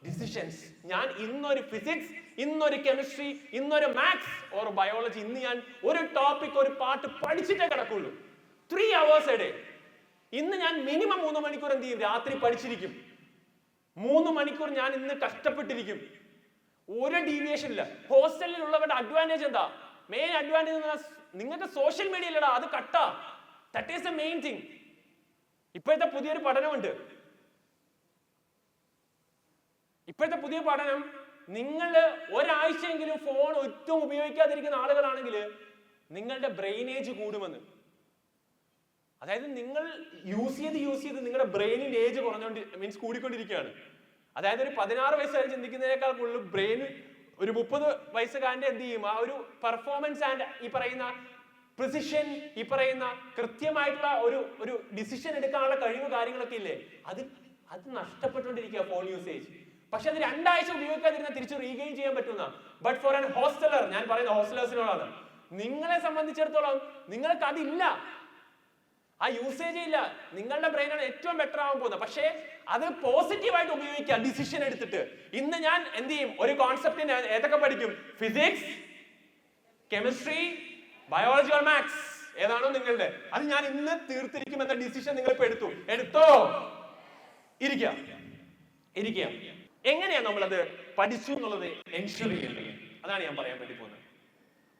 ഡിസിഷൻസ്. ഞാൻ ഇന്നൊരു ഫിസിക്സ്, ഇന്നൊരു കെമിസ്ട്രി, ഇന്നൊരു മാത്സ് ഓർ ബയോളജി, ഇന്ന് ഞാൻ ഒരു ടോപ്പിക്, ഒരു പാർട്ട് പഠിച്ചിട്ടേ കിടക്കുള്ളൂ. 3 hours a day. ഇന്ന് ഞാൻ മിനിമം 3 മണിക്കൂർ എന്ത് ചെയ്യും, രാത്രി പഠിച്ചിരിക്കും. 3 മണിക്കൂർ ഞാൻ ഇന്ന് കഷ്ടപ്പെട്ടിരിക്കും. ഒരു ഡീവിയേഷൻ ഇല്ല. ഹോസ്റ്റലിൽ ഉള്ളവരുടെ അഡ്വാൻറ്റേജ് എന്താ? മെയിൻ അഡ്വാൻറ്റേജ് നിങ്ങൾക്ക് സോഷ്യൽ മീഡിയ ഇല്ലടാ, അത് കട്ടാ. That is the main thing. ഇപ്പോഴത്തെ പുതിയൊരു പഠനമുണ്ട്. നിങ്ങൾ ഒരാഴ്ചയെങ്കിലും ഫോൺ ഒട്ടും ഉപയോഗിക്കാതിരിക്കുന്ന ആളുകളാണെങ്കിൽ നിങ്ങളുടെ ബ്രെയിനേജ് കൂടുമെന്ന്. അതായത് നിങ്ങൾ യൂസ് ചെയ്ത് നിങ്ങളുടെ ബ്രെയിനിന്റെ ഏജ് കൂടിക്കൊണ്ടിരിക്കുകയാണ്. അതായത് ഒരു 16 വയസ്സുകാരൻ ചിന്തിക്കുന്നതിനേക്കാൾ കൂടുതൽ ബ്രെയിൻ ഒരു 30 വയസ്സുകാരന്റെ എന്ത് ചെയ്യും, ആ ഒരു പെർഫോമൻസ് ആൻഡ് ഈ പറയുന്ന പ്രിസിഷൻ, ഈ പറയുന്ന കൃത്യമായിട്ടുള്ള ഒരു ഡിസിഷൻ എടുക്കാനുള്ള കഴിവ് കാര്യങ്ങളൊക്കെ ഇല്ലേ, അത് നഷ്ടപ്പെട്ടുകൊണ്ടിരിക്കുക ഫോൺ യൂസേജ്. പക്ഷെ അത് 2 ആഴ്ച ഉപയോഗിക്കാതിരുന്നാൽ തിരിച്ചു റീഗെയിൻ ചെയ്യാൻ പറ്റുന്ന. ബട്ട് ഫോർ ആൻ ഹോസ്റ്റലർ, ഞാൻ പറയുന്ന ഹോസ്റ്റലേഴ്സിനോടാണ്, നിങ്ങളെ സംബന്ധിച്ചിടത്തോളം നിങ്ങൾക്ക് അതില്ല, ആ യൂസേജ് ഇല്ല. നിങ്ങളുടെ ബ്രെയിനാണ് ഏറ്റവും ബെറ്റർ ആവാൻ പോകുന്നത്. പക്ഷേ അത് പോസിറ്റീവായിട്ട് ഉപയോഗിക്കുക ഡിസിഷൻ എടുത്തിട്ട്. ഇന്ന് ഞാൻ എന്ത് ചെയ്യും, ഒരു കോൺസെപ്റ്റിന് ഏതൊക്കെ പഠിക്കും, physics, chemistry, biology or maths, ഏതാണോ നിങ്ങളുടെ, അത് ഞാൻ ഇന്ന് തീർത്തിരിക്കും എന്ന ഡിസിഷൻ നിങ്ങൾ ഇപ്പൊ എടുത്തോ. ഇരിക്കുക. എങ്ങനെയാണ് നമ്മളത് പഠിച്ചു എന്നുള്ളത് എൻഷുർ ചെയ്യേണ്ടത്? അതാണ് ഞാൻ പറയാൻ വേണ്ടി പോകുന്നത്.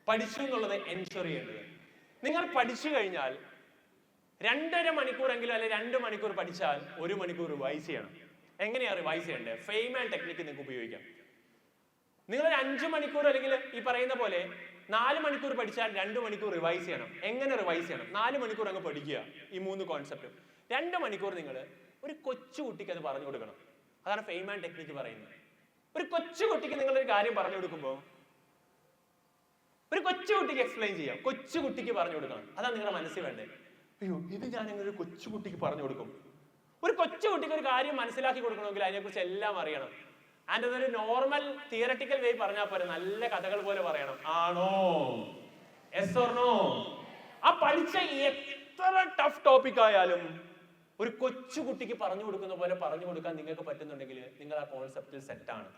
പഠിച്ചു എന്നുള്ളത് എൻഷുർ ചെയ്യേണ്ടത്. നിങ്ങൾ പഠിച്ചു കഴിഞ്ഞാൽ 2.5 മണിക്കൂറെങ്കിലും അല്ലെങ്കിൽ 2 മണിക്കൂർ പഠിച്ചാൽ 1 മണിക്കൂർ റിവൈസ് ചെയ്യണം. എങ്ങനെയാണ് റിവൈസ് ചെയ്യേണ്ടത്? ഫെയ്മാൻ ടെക്നിക്ക് നിങ്ങൾക്ക് ഉപയോഗിക്കാം. നിങ്ങൾ 5 മണിക്കൂർ അല്ലെങ്കിൽ ഈ പറയുന്ന പോലെ 4 മണിക്കൂർ പഠിച്ചാൽ 2 മണിക്കൂർ റിവൈസ് ചെയ്യണം. എങ്ങനെ റിവൈസ് ചെയ്യണം? 4 മണിക്കൂർ അങ്ങ് പഠിക്കുക ഈ 3 കോൺസെപ്റ്റ്. 2 മണിക്കൂർ നിങ്ങൾ ഒരു കൊച്ചുകുട്ടിക്ക് അത് പറഞ്ഞു കൊടുക്കണം. അതാണ് ഫെയ്മാൻ ടെക്നിക്ക് പറയുന്നത്. ഒരു കൊച്ചുകുട്ടിക്ക് നിങ്ങളൊരു കാര്യം പറഞ്ഞു കൊടുക്കുമ്പോൾ ഒരു കൊച്ചുകുട്ടിക്ക് എക്സ്പ്ലെയിൻ ചെയ്യാം, കൊച്ചുകുട്ടിക്ക് പറഞ്ഞു കൊടുക്കണം. അതാണ് നിങ്ങളുടെ മനസ്സിൽ വേണ്ടത്. അയ്യോ, ഇത് ഞാൻ ഇങ്ങനെ ഒരു കൊച്ചുകുട്ടിക്ക് പറഞ്ഞു കൊടുക്കും. ഒരു കൊച്ചുകുട്ടിക്ക് ഒരു കാര്യം മനസ്സിലാക്കി കൊടുക്കണമെങ്കിൽ അതിനെക്കുറിച്ച് എല്ലാം അറിയണം. ആൻഡ് അതൊരു നോർമൽ തിയററ്റിക്കൽ വേ പറഞ്ഞാൽ പോരെ, നല്ല കഥകൾ പോലെ പറയണം. ആണോ? Yes or no? ആ പഠിച്ച എത്ര ടഫ് ടോപ്പിക് ആയാലും ഒരു കൊച്ചുകുട്ടിക്ക് പറഞ്ഞു കൊടുക്കുന്ന പോലെ പറഞ്ഞു കൊടുക്കാൻ നിങ്ങൾക്ക് പറ്റുന്നുണ്ടെങ്കിൽ നിങ്ങൾ ആ കോൺസെപ്റ്റിൽ സെറ്റാണ്.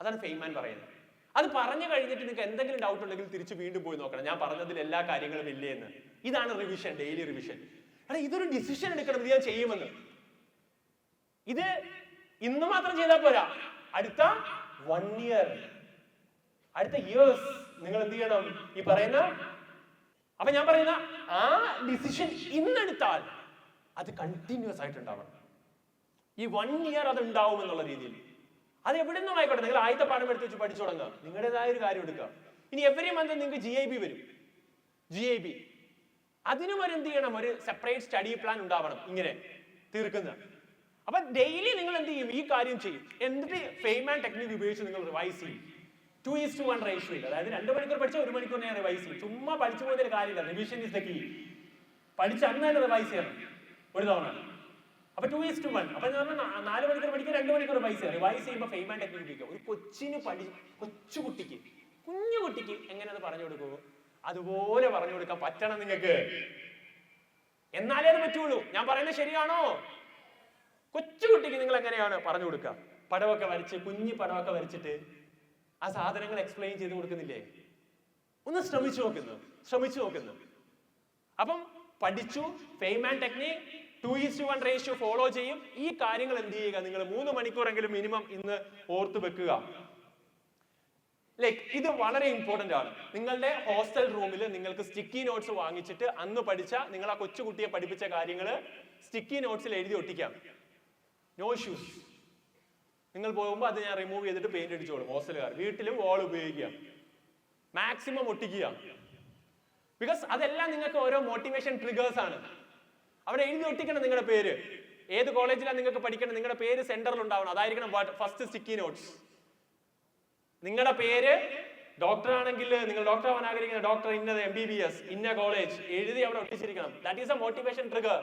അതാണ് ഫെയ്മാൻ പറയുന്നത്. അത് പറഞ്ഞു കഴിഞ്ഞിട്ട് നിങ്ങൾക്ക് എന്തെങ്കിലും ഡൗട്ട് ഉണ്ടെങ്കിൽ തിരിച്ച് വീണ്ടും പോയി നോക്കണം, ഞാൻ പറഞ്ഞതിൽ എല്ലാ കാര്യങ്ങളും ഇല്ലേ എന്ന്. ഇതാണ് റിവിഷൻ, ഡെയിലി റിവിഷൻ. അല്ല, ഇതൊരു ഡിസിഷൻ എടുക്കണം, ഇത് ഞാൻ ചെയ്യുമെന്ന്. ഇത് ഇന്ന് മാത്രം ചെയ്താൽ പോരാ, അടുത്ത 1 year, അടുത്ത ഇയേഴ്സ് നിങ്ങൾ എന്ത് ചെയ്യണം? ഈ പറയുന്ന അപ്പൊ ഞാൻ പറയുന്ന ആ ഡിസിഷൻ ഇന്നെടുത്താൽ അത് കണ്ടിന്യൂസ് ആയിട്ട് ഉണ്ടാവണം. ഈ 1 year അത് ഉണ്ടാവും എന്നുള്ള രീതിയിൽ. അത് എവിടെ നിന്നും ആയിക്കോട്ടെ, നിങ്ങൾ ആദ്യത്തെ പാഠം എടുത്ത് വെച്ച് പഠിച്ചു തുടങ്ങുക, നിങ്ങളുടേതായ ഒരു കാര്യം എടുക്കുക. ഇനി എവറി മന്ത് നിങ്ങൾക്ക് GIB വരും. GIB അതിനും ഒരു എന്ത് ചെയ്യണം, ഒരു സെപ്പറേറ്റ് സ്റ്റഡി പ്ലാൻ ഉണ്ടാവണം, ഇങ്ങനെ തീർക്കുന്ന. അപ്പൊ ഡെയിലി നിങ്ങൾ എന്ത് ചെയ്യും, ഈ കാര്യം ചെയ്യും. എന്നിട്ട് ഫെയ്മാൻ ടെക്നിക് ഉപയോഗിച്ച് നിങ്ങൾ റിവൈസ് ചെയ്യും. 2:1 റേഷ്യോയിൽ, അതായത് 2 മണിക്കൂർ പഠിച്ച 1 മണിക്കൂർ ഞാൻ റിവൈസ് ചെയ്യും. ചുമ്മാ പഠിച്ചു പോകുന്നതിന് കാര്യമില്ല. Revision is the key. പഠിച്ച് അന്ന് തന്നെ റിവൈസ് ചെയ്യണം ഒരു തവണ. അപ്പൊ 2:1. അപ്പൊ ഞാൻ 4 മണിക്കൂർ പഠിക്കുക, 2 മണിക്കൂർ റിവൈസ് ചെയ്യുക. റിവൈസ് ചെയ്യുമ്പോൾ ഫെയ്മാൻ ടെക്നിക് ഉപയോഗിക്കുക. ഒരു കൊച്ചുകുട്ടിക്ക്, കുഞ്ഞു കുട്ടിക്ക് എങ്ങനെ അത് പറഞ്ഞു കൊടുക്കുമോ അതുപോലെ പറഞ്ഞു കൊടുക്കാൻ പറ്റണം നിങ്ങൾക്ക്. എന്നാലേ അത് പറ്റുള്ളൂ. ഞാൻ പറയുന്നത് ശരിയാണോ? കൊച്ചുകുട്ടിക്ക് നിങ്ങൾ എങ്ങനെയാണ് പറഞ്ഞു കൊടുക്കുക? പടമൊക്കെ വരച്ച്, കുഞ്ഞു പടമൊക്കെ വരച്ചിട്ട് ആ സാധനങ്ങൾ എക്സ്പ്ലെയിൻ ചെയ്ത് കൊടുക്കുന്നില്ലേ? ഒന്ന് ശ്രമിച്ചു നോക്കുന്നു. അപ്പം പഠിച്ചു, fame and technique 2:1 ratio follow ചെയ്യും. ഈ കാര്യങ്ങൾ എന്ത് ചെയ്യുക, നിങ്ങൾ 3 മണിക്കൂറെങ്കിലും മിനിമം ഇന്ന് ഓർത്ത് വെക്കുക. ലൈക്ക് ഇത് വളരെ ഇമ്പോർട്ടന്റ് ആണ്. നിങ്ങളുടെ ഹോസ്റ്റൽ റൂമിൽ നിങ്ങൾക്ക് സ്റ്റിക്കി നോട്ട്സ് വാങ്ങിച്ചിട്ട് അന്ന് പഠിച്ച, നിങ്ങൾ ആ കൊച്ചുകുട്ടിയെ പഠിപ്പിച്ച കാര്യങ്ങൾ സ്റ്റിക്കി നോട്ട്സിൽ എഴുതി ഒട്ടിക്കാം. No issues. നിങ്ങൾ പോകുമ്പോൾ അത് ഞാൻ റിമൂവ് ചെയ്തിട്ട് പെയിന്റ് അടിച്ചോളും. ഹോസ്റ്റലുകാർ വീട്ടിലും വാൾ ഉപയോഗിക്കുക, മാക്സിമം ഒട്ടിക്കുക. ബിക്കോസ് അതെല്ലാം നിങ്ങൾക്ക് ഓരോ മോട്ടിവേഷൻ ട്രിഗേഴ്സ് ആണ്. അവിടെ എഴുതി ഒട്ടിക്കണം നിങ്ങളുടെ പേര്. ഏത് കോളേജിലാണ് നിങ്ങൾക്ക് പഠിക്കണം, നിങ്ങളുടെ പേര് സെന്ററിൽ ഉണ്ടാവണം. അതായിരിക്കണം ഫസ്റ്റ് സ്റ്റിക്കി നോട്ട്സ്. നിങ്ങളുടെ പേര് ഡോക്ടർ ആണെങ്കിൽ നിങ്ങൾ ഡോക്ടർ ആവാൻ ആഗ്രഹിക്കുന്ന ഡോക്ടർ ഇന്നത് MBBS ഇന്ന കോളേജ് എഴുതി അവിടെ ഒട്ടിച്ചിരിക്കണം. That is a motivation trigger.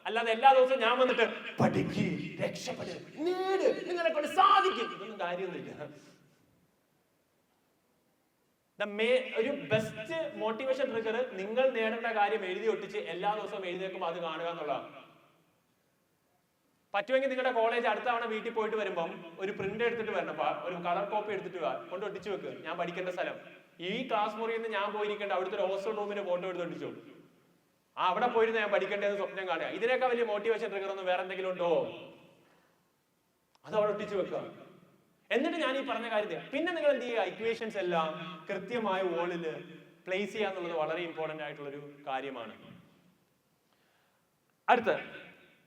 അല്ലാതെ എല്ലാ ദിവസവും ഞാൻ വന്നിട്ട് പഠിക്ക്, രക്ഷപ്പെട്, നേട്, നിങ്ങളെ കൊണ്ട് സാധിക്കും, ഇതൊന്നും കാര്യമൊന്നുമില്ല. ഒരു ബെസ്റ്റ് മോട്ടിവേഷൻ ട്രിഗർ നിങ്ങൾ നേടേണ്ട കാര്യം എഴുതി ഒട്ടിച്ച് എല്ലാ ദിവസവും എഴുതിയേക്കുമ്പോൾ അത് കാണുക എന്നുള്ളതാണ്. പറ്റുമെങ്കിൽ നിങ്ങളുടെ കോളേജ് അടുത്ത തവണ വീട്ടിൽ പോയിട്ട് വരുമ്പം ഒരു പ്രിന്റ് എടുത്തിട്ട് വരണം, ഒരു കളർ കോപ്പി എടുത്തിട്ട് കൊണ്ട് ഒട്ടിച്ചു വെക്ക്. ഞാൻ പഠിക്കേണ്ട സ്ഥലം ഈ ക്ലാസ് മുറിയിൽ നിന്ന് ഞാൻ പോയിരിക്കേണ്ട അവിടുത്തെ ഒരു ഹോസ്റ്റൽ റൂമിന്റെ ഫോട്ടോ എടുത്ത് ഒട്ടിച്ചു. അവിടെ പോയിരുന്ന ഞാൻ പഠിക്കേണ്ടതെന്ന് സ്വപ്നം കാണുക. ഇതിനേക്കാൾ വലിയ മോട്ടിവേഷൻ ട്രിഗർ ഒന്നും വേറെ എന്തെങ്കിലും ഉണ്ടോ? അത് അവിടെ ഒട്ടിച്ചു വെക്കുക. എന്നിട്ട് ഞാൻ ഈ പറഞ്ഞ കാര്യത്തിൽ പിന്നെ നിങ്ങൾ എന്ത് ചെയ്യുക, ഇക്വേഷൻസ് എല്ലാം കൃത്യമായ വോളിൽ പ്ലേസ് ചെയ്യുക എന്നുള്ളത് വളരെ ഇമ്പോർട്ടന്റ് ആയിട്ടുള്ളൊരു കാര്യമാണ്. അടുത്ത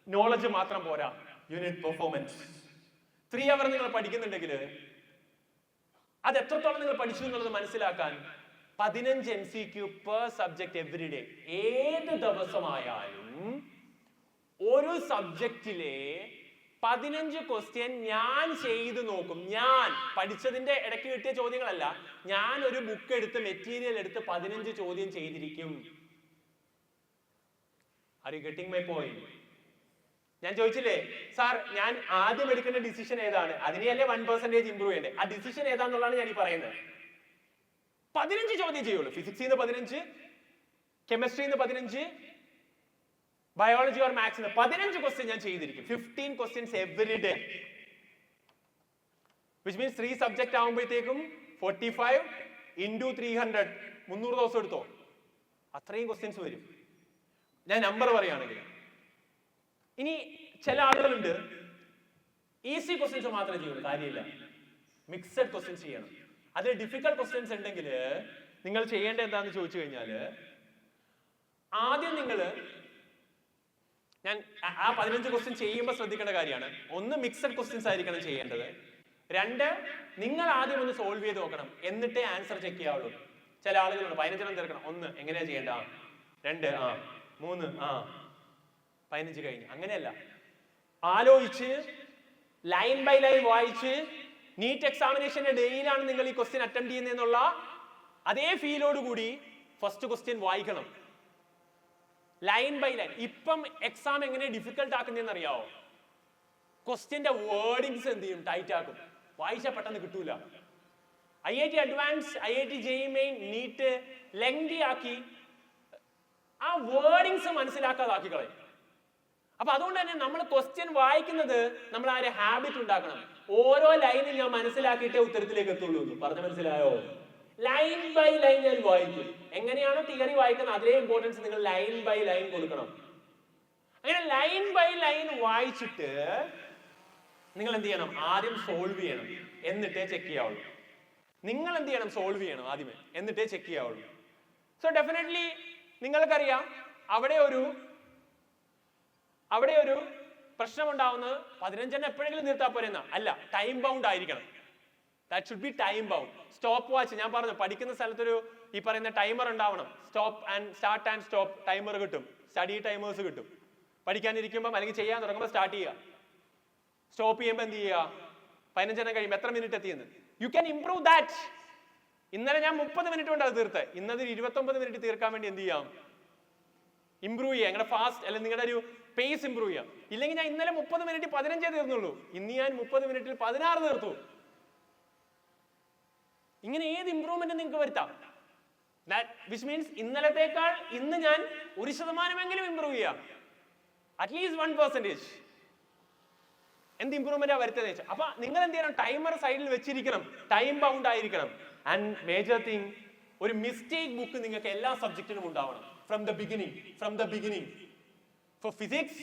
നോളജ് മാത്രം പോരാ, യൂണിറ്റ് പെർഫോമൻസ്. 3 അവർ നിങ്ങൾ പഠിക്കുന്നുണ്ടെങ്കിൽ അത് എത്രത്തോളം നിങ്ങൾ പഠിച്ചു എന്നുള്ളത് മനസ്സിലാക്കാൻ 15 MCQ per subject every day. ഏത് ദിവസമായാലും ഒരു സബ്ജക്റ്റിലെ 15 ക്വസ്റ്റ്യൻ ഞാൻ ചെയ്ത് നോക്കും. ഞാൻ പഠിച്ചതിന്റെ ഇടയ്ക്ക് കിട്ടിയ ചോദ്യങ്ങളല്ല, ഞാൻ ഒരു ബുക്ക് എടുത്ത് മെറ്റീരിയൽ എടുത്ത് 15 ചോദ്യം ചെയ്തിരിക്കും. Are you getting my point? ഞാൻ ചോദിച്ചില്ലേ സാർ, ഞാൻ ആദ്യം എടുക്കേണ്ട ഡിസിഷൻ ഏതാണ്, അതിനെയല്ലേ 1% ഇംപ്രൂവ് ചെയ്യണ്ടേ, ആ ഡിസിഷൻ ഏതാന്നുള്ളതാണ് ഞാൻ ഈ പറയുന്നത്. 15 ചോദ്യം ചെയ്യുള്ളൂ. ഫിസിക്സിൽ നിന്ന് 15, കെമിസ്ട്രിയിൽ നിന്ന് 15, ബയോളജി ഓർ മാത്സിന് 15 ക്വസ്റ്റ്യൻ ഞാൻ ചെയ്തിരിക്കും. 15 questions every day, which means 3 subject ആകുമ്പോഴത്തേക്കും 45 into 300, 300 ദിവസം എടുത്തോ, അത്രയും ക്വസ്റ്റ്യൻസ് വരും. ഞാൻ നമ്പർ പറയുകയാണെങ്കിൽ. ഇനി ചില ആളുകളുണ്ട് ഈസി ക്വസ്റ്റ്യൻസ് മാത്രമേ ചെയ്യുള്ളൂ, കാര്യമില്ല. മിക്സഡ് ക്വസ്റ്റ്യൻസ് ചെയ്യണം. അതിൽ ഡിഫിക്കൽട്ട് ക്വസ്റ്റ്യൻസ് ഉണ്ടെങ്കിൽ നിങ്ങൾ ചെയ്യേണ്ടത് എന്താണെന്ന് ചോദിച്ചു കഴിഞ്ഞാൽ, ആദ്യം ഞാൻ ആ 15 ക്വസ്റ്റ്യൻ ചെയ്യുമ്പോൾ ശ്രദ്ധിക്കേണ്ട കാര്യമാണ്. 1, മിക്സഡ് ക്വസ്റ്റ്യൻസ് ആയിരിക്കണം ചെയ്യേണ്ടത്. 2, നിങ്ങൾ ആദ്യം ഒന്ന് സോൾവ് ചെയ്ത് നോക്കണം, എന്നിട്ടേ ആൻസർ ചെക്ക് ചെയ്യാവുള്ളൂ. ചില ആളുകളുണ്ട് 15 തീർക്കണം. 1 എങ്ങനെയാ ചെയ്യേണ്ട, 2 3 15 കഴിഞ്ഞ്. അങ്ങനെയല്ല, ആലോചിച്ച് ലൈൻ ബൈ ലൈൻ വായിച്ച്, നീറ്റ് എക്സാമിനേഷന്റെ ഡേയിലാണ് നിങ്ങൾ ഈ ക്വസ്റ്റ്യൻ അറ്റംപ്റ്റ് ചെയ്യുന്നതെന്നുള്ള അതേ ഫീലോട് കൂടി ഫസ്റ്റ് ക്വസ്റ്റ്യൻ വായിക്കണം, ലൈൻ ബൈ ലൈൻ. ഇപ്പം എക്സാം എങ്ങനെ ഡിഫിക്കൽട്ട് ആക്കുന്നതെന്ന് അറിയാവോ? ക്വസ്റ്റ്യന്റെ വേർഡിങ്സ് എന്ത് ചെയ്യും, ടൈറ്റ് ആക്കും. വായിച്ചാൽ പെട്ടെന്ന് കിട്ടൂല. IIT advance, IIT JEE main, NEET lengthy ആക്കി ആ വേർഡിങ്സ് മനസ്സിലാക്കാതാക്കി കളയും. അപ്പൊ അതുകൊണ്ട് തന്നെ നമ്മൾ ക്വസ്റ്റ്യൻ വായിക്കുന്നത് നമ്മൾ ആ ഒരു ഹാബിറ്റ് ഉണ്ടാക്കണം. ഓരോ ലൈനും ഞാൻ മനസ്സിലാക്കിയിട്ടേ ഉത്തരത്തിലേക്ക് എത്തുള്ളൂ. പറഞ്ഞ മനസ്സിലായോ? ലൈൻ ബൈ ലൈൻ ഞാൻ വായിക്കും. എങ്ങനെയാണോ തിയറി വായിക്കുന്നത് അതേ ഇമ്പോർട്ടൻസ് നിങ്ങൾ ലൈൻ ബൈ ലൈൻ കൊടുക്കണം. അങ്ങനെ ലൈൻ ബൈ ലൈൻ വായിച്ചിട്ട് നിങ്ങൾ എന്ത് ചെയ്യണം, ആദ്യം സോൾവ് ചെയ്യണം, എന്നിട്ടേ ചെക്ക് ചെയ്യാവുള്ളൂ. നിങ്ങൾ എന്ത് ചെയ്യണം, സോൾവ് ചെയ്യണം ആദ്യമേ, എന്നിട്ടേ ചെക്ക് ചെയ്യാവുള്ളൂ. സോ ഡെഫിനറ്റ്ലി നിങ്ങൾക്കറിയാം അവിടെ ഒരു പ്രശ്നം ഉണ്ടാവുന്നത് 15 എപ്പോഴെങ്കിലും നിർത്താൻ പോരെന്നാ അല്ല, ടൈം ബൗണ്ട് ആയിരിക്കണം. That should be time bound. Stop watch, ഞാൻ പറഞ്ഞു പഠിക്കുന്ന സ്ഥലത്തൊരു ഈ പറയുന്ന ടൈമർ ഉണ്ടാവണം. സ്റ്റാർട്ട് ആൻഡ് സ്റ്റോപ്പ് ടൈമർ കിട്ടും, സ്റ്റഡി ടൈമേഴ്സ് കിട്ടും. പഠിക്കാനിരിക്കുമ്പോൾ അല്ലെങ്കിൽ ചെയ്യാൻ തുടങ്ങുമ്പോൾ സ്റ്റാർട്ട് ചെയ്യുക, സ്റ്റോപ്പ് ചെയ്യുമ്പോൾ എന്ത് ചെയ്യുക, 15 കഴിയുമ്പോൾ എത്ര മിനിറ്റ് എത്തിയെന്ന്. You can improve that. ഇന്നലെ ഞാൻ 30 മിനിറ്റ് കൊണ്ട് അത് തീർത്ത്, ഇന്നത് 29 മിനിറ്റ് തീർക്കാൻ വേണ്ടി എന്ത് ചെയ്യാം, ഇംപ്രൂവ് ചെയ്യുക. നിങ്ങളുടെ ഫാസ്റ്റ് അല്ലെങ്കിൽ നിങ്ങളുടെ ഒരു പേസ് ഇംപ്രൂവ് ചെയ്യാം. ഇല്ലെങ്കിൽ ഞാൻ ഇന്നലെ 30 മിനിറ്റ് 15 തീർന്നുള്ളൂ, ഇന്ന് ഞാൻ 30 മിനിറ്റിൽ 16 തീർത്തു. ഇങ്ങനെ ഏത് ഇംപ്രൂവ്മെന്റ് നിങ്ങൾക്ക് വരുത്താം. വിച്ച് മീൻസ് ഇന്നലത്തേക്കാൾ ഇന്ന് ഞാൻ 1% ഇംപ്രൂവ് ചെയ്യാം, അറ്റ്ലീസ്റ്റ് 1%. എന്ത് ഇംപ്രൂവ്മെന്റ് വരുത്തുന്നത് വെച്ചാൽ, അപ്പൊ നിങ്ങൾ എന്ത് ചെയ്യണം, ടൈമർ സൈഡിൽ വെച്ചിരിക്കണം, ടൈം ബൗണ്ട് ആയിരിക്കണം. ആൻഡ് മേജർ തിങ്, ഒരു മിസ്റ്റേക്ക് ബുക്ക് നിങ്ങൾക്ക് എല്ലാ സബ്ജക്റ്റിനും ഉണ്ടാവണം. from the beginning. For physics,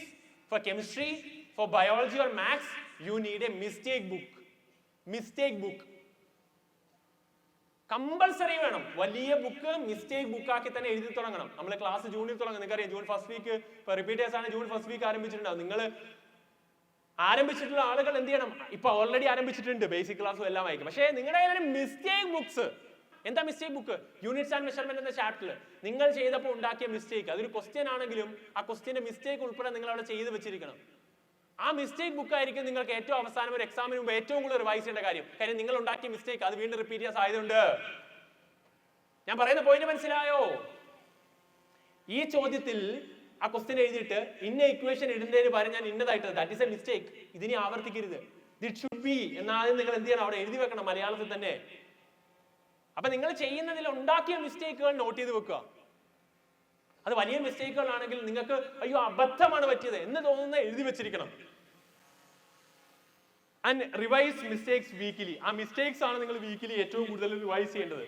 for chemistry, for biology or maths, you need a mistake book. Compulsory വേണം. വലിയ ബുക്ക് മിസ്റ്റേക്ക് ബുക്കാക്കി തന്നെ എഴുതി തുടങ്ങണം. നമ്മൾ ക്ലാസ് ജൂണിൽ തുടങ്ങും. നിങ്ങൾക്കറിയാം ജൂൺ ഫസ്റ്റ് വീക്ക്, ഇപ്പൊ റിപ്പീറ്റേഴ്സ് ആണ് ജൂൺ ഫസ്റ്റ് വീക്ക് ആരംഭിച്ചിട്ടുണ്ടാവും. നിങ്ങൾ ആരംഭിച്ചിട്ടുള്ള ആളുകൾ എന്ത് ചെയ്യണം? ഇപ്പൊ ഓൾറെഡി ആരംഭിച്ചിട്ടുണ്ട്, ബേസിക് ക്ലാസ്സും എല്ലാം വായിക്കും. പക്ഷേ നിങ്ങളുടെ കയ്യിൽ മിസ്റ്റേക്ക് ബുക്സ്. എന്താ mistake book? Units and measurement എന്ന ചാപ്റ്ററിൽ നിങ്ങൾ ചെയ്തപ്പോൾ ഉണ്ടാക്കിയ മിസ്റ്റേക്ക്, അതൊരു ക്വസ്റ്റ്യൻ ആണെങ്കിലും ആ ക്വസ്റ്റ്യന്റെ മിസ്റ്റേക്ക് ഉൾപ്പെടെ നിങ്ങൾ അവിടെ ചെയ്ത് വെച്ചിരിക്കണം. ആ മിസ്റ്റേക്ക് ബുക്ക് ആയിരിക്കും നിങ്ങൾക്ക് ഏറ്റവും അവസാനം ഒരു എക്സാമിന് മുമ്പ് ഏറ്റവും കൂടുതൽ റിവൈസ് ചെയ്യേണ്ട കാര്യം നിങ്ങൾ ഉണ്ടാക്കിയ മിസ്റ്റേക്ക് അത് വീണ്ടും റിപ്പീറ്റ് ചെയ്യാൻ സാധ്യതയുണ്ട്. ഞാൻ പറയുന്ന പോയിന്റ് മനസ്സിലായോ? ഈ ചോദ്യത്തിൽ ആ ക്വസ്റ്റ്യൻ എഴുതിയിട്ട് ഇന്ന ഇക്വേഷൻ ഇടുന്നതിന് പകരം ഞാൻ ഇന്നതായിട്ട്, ദാറ്റ് ഇസ് എ മിസ്റ്റേക്ക്, ഇതിനെ ആവർത്തിക്കരുത്, ദിറ്റ് ഷുഡ് ബി എന്നാദ്യം നിങ്ങൾ എന്ത് ചെയ്യണം? അവിടെ എഴുതി വെക്കണം മലയാളത്തിൽ തന്നെ. അപ്പൊ നിങ്ങൾ ചെയ്യുന്നതിൽ ഉണ്ടാക്കിയ മിസ്റ്റേക്കുകൾ നോട്ട് ചെയ്ത് വെക്കുക. അത് വലിയ മിസ്റ്റേക്കുകളാണെങ്കിൽ നിങ്ങൾക്ക് അയ്യോ അബദ്ധമാണ് പറ്റിയത് എന്ന് തോന്നുന്ന എഴുതി വെച്ചിരിക്കണം. And revise mistakes weekly. ആ മിസ്റ്റേക്സ് ആണ് നിങ്ങൾ വീക്കിലി ഏറ്റവും കൂടുതൽ റിവൈസ് ചെയ്യേണ്ടത്.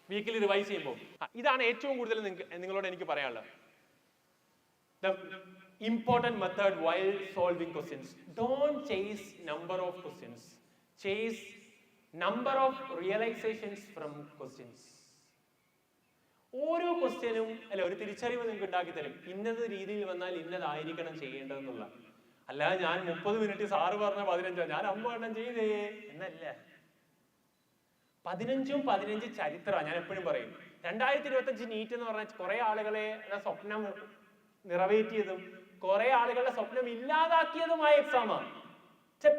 വീക്കിലി റിവൈസ് ചെയ്യുമ്പോൾ ഇതാണ് ഏറ്റവും കൂടുതൽ നിങ്ങളോട് എനിക്ക് പറയാനുള്ളത്. The important method while solving questions. Don't chase number of questions. Chase number of realizations from questions. ഓരോ ക്വസ്റ്റ്യനും അല്ല ഒരു തിരിച്ചറിവ് നിങ്ങൾക്ക് ഉണ്ടാക്കി തരും. ഇന്നത് രീതിയിൽ വന്നാൽ ഇന്നതായിരിക്കണം ചെയ്യേണ്ടതെന്നുള്ള. അല്ലാതെ ഞാൻ 30 മിനിറ്റ് സാറ് പറഞ്ഞ 15 ഞാൻ 50 എണ്ണം ചെയ്തേ എന്നല്ല. 15 ചരിത്രമാണ്. ഞാൻ എപ്പോഴും പറയും 2025 നീറ്റ് എന്ന് പറഞ്ഞാൽ കുറെ ആളുകളെ സ്വപ്നം നിറവേറ്റിയതും കുറെ ആളുകളുടെ സ്വപ്നം ഇല്ലാതാക്കിയതുമായ എക്സാമാണ്.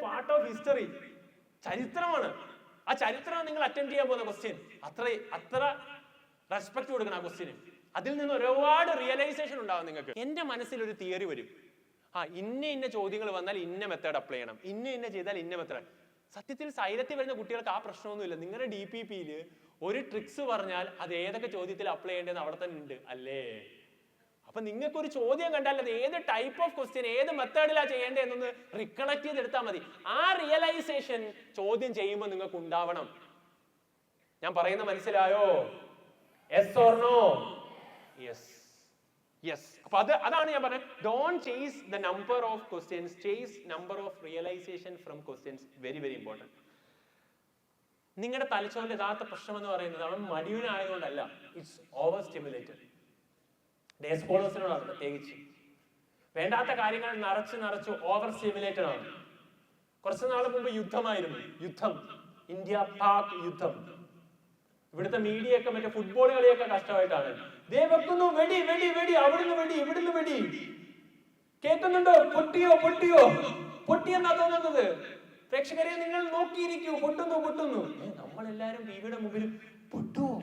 പാർട്ട് ഓഫ് ഹിസ്റ്ററി, ചരിത്രമാണ്. ആ ചരിത്രം നിങ്ങൾ അറ്റൻഡ് ചെയ്യാൻ പോകുന്ന ക്വസ്റ്റ്യൻ അത്ര റെസ്പെക്ട് കൊടുക്കണം ആ ക്വസ്റ്റ്യന്. അതിൽ നിന്ന് ഒരുപാട് റിയലൈസേഷൻ ഉണ്ടാവും നിങ്ങൾക്ക്. എന്റെ മനസ്സിൽ ഒരു തിയറി വരും, ഇന്ന ചോദ്യങ്ങൾ വന്നാൽ ഇന്ന മെത്തേഡ് അപ്ലൈ ചെയ്യണം, ഇന്ന ചെയ്താൽ ഇന്ന മെത്തേഡ്. സത്യത്തിൽ സൈലത്തിൽ വരുന്ന കുട്ടികൾക്ക് ആ പ്രശ്നമൊന്നുമില്ല. നിങ്ങളുടെ DPPയിൽ ഒരു ട്രിക്സ് പറഞ്ഞാൽ അത് ഏതൊക്കെ ചോദ്യത്തിൽ അപ്ലൈ ചെയ്യേണ്ടതെന്ന് അവിടെ തന്നെ ഉണ്ട് അല്ലേ? അപ്പൊ നിങ്ങൾക്ക് ഒരു ചോദ്യം കണ്ടാൽ അത് ഏത് ടൈപ്പ് ഓഫ് ക്വസ്റ്റ്യൻ ഏത് മെത്തേഡിലാണ് ചെയ്യേണ്ടതെന്നൊന്ന് റിക്കളക്ട് ചെയ്തെടുത്താൽ മതി. ആ റിയലൈസേഷൻ ചോദ്യം ചെയ്യുമ്പോൾ നിങ്ങൾക്ക് ഉണ്ടാവണം. ഞാൻ പറയുന്ന മനസ്സിലായോ? Yes or no? Yes. അപ്പൊ അതാണ് ഞാൻ പറഞ്ഞത്. Don't chase the number of questions, chase number of realization from questions. Very very important. നിങ്ങളുടെ തലച്ചോറിന്റെ യഥാർത്ഥ പ്രശ്നം എന്ന് പറയുന്നത് അവൻ മടിയനായതുകൊണ്ടല്ല, ഇറ്റ്സ് ഓവർ സ്റ്റിമുലേറ്റഡ്. ഡേ സ്കോളേഴ്സിനോടാണ് പ്രത്യേകിച്ച്. വേണ്ടാത്ത കാര്യങ്ങൾ നിറച്ച് ഓവർ സ്റ്റിമുലേറ്റഡ് ആണ്. കുറച്ചു നാൾ മുമ്പ് യുദ്ധമായിരുന്നു. ഇന്ത്യ പാക് യുദ്ധം. ഇവിടുത്തെ മീഡിയ ഒക്കെ മറ്റേ ഫുട്ബോൾ കളിയൊക്കെ കഷ്ടമായിട്ടാണ്. ദേ വെക്കുന്നു വെടി വെടി വെടി, അവിടുന്ന് വെടി ഇവിടുന്ന് വെടി. കേൾക്കുന്നുണ്ടോ? പൊട്ടിയെന്നാ തോന്നുന്നത്. പ്രേക്ഷകരെ നിങ്ങൾ നോക്കിയിരിക്കൂ, പൊട്ടുന്നു. നമ്മളെല്ലാരും ടിവിയുടെ മുമ്പിൽ പൊട്ടുവോ?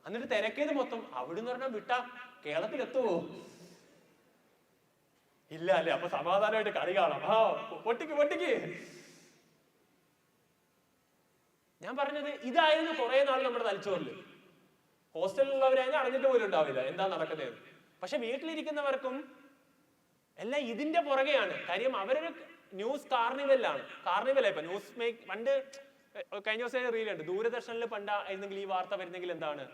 എന്നിട്ട് തിരക്കേത് മൊത്തം അവിടുന്ന് പറഞ്ഞാൽ വിട്ടാ കേരളത്തിലെത്തുവോ? ഇല്ല അല്ലേ? അപ്പൊ സമാധാനമായിട്ട് കളി കാണാം. പൊട്ടിക്ക്. ഞാൻ പറഞ്ഞത് ഇതായിരുന്നു കുറെ നാൾ നമ്മുടെ തലച്ചോറിൽ. ഹോസ്റ്റലിലുള്ളവരായിരുന്നു അറിഞ്ഞിട്ട് പോലും ഉണ്ടാവില്ല എന്താ നടക്കുന്നത്. പക്ഷെ വീട്ടിലിരിക്കുന്നവർക്കും എല്ലാം ഇതിന്റെ പുറകെയാണ്. കാര്യം അവരൊരു ന്യൂസ് കാർണിവലാണ്. ഇപ്പൊ ന്യൂസ് പണ്ട് കഴിഞ്ഞ ദിവസം റീലുണ്ട്. ദൂരദർശനിൽ ആയിരുന്നെങ്കിൽ ഈ വാർത്ത വരുന്നെങ്കിൽ എന്താണ്,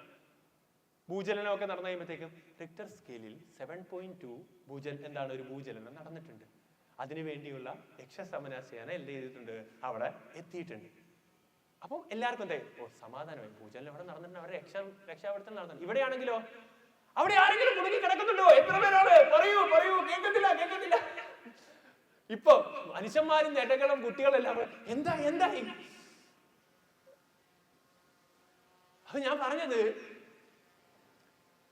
ഭൂചലനമൊക്കെ നടന്നു കഴിയുമ്പോഴത്തേക്കും റിക്ടർ സ്കെയിലിൽ 7.2 ഒരു ഭൂചലനം നടന്നിട്ടുണ്ട്. അതിനുവേണ്ടിയുള്ള രക്ഷാസമരസേന എന്ത് ചെയ്തിട്ടുണ്ട്? അവിടെ എത്തിയിട്ടുണ്ട്. അപ്പം എല്ലാവർക്കും എന്താ സമാധാനമായി. ഭൂചലനം അവിടെ നടന്നിട്ടുണ്ട്, അവരെ രക്ഷാപ്പെടുത്തൽ നടന്നിട്ടുണ്ട്. ഇവിടെയാണെങ്കിലോ അവിടെ ആരെങ്കിലും കുടുങ്ങി കിടക്കുന്നുണ്ടോ? എത്ര പേരാണ്? പറയൂ. കേൾക്കത്തില്ല. ഇപ്പൊ മനുഷ്യന്മാരും ജനങ്ങളും കുട്ടികളെല്ലാം എന്തായി? അപ്പൊ ഞാൻ പറഞ്ഞത്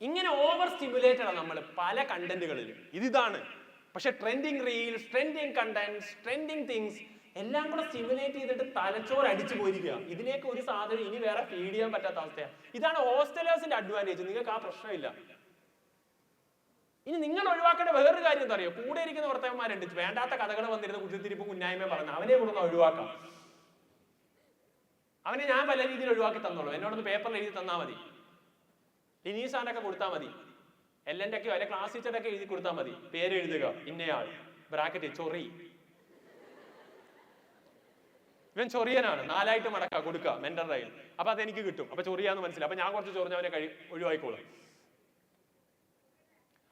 ഇങ്ങനെ ഓവർ സ്റ്റിമുലേറ്റഡ് ആണ് നമ്മൾ പല കണ്ടന്റുകളിലും. ഇതാണ്. പക്ഷെ trending reels, trending contents, trending things എല്ലാം കൂടെ സ്റ്റിമുലേറ്റ് ചെയ്തിട്ട് തലച്ചോറ് അടിച്ചു പോയിരിക്കുക. ഇതിലേക്ക് ഒരു സാധനം ഇനി വേറെ ഫീഡ് ചെയ്യാൻ പറ്റാത്ത അവസ്ഥയാണ്. ഇതാണ് ഹോസ്റ്റലേഴ്സിന്റെ അഡ്വാൻറ്റേജ്. നിങ്ങൾക്ക് ആ പ്രശ്നമില്ല. ഇനി നിങ്ങൾ ഒഴിവാക്കേണ്ട വേറൊരു കാര്യം എന്താ അറിയോ? കൂടെ ഇരിക്കുന്ന ഭർത്താക്കന്മാരുണ്ട്, വേണ്ടാത്ത കഥകൾ വന്നിരുന്ന കുറ്റത്തിരിപ്പും കുന്നായ്മ പറഞ്ഞു, അവനെ കൂടെ ഒഴിവാക്കാം. അവനെ ഞാൻ പല രീതിയിൽ ഒഴിവാക്കി തന്നോളൂ. എന്നോടൊന്ന് പേപ്പറിൽ എഴുതി തന്നാൽ മതി. ലിനീസാനൊക്കെ കൊടുത്താൽ മതി. എല്ലൻ്റെയൊക്കെയോ അല്ലെ ക്ലാസ് ടീച്ചറൊക്കെ എഴുതി കൊടുത്താൽ മതി. പേര് എഴുതുക, ഇന്നയാൾ, ബ്രാക്കറ്റ് ചൊറി. ഇവൻ ചൊറിയനാണ്, 4 ആയിട്ട് മടക്കുക കൊടുക്കുക മെന്റൽ റൈൽ. അപ്പൊ അതെനിക്ക് കിട്ടും, അപ്പൊ ചൊറിയാന്ന് മനസ്സിലായി, അപ്പൊ ഞാൻ കുറച്ച് ചൊറിഞ്ഞവനെ ഒഴിവായിക്കോളും.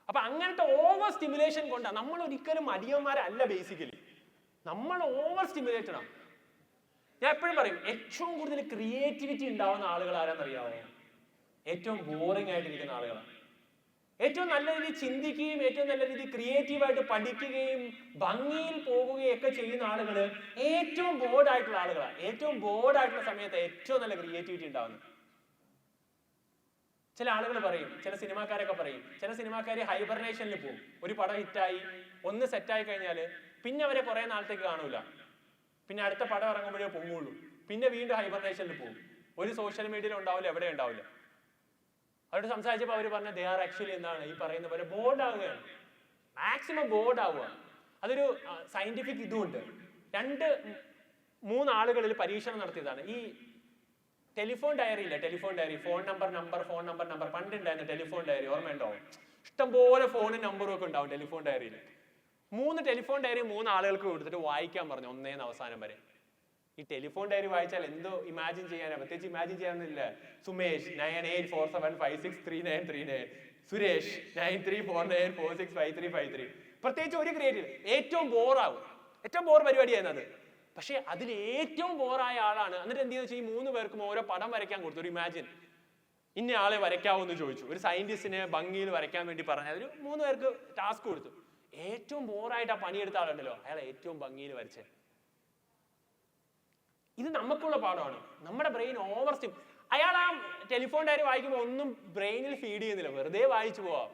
അപ്പൊ അങ്ങനത്തെ ഓവർ സ്റ്റിമുലേഷൻ കൊണ്ടാണ് നമ്മൾ ഒരിക്കലും മടിയന്മാരല്ല. ബേസിക്കലി നമ്മൾ ഓവർ സ്റ്റിമുലേറ്റഡ് ആണ്. ഞാൻ എപ്പോഴും പറയും, ഏറ്റവും കൂടുതൽ ക്രിയേറ്റിവിറ്റി ഉണ്ടാവുന്ന ആളുകൾ ആരാന്നറിയാമോ? ഏറ്റവും ബോറിംഗ് ആയിട്ടിരിക്കുന്ന ആളുകളാണ്. ഏറ്റവും നല്ല രീതിയിൽ ചിന്തിക്കുകയും ഏറ്റവും നല്ല രീതിയിൽ ക്രിയേറ്റീവായിട്ട് പഠിക്കുകയും ഭംഗിയിൽ പോകുകയും ഒക്കെ ചെയ്യുന്ന ആളുകൾ ഏറ്റവും ബോർഡായിട്ടുള്ള ആളുകളാണ്. ഏറ്റവും ബോർഡായിട്ടുള്ള സമയത്ത് ഏറ്റവും നല്ല ക്രിയേറ്റിവിറ്റി ഉണ്ടാവുന്നത്. ചില ആളുകൾ പറയും, ചില സിനിമാക്കാരൊക്കെ പറയും, ചില സിനിമാക്കാർ ഹൈബർനേഷനിൽ പോകും. ഒരു പടം ഹിറ്റായി ഒന്ന് സെറ്റായി കഴിഞ്ഞാൽ പിന്നെ അവരെ കുറെ നാളത്തേക്ക് കാണൂല. പിന്നെ അടുത്ത പടം ഇറങ്ങുമ്പോഴേ പൊങ്ങുള്ളൂ. പിന്നെ വീണ്ടും ഹൈബർനേഷനിൽ പോകും. ഒരു സോഷ്യൽ മീഡിയയിൽ ഉണ്ടാവില്ല, എവിടെ ഉണ്ടാവില്ല. അവരോട് സംസാരിച്ചപ്പോൾ അവർ പറഞ്ഞ ദേ ആർ ആക്ച്വലി എന്താണ് ഈ പറയുന്ന പോലെ ബോർഡ് ആവുകയാണ്. മാക്സിമം ബോർഡ് ആവുക. അതൊരു സയന്റിഫിക് ഇതുമുണ്ട്. 2-3 ആളുകളിൽ പരീക്ഷണം നടത്തിയതാണ്. ഈ ടെലിഫോൺ ഡയറി ഇല്ല, ടെലിഫോൺ ഡയറി, ഫോൺ നമ്പർ പണ്ടുണ്ടായിരുന്നു ടെലിഫോൺ ഡയറി, ഓർമ്മയുണ്ടോ? ഇഷ്ടംപോലെ ഫോണും നമ്പറും ഒക്കെ ഉണ്ടാവും ടെലിഫോൺ ഡയറിയിൽ. 3 ടെലിഫോൺ ഡയറി 3 ആളുകൾക്ക് കൊടുത്തിട്ട് വായിക്കാൻ പറഞ്ഞു, ഒന്നേന്ന് അവസാനം വരെ. ഈ ടെലിഫോൺ ഡയറി വായിച്ചാൽ എന്തോ ഇമാജിൻ ചെയ്യാനാ, പ്രത്യേകിച്ച് ഇമാജിൻ ചെയ്യാനൊന്നുമില്ല. സുമേഷ് 9847563939, സുരേഷ് 9349465353. പ്രത്യേകിച്ച് ഒരു ക്രിയേറ്റീവ്. ഏറ്റവും ബോറാവും, ഏറ്റവും ബോർ പരിപാടിയായിരുന്നു അത്. പക്ഷെ അതിൽ ഏറ്റവും ബോറായ ആളാണ്. എന്നിട്ട് എന്ത് ചെയ്തു, ഈ 3 പേർക്കും ഓരോ പടം വരയ്ക്കാൻ കൊടുത്തു. ഒരു ഇമാജിൻ ഇന്ന ആളെ വരയ്ക്കാവെന്ന് ചോദിച്ചു. ഒരു സയന്റിസ്റ്റിനെ ഭംഗിയിൽ വരയ്ക്കാൻ വേണ്ടി പറഞ്ഞ ഒരു 3 പേർക്ക് ടാസ്ക് കൊടുത്തു. ഏറ്റവും ബോറായിട്ട് ആ പണിയെടുത്ത ആളുണ്ടല്ലോ, അയാൾ ഏറ്റവും ഭംഗിയിൽ വരച്ചേ. ഇത് നമുക്കുള്ള പാഠമാണ്. നമ്മുടെ ബ്രെയിൻ ഓവർ സ്റ്റിം. അയാൾ ആ ടെലിഫോൺ ഡയറി വായിക്കുമ്പോൾ ഒന്നും ബ്രെയിനിൽ ഫീഡ് ചെയ്യുന്നില്ല, വെറുതെ വായിച്ചു പോവാം.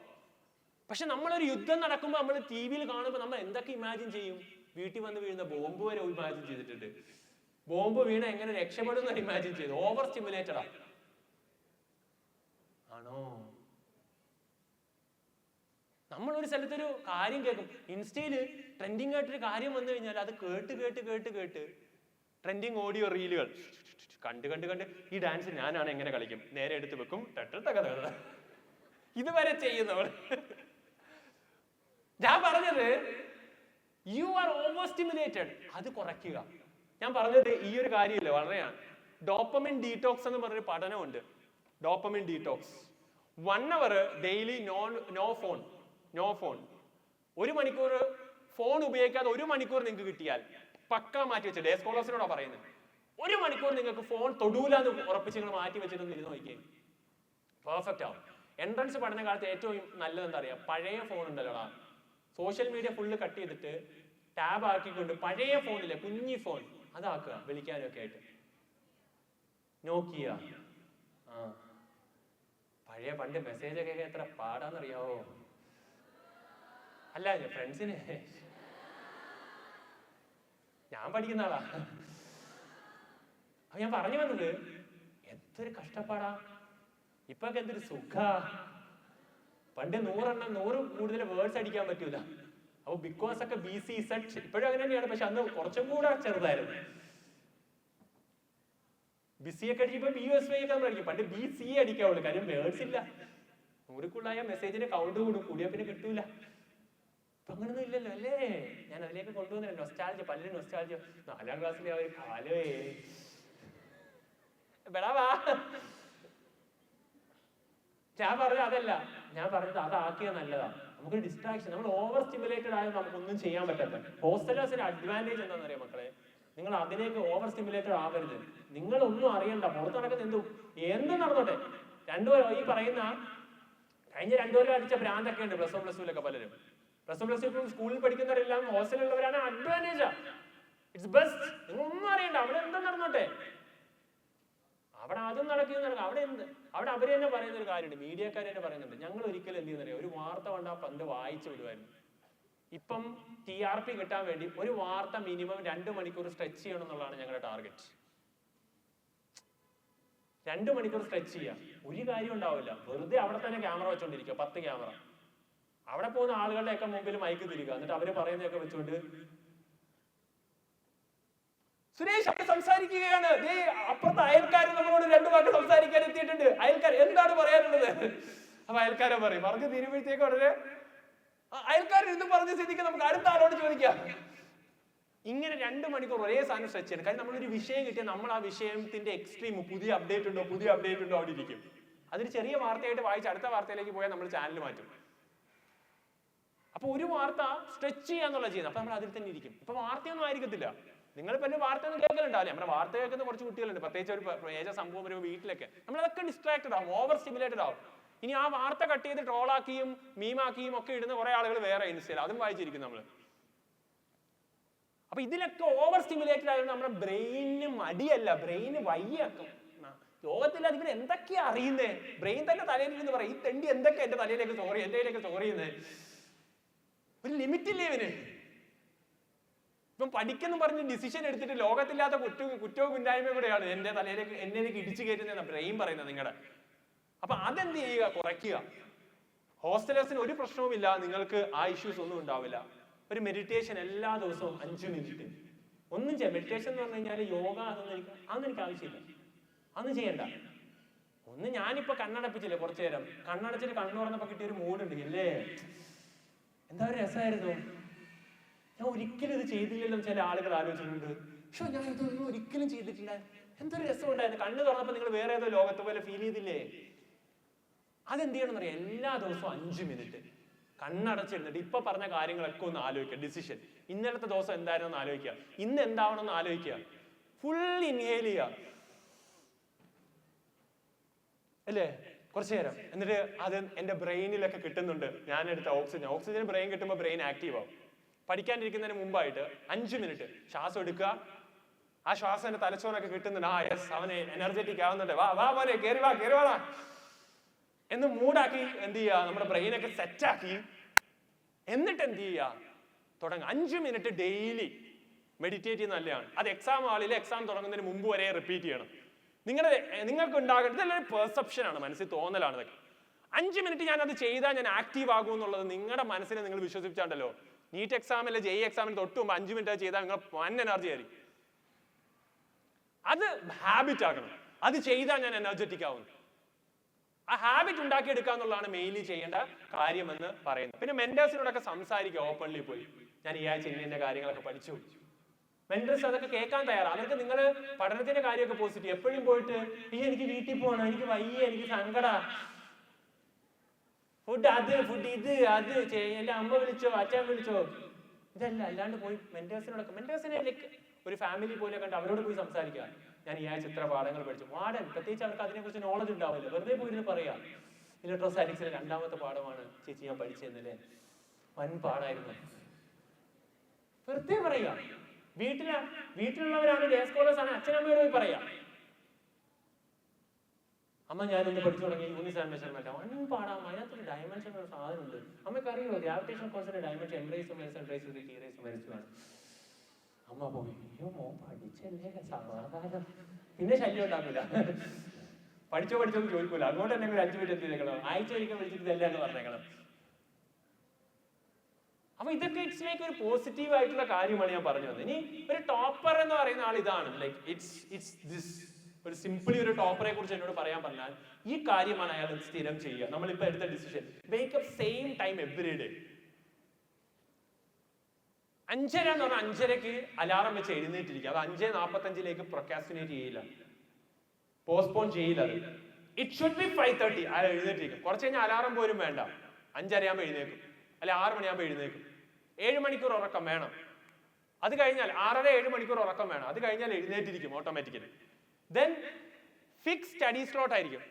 പക്ഷെ നമ്മളൊരു യുദ്ധം നടക്കുമ്പോൾ നമ്മൾ ടി വിയിൽ കാണുമ്പോൾ നമ്മൾ എന്തൊക്കെ ഇമാജിൻ ചെയ്യും? വീട്ടിൽ വന്ന് വീഴുന്ന ബോംബ് വരെ ഇമാജിൻ ചെയ്തിട്ടുണ്ട്. ബോംബ് വീണ എങ്ങനെ രക്ഷപ്പെടുന്ന ഇമാജിൻ ചെയ്തു. ഓവർ സ്റ്റിമുലേറ്റഡാ ആണോ? നമ്മളൊരു സ്ഥലത്തൊരു കാര്യം കേൾക്കും, ഇൻസ്റ്റയില് ട്രെൻഡിങ് ആയിട്ടൊരു കാര്യം വന്നു കഴിഞ്ഞാൽ അത് കേട്ട് ട്രെൻഡിങ് ഓഡിയോ റീലുകൾ കണ്ട് ഈ ഡാൻസ് ഞാനാണ് എങ്ങനെ കളിക്കും, നേരെ എടുത്ത് വെക്കും, ഇതുവരെ ചെയ്യുന്നവർ. ഞാൻ പറഞ്ഞത് യു ആർ ഓവർ സ്റ്റിമുലേറ്റഡ്. അത് കുറയ്ക്കുക. ഞാൻ പറഞ്ഞത് ഈ ഒരു കാര്യമില്ല, വളരെയാണ്. ഡോപ്പമിൻ ഡീറ്റോക്സ് എന്ന് പറഞ്ഞൊരു പഠനമുണ്ട്. Dopamine detox 1 hour daily no phone. 1 മണിക്കൂർ ഫോൺ ഉപയോഗിക്കാതെ 1 മണിക്കൂർ നിങ്ങൾക്ക് കിട്ടിയാൽ പക്ക മാറ്റി വെച്ച്, ഡേ സ്കോളേഴ്സിനോടാ പറയുന്നത്, 1 മണിക്കൂർ നിങ്ങൾക്ക് ഫോൺ തൊടൂലെന്ന് ഉറപ്പിച്ച് നിങ്ങൾ മാറ്റി വെച്ചിട്ടൊന്ന് ഇരുന്ന് നോക്കിയേ, പെർഫെക്റ്റ് ആവും. എൻട്രൻസ് പഠനകാലത്ത് ഏറ്റവും നല്ലത് എന്താ അറിയാം? പഴയ ഫോൺ ഉണ്ടല്ലോടാ, സോഷ്യൽ മീഡിയ ഫുള്ള് കട്ട് ചെയ്തിട്ട് ടാബ് ആക്കിക്കൊണ്ട് പഴയ ഫോണില്ലേ, കുഞ്ഞി ഫോൺ അതാക്കുക, വിളിക്കാനും ഒക്കെ ആയിട്ട്. നോക്കിയ പഴയ പണ്ട് മെസ്സേജ് ഒക്കെ എത്ര പാടാന്നറിയാവോ? അല്ല ഫ്രണ്ട്സിന്, ഞാൻ പഠിക്കുന്ന ആളാ. അപ്പൊ ഞാൻ പറഞ്ഞു വന്നത് എന്തൊരു കഷ്ടപ്പാടാ, ഇപ്പൊക്കെ എന്തൊരു സുഖ. പണ്ട് 100 കൂടുതൽ വേർഡ്സ് അടിക്കാൻ പറ്റൂല. അപ്പൊ ബിക്കോസ് ഒക്കെ BC സെറ്റ് ഇപ്പോഴും അങ്ങനെ തന്നെയാണ്, പക്ഷെ അന്ന് കുറച്ചും കൂടെ ചെറുതായിരുന്നു. BC ഒക്കെ അടിക്കുമ്പോ BUSY ഒക്കെ നമ്മൾ അടിക്കും. പണ്ട് BC അടിക്കാവുള്ളൂ, കാര്യം വേർഡ്സ് ഇല്ല. 100ക്കുള്ളായ മെസ്സേജിന്റെ കൗണ്ട് കൂടിയാ പിന്നെ കിട്ടൂല. അപ്പൊ അങ്ങനൊന്നും ഇല്ലല്ലോ അല്ലേ? ഞാൻ അതിലേക്ക് കൊണ്ടുവന്നില്ല. നൊസ്റ്റാൾജിയ, പലരും നൊസ്റ്റാൾജിയ. 4ാം ക്ലാസ്സിലെ ആ ഒരു കാലേ ബെടാവാ. ഞാൻ പറഞ്ഞത് അതല്ല, ഞാൻ പറഞ്ഞത് അതാക്കിയത് നല്ലതാണ്. നമുക്കൊരു ഡിസ്ട്രാക്ഷൻ, നമ്മൾ ഓവർ സ്റ്റിമുലേറ്റഡ് ആയത് നമുക്കൊന്നും ചെയ്യാൻ പറ്റാത്ത. ഹോസ്റ്റലേഴ്സിന്റെ അഡ്വാൻറ്റേജ് എന്താണെന്ന് അറിയാം മക്കളെ? നിങ്ങൾ അതിലേക്ക് ഓവർ സ്റ്റിമുലേറ്റഡ് ആവരുത്. നിങ്ങളൊന്നും അറിയണ്ട, പുറത്ത് നടക്കുന്ന എന്തും നടന്നോട്ടെ. ഈ പറയുന്ന കഴിഞ്ഞ 2 കൊല്ലം അടിച്ച ഭ്രാന്തൊക്കെ ഉണ്ട് +1 +2 പലരും. +1 സ്കൂളിൽ പഠിക്കുന്നവരെല്ലാം ഹോസ്റ്റലുള്ളവരാണ്. അഡ്വാൻറ്റേജാ, ഇറ്റ്സ് ബെസ്റ്റ്. നിങ്ങളൊന്നും അറിയണ്ട, അവിടെ എന്തും നടന്നോട്ടെ. അവിടെ അതും നടക്കുന്നത് അവിടെ അവര് തന്നെ പറയുന്ന ഒരു കാര്യമുണ്ട്, മീഡിയക്കാർ തന്നെ പറയുന്നുണ്ട്. ഞങ്ങൾ ഒരിക്കലും എന്ത് ചെയ്യുന്നറിയാം, ഒരു വാർത്ത കണ്ടാൽ പണ്ട് വായിച്ചു വിടുമായിരുന്നു. ഇപ്പം TRP കിട്ടാൻ വേണ്ടി ഒരു വാർത്ത മിനിമം 2 മണിക്കൂർ സ്ട്രെച്ച് ചെയ്യണം എന്നുള്ളതാണ് ഞങ്ങളുടെ ടാർഗറ്റ്. 2 മണിക്കൂർ സ്ട്രെച്ച് ചെയ്യാം, ഒരു കാര്യം ഉണ്ടാവില്ല. വെറുതെ അവിടെ തന്നെ ക്യാമറ വെച്ചോണ്ടിരിക്കുക, 10 ക്യാമറ. അവിടെ പോകുന്ന ആളുകളുടെയൊക്കെ മുമ്പിൽ മൈക്ക് തിരിക, എന്നിട്ട് അവര് പറയുന്നതൊക്കെ വെച്ചുകൊണ്ട് സുരേഷ് അവിടെ സംസാരിക്കുകയാണ്, അപ്പുറത്തെ അയൽക്കാരൻ നമ്മളോട് 2 വാക്ക് സംസാരിക്കാൻ എത്തിയിട്ടുണ്ട്. അയൽക്കാർ എന്താണ് പറയാനുള്ളത്? അപ്പൊ അയൽക്കാരെ പറഞ്ഞു തീരുമ്പോഴത്തേക്ക് ഉടനെ അയൽക്കാരൻ ഇന്ന് പറഞ്ഞ സ്ഥിതിക്ക് നമുക്ക് അടുത്ത ആളോട് ചോദിക്കാം. ഇങ്ങനെ 2 മണിക്കൂർ ഒരേ സാധനം സ്ട്രെച്ച് ചെയ്യണം. കാര്യം നമ്മളൊരു വിഷയം കിട്ടിയാൽ നമ്മൾ ആ വിഷയത്തിന്റെ എക്സ്ട്രീം പുതിയ അപ്ഡേറ്റ് ഉണ്ടോ അവിടെ ഇരിക്കും. അതൊരു ചെറിയ വാർത്തയായിട്ട് വായിച്ച് അടുത്ത വാർത്തയിലേക്ക് പോയാൽ നമ്മൾ ചാനൽ മാറ്റും. അപ്പൊ ഒരു വാർത്ത സ്ട്രെച്ച് ചെയ്യാന്നുള്ള ചെയ്യുന്നത്. അപ്പൊ നമ്മൾ അതിൽ തന്നെ ഇരിക്കും. ഇപ്പൊ വാർത്തയൊന്നും ആയിരിക്കത്തില്ല. നിങ്ങൾ പല വാർത്ത ഒന്നും കേൾക്കലുണ്ടാവില്ല. നമ്മുടെ വാർത്ത കേൾക്കുന്ന കുറച്ച് കുട്ടികളുണ്ട്, പ്രത്യേകിച്ച് ഒരു ഏജ സംഭവം വരുമ്പോൾ വീട്ടിലൊക്കെ നമ്മളതൊക്കെ ഡിസ്ട്രാക്റ്റഡ് ആവും, ഓവർ സ്റ്റിമുലേറ്റഡ് ആവും. ഇനി ആ വാർത്ത കട്ട് ചെയ്ത് ട്രോളാക്കിയും മീമാക്കിയും ഒക്കെ ഇടുന്ന കുറെ ആളുകൾ വേറെ ഇൻസ്റ്റയിൽ അതും വായിച്ചിരിക്കും നമ്മൾ. അപ്പൊ ഇതിലൊക്കെ ഓവർ സ്റ്റിമുലേറ്റഡ് ആയതുകൊണ്ട് നമ്മുടെ ബ്രെയിനിന് മടിയല്ല, ബ്രെയിന് വയ്യാക്കും. ലോകത്തിൽ അതിങ്ങനെ എന്തൊക്കെയാ അറിയുന്നേ, ബ്രെയിൻ തന്നെ തലയിലിരുന്ന് പറയും ഈ തെണ്ടി എന്തൊക്കെ എന്റെ തലയിലേക്ക് സ്റ്റോർ ചെയ്യുന്നത്. ഒരു ലിമിറ്റ് ഇല്ലേ ഇവന്? ഇപ്പം പഠിക്കുന്നു പറഞ്ഞ് ഡിസിഷൻ എടുത്തിട്ട് ലോകത്തില്ലാത്ത കുറ്റവും കുന്നായ്മയും കൂടെയാണ് എന്റെ തലയിലേക്ക് എന്നിലേക്ക് ഇടിച്ചു കയറ്റുന്ന ബ്രെയിൻ പറയുന്നത് നിങ്ങളുടെ. അപ്പൊ അതെന്ത് ചെയ്യുക? കുറയ്ക്കുക. ഹോസ്റ്റലേഴ്സിന് ഒരു പ്രശ്നവുമില്ല, നിങ്ങൾക്ക് ആ ഇഷ്യൂസ് ഒന്നും ഉണ്ടാവില്ല. ഒരു മെഡിറ്റേഷൻ എല്ലാ ദിവസവും 5 മിനിറ്റ് ഒന്നും ചെയ്യാം. മെഡിറ്റേഷൻ എന്ന് പറഞ്ഞു കഴിഞ്ഞാൽ യോഗ അതൊന്നും എനിക്ക് ആവശ്യമില്ല, അതൊന്നും ചെയ്യണ്ട. ഞാനിപ്പോ കണ്ണടപ്പിച്ചില്ലേ കുറച്ചു നേരം, കണ്ണടച്ചിട്ട് കണ്ണു തുറന്നപ്പോ കിട്ടിയ ഒരു മൂഡുണ്ട് അല്ലേ, എന്താ ഒരു രസമായിരുന്നു. ഞാൻ ഒരിക്കലും ഇത് ചെയ്തില്ലല്ലോ ചില ആളുകൾ ആലോചിച്ചിട്ടുണ്ട്. പക്ഷെ ഞാൻ ഇതൊന്നും ഒരിക്കലും ചെയ്തിട്ടില്ല, എന്തൊരു രസം ഉണ്ടായിരുന്നു. കണ്ണ് തുറന്നപ്പോ നിങ്ങൾ വേറെ ഏതോ ലോകത്ത് പോലെ ഫീൽ ചെയ്തില്ലേ? അതെന്ത് ചെയ്യണം എന്നറിയാം? എല്ലാ ദിവസവും 5 മിനിറ്റ് കണ്ണടച്ചിരുന്നിട്ട് ഇപ്പൊ പറഞ്ഞ കാര്യങ്ങളൊക്കെ ഒന്ന് ആലോചിക്കുക. ഡിസിഷൻ, ഇന്നലത്തെ ദിവസം എന്തായിരുന്നു എന്ന് ആലോചിക്കുക, ഇന്ന് എന്താവണം എന്ന് ആലോചിക്കുക. ഫുൾ ഇൻഹേൽ ചെയ്യുക അല്ലേ കുറച്ചു നേരം. എന്നിട്ട് അത് എന്റെ ബ്രെയിനിലൊക്കെ കിട്ടുന്നുണ്ട്. ഞാൻ എടുത്ത ഓക്സിജൻ ബ്രെയിൻ കിട്ടുമ്പോൾ ബ്രെയിൻ ആക്റ്റീവ് ആവും. പഠിക്കാനിരിക്കുന്നതിന് മുമ്പായിട്ട് 5 മിനിറ്റ് ശ്വാസം എടുക്കുക. ആ ശ്വാസം എന്റെ തലച്ചോറൊക്കെ കിട്ടുന്നുണ്ട്. ആ യെസ്, അവന് എനർജറ്റിക് ആവുന്നുണ്ട്, വാ പോലെ കേറി വാ എന്ന് മൂടാക്കി എന്ത് ചെയ്യുക, നമ്മുടെ ബ്രെയിനൊക്കെ സെറ്റാക്കി. എന്നിട്ട് എന്ത് ചെയ്യുക, തുടങ്ങുക. 5 മിനിറ്റ് ഡെയിലി മെഡിറ്റേറ്റ് ചെയ്യുന്നത് നല്ലതാണ്. അത് എക്സാം ഹാളിൽ എക്സാം തുടങ്ങുന്നതിന് മുമ്പ് വരെ റിപ്പീറ്റ് ചെയ്യണം. നിങ്ങൾക്ക് ഉണ്ടാകേണ്ടത് ഇതെല്ലാം പെർസെപ്ഷൻ ആണ്, മനസ്സിൽ തോന്നലാണ് ഇതൊക്കെ. 5 മിനിറ്റ് ഞാൻ അത് ചെയ്താൽ ഞാൻ ആക്റ്റീവ് ആകും എന്നുള്ളത് നിങ്ങളുടെ മനസ്സിനെ നിങ്ങൾ വിശ്വസിച്ചാണ്ടല്ലോ. നീറ്റ് എക്സാം അല്ലെ JEE എക്സാമിന് തൊട്ട് മുമ്പ് 5 മിനിറ്റ് ചെയ്താൽ നിങ്ങൾ വൻ എനർജി ആയിരിക്കും. അത് ഹാബിറ്റ് ആക്കണം. അത് ചെയ്താൽ ഞാൻ എനർജറ്റിക് ആവുന്നു. ആ ഹാബിറ്റ് ഉണ്ടാക്കിയെടുക്കുക എന്നുള്ളതാണ് മെയിൻലി ചെയ്യേണ്ട കാര്യമെന്ന് പറയുന്നത്. പിന്നെ മെന്റേഴ്സിനോടൊക്കെ സംസാരിക്കുക ഓപ്പൺലി പോയി. ഞാൻ ഈ ആഴ്ച ഇന്ന കാര്യങ്ങളൊക്കെ പഠിച്ചു. മെന്റേഴ്സ് അതൊക്കെ കേൾക്കാൻ തയ്യാറാണ്. അവർക്ക് നിങ്ങൾ പഠനത്തിന്റെ കാര്യമൊക്കെ പോസിറ്റീവ്. എപ്പോഴും പോയിട്ട് എനിക്ക് വീട്ടിൽ പോകണം, എനിക്ക് വയ്യ, എനിക്ക് സങ്കട, ഫുഡ് ഇത് എന്റെ അമ്മ വിളിച്ചോ അച്ഛൻ വിളിച്ചോ, ഇതല്ല. അല്ലാണ്ട് പോയി മെന്റേഴ്സിനെ ഒരു ഫാമിലി പോലെ കണ്ട് അവരോട് പോയി സംസാരിക്കുക. ഞാൻ ഈ ആഴ്ച ഇത്ര പാഠങ്ങൾ പഠിച്ചു. വാടൻ പ്രത്യേകിച്ച് അവർക്ക് അതിനെക്കുറിച്ച് നോളജ് ഉണ്ടാവില്ല, വെറുതെ പോയിരുന്ന് പറയാം. ഇലക്ട്രോസ്റ്റാറ്റിക്സിലെ 2ാമത്തെ പാഠമാണ് ചേച്ചി ഞാൻ പഠിച്ചെന്നല്ലേ, വൻ പാടായിരുന്നു, വെറുതെ പറയാ. വീട്ടിലുള്ളവരാണ് ഡേ സ്കോളേഴ്സ് ആണ്, അച്ഛനമ്മയോട് പോയി പറയാം. അമ്മ ഞാനിന്ന് പഠിച്ചു തുടങ്ങി യൂണിസൺ മെഷർമെന്റ്, വൻ പാടാം. അതിനകത്തൊരു ഡയമെൻഷൻ ഒരു സാധനമുണ്ട്. അമ്മയ്ക്ക് അറിയോ ഗ്രാവിറ്റേഷൻ ഫോഴ്സിന്റെ ഡയമെൻഷൻ ആണ്. അമ്മ പോയി, അയ്യോ മോ പഠിച്ചല്ലേ, സമാധാനം. പിന്നെ ശല്യം ഉണ്ടാക്കില്ല, പഠിച്ചോന്ന് ചോദിക്കൂല. അതുകൊണ്ട് തന്നെ ഒരു 5 മിനിറ്റ് എന്ത് ആഴ്ച ഒരിക്കൽ വിളിച്ചിട്ട് ഇതല്ല എന്ന് പറഞ്ഞേക്കണം. അപ്പൊ ഇതൊക്കെ ഇറ്റ്സ് ലൈക്ക് ഒരു പോസിറ്റീവ് ആയിട്ടുള്ള കാര്യമാണ് ഞാൻ പറഞ്ഞു വന്നത്. ഇനി ഒരു ടോപ്പർ എന്ന് പറയുന്ന ആൾ ഇതാണ്, ലൈക്ക് ഇറ്റ്സ് ദിസ്. ഒരു സിംപിളി ഒരു ടോപ്പറെ കുറിച്ച് എന്നോട് പറയാൻ പറഞ്ഞാൽ ഈ കാര്യമാണ് അയാൾ സ്ഥിരം ചെയ്യുക. നമ്മളിപ്പോ എടുത്ത decision, wake up same time every day. 5:30 എന്ന് പറഞ്ഞാൽ 5:30ക്ക് അലാറം വെച്ച് എഴുന്നേറ്റിരിക്കുക. അത് 5:45 പ്രൊക്കാസ്റ്റിനേറ്റ് ചെയ്യില്ല, പോസ്റ്റ്പോൺ ചെയ്യില്ല. അത് ഇറ്റ് ഷുഡ് ബി 5:30. അയാൾ എഴുന്നേറ്റിരിക്കും. കുറച്ച് കഴിഞ്ഞാൽ അലാറം പോലും വേണ്ട, 5:30 ആകുമ്പോൾ എഴുന്നേക്കും, അല്ലെ 6 മണിയാകുമ്പോൾ എഴുന്നേക്കും. 7 മണിക്കൂർ ഉറക്കം വേണം. അത് കഴിഞ്ഞാൽ 6.5-7 മണിക്കൂർ ഉറക്കം വേണം. അത് കഴിഞ്ഞാൽ എഴുന്നേറ്റിരിക്കും automatically. Then fix study slot ആയിരിക്കും.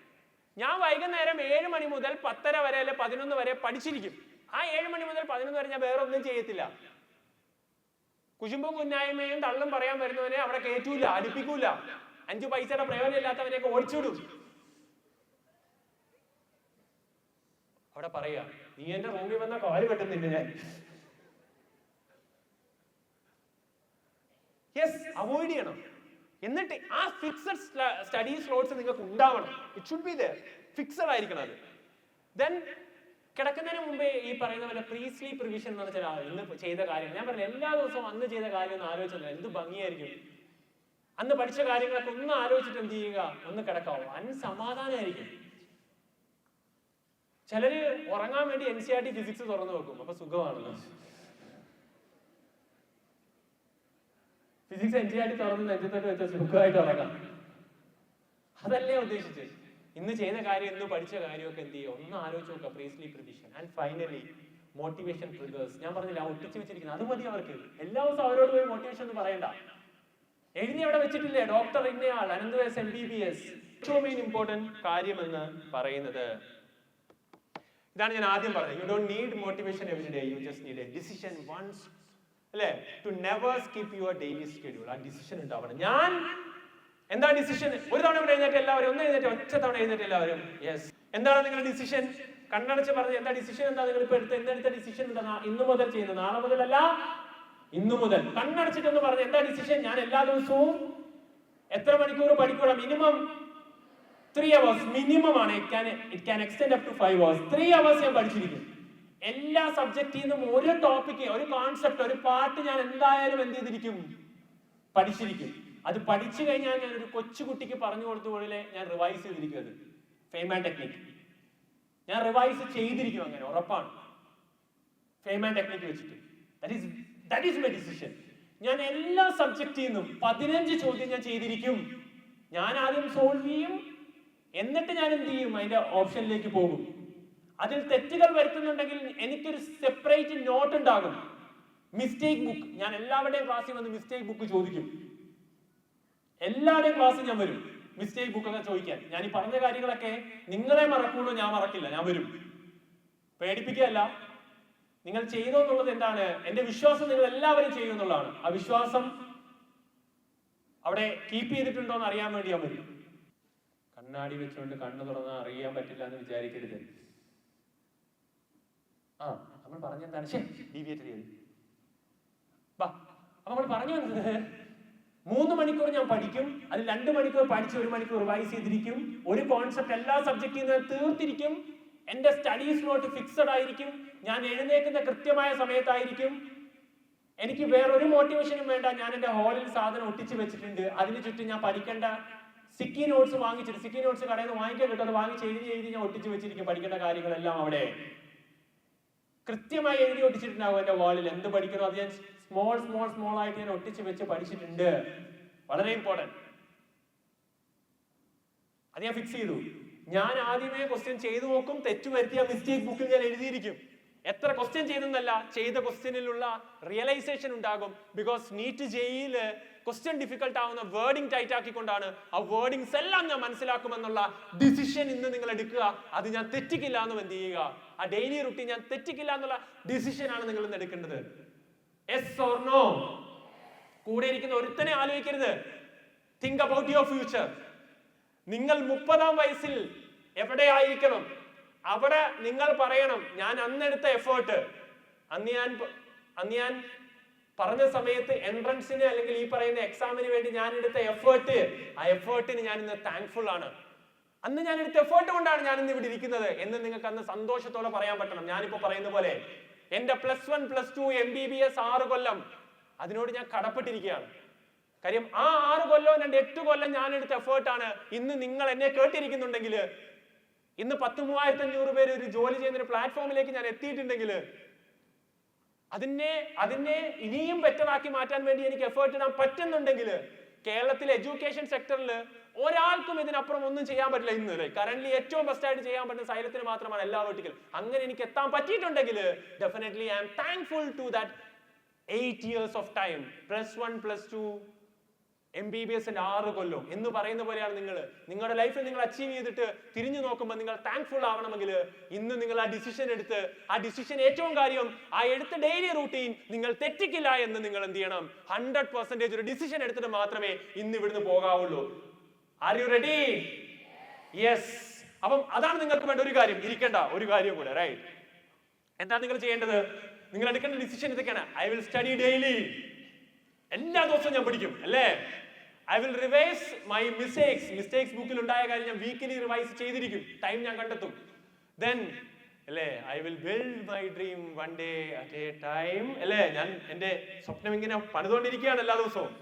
ഞാൻ വൈകുന്നേരം 7 മണി മുതൽ 10:30 വരെ അല്ലെ 11 വരെ പഠിച്ചിരിക്കും. ആ 7 മണി മുതൽ 11 വരെ ഞാൻ വേറെ ഒന്നും ചെയ്യത്തില്ല. കുശുമ്പും കുന്നായ്മയും തള്ളും പറയാൻ വരുന്നവനെ അവിടെ കയറ്റൂല, അടുപ്പിക്കൂല. 5 പൈസയുടെ പ്രയോജനം ഇല്ലാത്തവരെയൊക്കെ ഓടിച്ചിടും. അവിടെ പറയാ, നീ എന്റെ റൂമിൽ വന്ന കാല് വെട്ടുന്നില്ല ഞാൻ. യെസ്, അവോയ്ഡ് ചെയ്യണം. എന്നിട്ട് ആ ഫിക്സഡ് സ്റ്റഡി സ്ലോട്ട്സ് നിങ്ങൾക്ക് ഉണ്ടാവണം. It should be there, fixed ആയിരിക്കണം അത്. ദെൻ കിടക്കുന്നതിന് മുമ്പേ ഈ പറയുന്ന പോലെ പ്രീ സ്ലീപ്പ് റിവിഷൻ എന്ന് വെച്ചാൽ ഇന്ന് ചെയ്ത കാര്യങ്ങൾ ഞാൻ പറഞ്ഞു. എല്ലാ ദിവസവും അന്ന് ചെയ്ത കാര്യം ഒന്ന് ആലോചിച്ചില്ല, എന്ത് ഭംഗിയായിരിക്കും. അന്ന് പഠിച്ച കാര്യങ്ങളൊക്കെ ഒന്ന് ആലോചിച്ചിട്ട് എന്ത് ചെയ്യുക, ഒന്ന് കിടക്കാവും, സമാധാനമായിരിക്കും. ചിലര് ഉറങ്ങാൻ വേണ്ടി NCERT ഫിസിക്സ് തുറന്നു വെക്കും, അപ്പൊ സുഖമാണല്ലോ. ഫിസിക്സ് NCERT തുറന്ന് നെഞ്ചത്തൊക്കെ വെച്ച സുഖമായിട്ട് ഉറങ്ങാം. അതല്ലേ ഉദ്ദേശിച്ചത്. ഇന്ന് ചെയ്ത കാര്യം, ഇന്ന് പഠിച്ച കാര്യമൊക്കെ എന്ത് ചെയ്യുക, ഒന്ന് ആലോചിച്ച് നോക്കുക. Pre sleep revision and finally motivation triggers. ഞാൻ പറഞ്ഞില്ല, ഒട്ടിച്ച് വെച്ചിരിക്കുന്നത് അത് മതി അവർക്ക്. എല്ലാ ദിവസവും അവരോട് പോയി മോട്ടിവേഷൻ എന്ന് പറയണ്ട. എഴുതി അവിടെ വെച്ചിട്ടില്ലേ, ഡോക്ടർ ഇന്നയാൾ അനന്തവേസ് MBBS. ഏറ്റവും മെയിൻ ഇമ്പോർട്ടന്റ് കാര്യം എന്ന് പറയുന്നത് ഇതാണ്. ഞാൻ ആദ്യം പറഞ്ഞത്, you don't need motivation every day, you just need a decision once, അല്ലേ, to never skip your daily schedule. ആ ഡിസിഷൻ ഉണ്ടാവണം. ഞാൻ എന്താ ഡിസിഷൻ? ഒരു തവണ ഇവിടെ എഴുന്നേറ്റ് എല്ലാവരും, ഒന്ന് എഴുന്നേറ്റ്, ഒറ്റ തവണ എഴുന്നേറ്റ് എല്ലാവരും. യെസ്, എന്താണ് നിങ്ങളുടെ ഡിസിഷൻ? കണ്ണടച്ച് പറഞ്ഞ് എന്താ ഡിസിഷൻ? എന്താ നിങ്ങൾ ഇപ്പൊ എന്തെടുത്ത ഡിസിഷൻ? എന്താ ഇന്നു മുതൽ ചെയ്യുന്നത്? നാളെ മുതലല്ല, ഇന്നു മുതൽ. കണ്ണടച്ചിട്ടൊന്ന് പറഞ്ഞ് എന്താ ഡിസിഷൻ? ഞാൻ എല്ലാ ദിവസവും എത്ര മണിക്കൂർ പഠിക്കണം? മിനിമം 3 hours മിനിമം ആണ്. It can extend up to 5 hours. 3 hours ഞാൻ പഠിച്ചിരിക്കും. എല്ലാ സബ്ജക്റ്റിൽ നിന്നും ഒരു ടോപ്പിക്ക്, ഒരു കോൺസെപ്റ്റ്, ഒരു പാർട്ട് ഞാൻ എന്തായാലും എന്ത് ചെയ്തിരിക്കും? പഠിച്ചിരിക്കും. അത് പഠിച്ചു കഴിഞ്ഞാൽ ഞാൻ ഒരു കൊച്ചുകുട്ടിക്ക് പറഞ്ഞു കൊടുത്ത പോലെ ഞാൻ റിവൈസ് ചെയ്തിരിക്കും. അത് ഫെയ്മാൻ ടെക്നിക് ഞാൻ റിവൈസ് ചെയ്തിരിക്കും, അങ്ങനെ ഉറപ്പാണ്. ഫെയ്മാൻ ടെക്നിക് വെച്ചിട്ട് ദാറ്റ് ഈസ് മൈ ഡിസിഷൻ. ഞാൻ എല്ലാ സബ്ജക്റ്റിൽ നിന്നും 15 ചോദ്യം ഞാൻ ചെയ്തിരിക്കും. ഞാൻ ആദ്യം സോൾവ് ചെയ്യും, എന്നിട്ട് ഞാൻ എന്ത് ചെയ്യും? അതിന്റെ ഓപ്ഷനിലേക്ക് പോകും. അതിൽ തെറ്റുകൾ വരുത്തുന്നുണ്ടെങ്കിൽ എനിക്കൊരു സെപ്പറേറ്റ് നോട്ട് ഉണ്ടാകും, മിസ്റ്റേക്ക് ബുക്ക്. ഞാൻ എല്ലാവരുടെയും ക്ലാസ്സിൽ വന്ന് മിസ്റ്റേക്ക് ബുക്ക് ചോദിക്കും. എല്ലാവരുടെയും ക്ലാസ്സിൽ ഞാൻ വരും മിസ്റ്റേക്ക് ബുക്ക് ഒക്കെ ചോദിക്കാൻ. ഞാൻ ഈ പറഞ്ഞ കാര്യങ്ങളൊക്കെ നിങ്ങളെ മറക്കുള്ളൂ, ഞാൻ മറക്കില്ല, ഞാൻ വരും. പേടിപ്പിക്കുകയല്ല, നിങ്ങൾ ചെയ്തു എന്നുള്ളത് എന്താണ്? എന്റെ വിശ്വാസം നിങ്ങൾ എല്ലാവരും ചെയ്യുമെന്നുള്ളതാണ്. ആ വിശ്വാസം അവിടെ കീപ്പ് ചെയ്തിട്ടുണ്ടോ എന്ന് അറിയാൻ വേണ്ടി ഞാൻ വരും. കണ്ണാടി വെച്ചുകൊണ്ട് കണ്ണു തുറന്നാൽ അറിയാൻ പറ്റില്ല എന്ന് വിചാരിക്കരുത്. നമ്മൾ പറഞ്ഞെന്താണ്? ഡീവിയേറ്റ് ചെയ്ത് നമ്മൾ പറഞ്ഞു വന്നത് 3 മണിക്കൂർ ഞാൻ പഠിക്കും. അത് 2 മണിക്കൂർ പഠിച്ച് 1 മണിക്കൂർ റിവൈസ് ചെയ്തിരിക്കും. ഒരു കോൺസെപ്റ്റ് എല്ലാ സബ്ജക്റ്റിൽ നിന്ന് തീർത്തിരിക്കും. എന്റെ സ്റ്റഡീസ് നോട്ട് ഫിക്സഡ് ആയിരിക്കും. ഞാൻ എഴുന്നേൽക്കുന്ന കൃത്യമായ സമയത്തായിരിക്കും. എനിക്ക് വേറൊരു മോട്ടിവേഷനും വേണ്ട. ഞാൻ എന്റെ ഹാളിൽ സാധനം ഒട്ടിച്ച് വെച്ചിട്ടുണ്ട്. അതിന് ചുറ്റും ഞാൻ പഠിക്കേണ്ട സിക്കി നോട്ട്സ് വാങ്ങിച്ചിട്ട്, സിക്കി നോട്ട്സ് കടയിൽ നിന്ന് വാങ്ങിക്കാൻ കിട്ടും, അത് വാങ്ങിച്ച് എഴുതി ഞാൻ ഒട്ടിച്ച് വെച്ചിരിക്കും. പഠിക്കേണ്ട കാര്യങ്ങളെല്ലാം അവിടെ കൃത്യമായി എഴുതി ഒട്ടിച്ചിട്ടുണ്ടാവും. എന്റെ വാളിൽ എന്ത് പഠിക്കണോ അത് ഞാൻ സ്മോൾ ആയിട്ട് ഞാൻ ഒട്ടിച്ച് വെച്ച് പഠിച്ചിട്ടുണ്ട്. വളരെ ഇമ്പോർട്ടന്റ്. അത് ഞാൻ ഫിക്സ് ചെയ്തു. ഞാൻ ആദ്യമേ ക്വസ്റ്റ്യൻ ചെയ്തു നോക്കും. തെറ്റു വരുത്തിയ മിസ്റ്റേക്ക് ബുക്കിൽ ഞാൻ എഴുതിയിരിക്കും. എത്ര ക്വസ്റ്റ്യൻ ചെയ്തെന്നല്ല, ചെയ്ത ക്വസ്റ്റ്യനിലുള്ള റിയലൈസേഷൻ ഉണ്ടാകും. ബിക്കോസ് നീറ്റ് ജെയിൽ ക്വസ്റ്റ്യൻ ഡിഫിക്കൽട്ട് ആവുന്ന വേർഡിംഗ് ടൈറ്റ് ആക്കിക്കൊണ്ടാണ്. ആ വേർഡിങ്സ് എല്ലാം ഞാൻ മനസ്സിലാക്കുമെന്നുള്ള ഡിസിഷൻ ഇന്ന് നിങ്ങൾ എടുക്കുക. അത് ഞാൻ തെറ്റിക്കില്ല എന്ന് എന്ത് ചെയ്യുക? ആ ഡെയിലി റുട്ടീൻ ഞാൻ തെറ്റിക്കില്ല എന്നുള്ള ഡിസിഷൻ ആണ് നിങ്ങൾ ഇന്ന് എടുക്കേണ്ടത്. Yes or no? കൂടെ ഇരിക്കുന്ന ഒരുത്തനെ ആലോചിക്കരുത്. Think about your future. നിങ്ങൾ 30-ാം വയസ്സിൽ എവിടെയായിരിക്കണം, അവിടെ നിങ്ങൾ പറയണം, ഞാൻ അന്നെടുത്ത എഫേർട്ട്, അന്ന് ഞാൻ പറഞ്ഞ സമയത്ത് എൻട്രൻസിന് അല്ലെങ്കിൽ ഈ പറയുന്ന എക്സാമിന് വേണ്ടി ഞാൻ എടുത്ത എഫേർട്ട്, ആ എഫേർട്ടിന് ഞാൻ ഇന്ന് താങ്ക്ഫുൾ ആണ്. അന്ന് ഞാൻ എടുത്ത എഫേർട്ട് കൊണ്ടാണ് ഞാൻ ഇന്ന് ഇവിടെ ഇരിക്കുന്നത് എന്ന് നിങ്ങൾക്ക് അന്ന് സന്തോഷത്തോടെ പറയാൻ പറ്റണം. ഞാനിപ്പോ പറയുന്ന പോലെ എന്റെ +1 +2 MBBS 6 കൊല്ലം അതിനോട് ഞാൻ കടപ്പെട്ടിരിക്കുകയാണ്. കാര്യം ആ 6 കൊല്ലവും 8 കൊല്ലം ഞാൻ എടുത്ത എഫേർട്ടാണ്. ഇന്ന് നിങ്ങൾ എന്നെ കേട്ടിരിക്കുന്നുണ്ടെങ്കിൽ, ഇന്ന് 10,3500 പേര് ഒരു ജോലി ചെയ്യുന്ന ഒരു പ്ലാറ്റ്ഫോമിലേക്ക് ഞാൻ എത്തിയിട്ടുണ്ടെങ്കിൽ, അതിനെ ഇനിയും ബെറ്ററാക്കി മാറ്റാൻ വേണ്ടി എനിക്ക് എഫേർട്ട് ഇടാൻ പറ്റുന്നുണ്ടെങ്കിൽ, കേരളത്തിലെ എഡ്യൂക്കേഷൻ സെക്ടറിൽ ഒരാൾക്കും ഇതിനപ്പുറം ഒന്നും ചെയ്യാൻ പറ്റില്ല. ഇന്ന് കറന്റ് ഏറ്റവും ബെസ്റ്റ് ആയിട്ട് ചെയ്യാൻ പറ്റുന്ന സൈലത്തിന് മാത്രമാണ് എല്ലാ വേർട്ടിക്കൽ. അങ്ങനെ എനിക്ക് എത്താൻ പറ്റിയിട്ടുണ്ടെങ്കിൽ definitely I am thankful to that 8 years of time. +1 +2 MBBS 6 കൊല്ലം എന്ന് പറയുന്ന പോലെയാണ് നിങ്ങളുടെ ലൈഫിൽ നിങ്ങൾ അച്ചീവ് ചെയ്തിട്ട് തിരിഞ്ഞു നോക്കുമ്പോൾ നിങ്ങൾ താങ്ക്ഫുൾ ആവണമെങ്കിൽ ഇന്ന് നിങ്ങൾ ആ ഡിസിഷൻ എടുത്ത്, ആ ഡിസിഷൻ ഏറ്റവും കാര്യം ആ എടുത്ത ഡെയിലി റൂട്ടീൻ നിങ്ങൾ തെറ്റിക്കില്ല എന്ന് നിങ്ങൾ എന്ത് ചെയ്യണം? 100% ഒരു ഡിസിഷൻ എടുത്തിട്ട് മാത്രമേ ഇന്ന് ഇവിടുന്ന് പോകാവുള്ളൂ. Are you ready? യെസ്. അപ്പം അതാണ് നിങ്ങൾക്ക് വേണ്ട ഒരു കാര്യം. ഇരിക്കേണ്ട ഒരു കാര്യം കൂടെ, റൈറ്റ്? എന്താ നിങ്ങൾ ചെയ്യേണ്ടത്? നിങ്ങൾ എടുക്കേണ്ട ഡിസിഷൻ ഇതൊക്കെയാണ്. I will study daily. എല്ലാ ദിവസവും ഞാൻ പഠിക്കും, അല്ലേ? I will revise my mistakes ബുക്കിൽ ഉണ്ടായ കാര്യം ഞാൻ വീക്കിലി റിവൈസ് ചെയ്തിരിക്കും. ടൈം ഞാൻ കണ്ടെത്തും. ദെൻ അല്ലേ, I will build my dream one day at A time, അല്ലേ? ഞാൻ എന്റെ സ്വപ്നം ഇങ്ങനെ പണിതുകൊണ്ടിരിക്കുകയാണ് എല്ലാ ദിവസവും.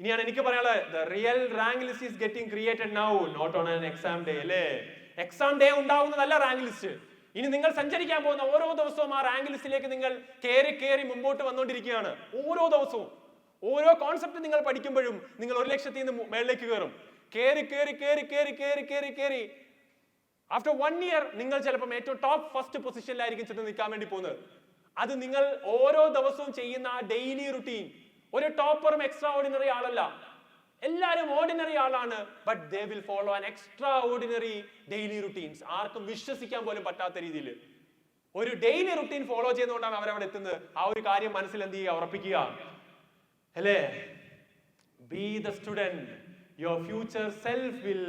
ഇനിയാണ് എനിക്ക് പറയാനുള്ളത്, the real rank list is getting created now, not on an exam day, അല്ലേ? എക്സാം ഡേ ഉണ്ടാവുന്നതല്ല റാങ്ക് ലിസ്റ്റ്. ഇനി നിങ്ങൾ സഞ്ചരിക്കാൻ പോകുന്ന ഓരോ ദിവസവും ആ റാങ്ക് ലിസ്റ്റിലേക്ക് നിങ്ങൾ കയറി മുമ്പോട്ട് വന്നുകൊണ്ടിരിക്കുകയാണ്. ഓരോ ദിവസവും ഓരോ കോൺസെപ്റ്റ് നിങ്ങൾ പഠിക്കുമ്പോഴും നിങ്ങൾ 1 ലക്ഷത്തിൽ നിന്ന് മേളിലേക്ക് കയറും. കേറി ആഫ്റ്റർ 1 ഇയർ നിങ്ങൾ ചിലപ്പോൾ ഏറ്റവും ടോപ്പ് ഫസ്റ്റ് പൊസിഷനിലായിരിക്കും ചെന്ന് നിൽക്കാൻ വേണ്ടി പോകുന്നത്. അത് നിങ്ങൾ ഓരോ ദിവസവും ചെയ്യുന്ന ആ ഡെയിലി റുട്ടീൻ. ഒരു ടോപ്പറും എക്സ്ട്രാ ഓർഡിനറി ആളല്ല, എല്ലാവരും ഓർഡിനറി ആളാണ്. But they will follow an extra ordinary daily routines. ആർക്കും വിശ്വസിക്കാൻ പോലും പറ്റാത്ത രീതിയിൽ ഒരു ഡെയിലി റുട്ടീൻ ഫോളോ ചെയ്യുന്നതുകൊണ്ടാണ് അവരവിടെ എത്തുന്നത്. ആ ഒരു കാര്യം മനസ്സിൽ എന്ത് ചെയ്യുക, ഉറപ്പിക്കുക അല്ലേ? B the student your future self will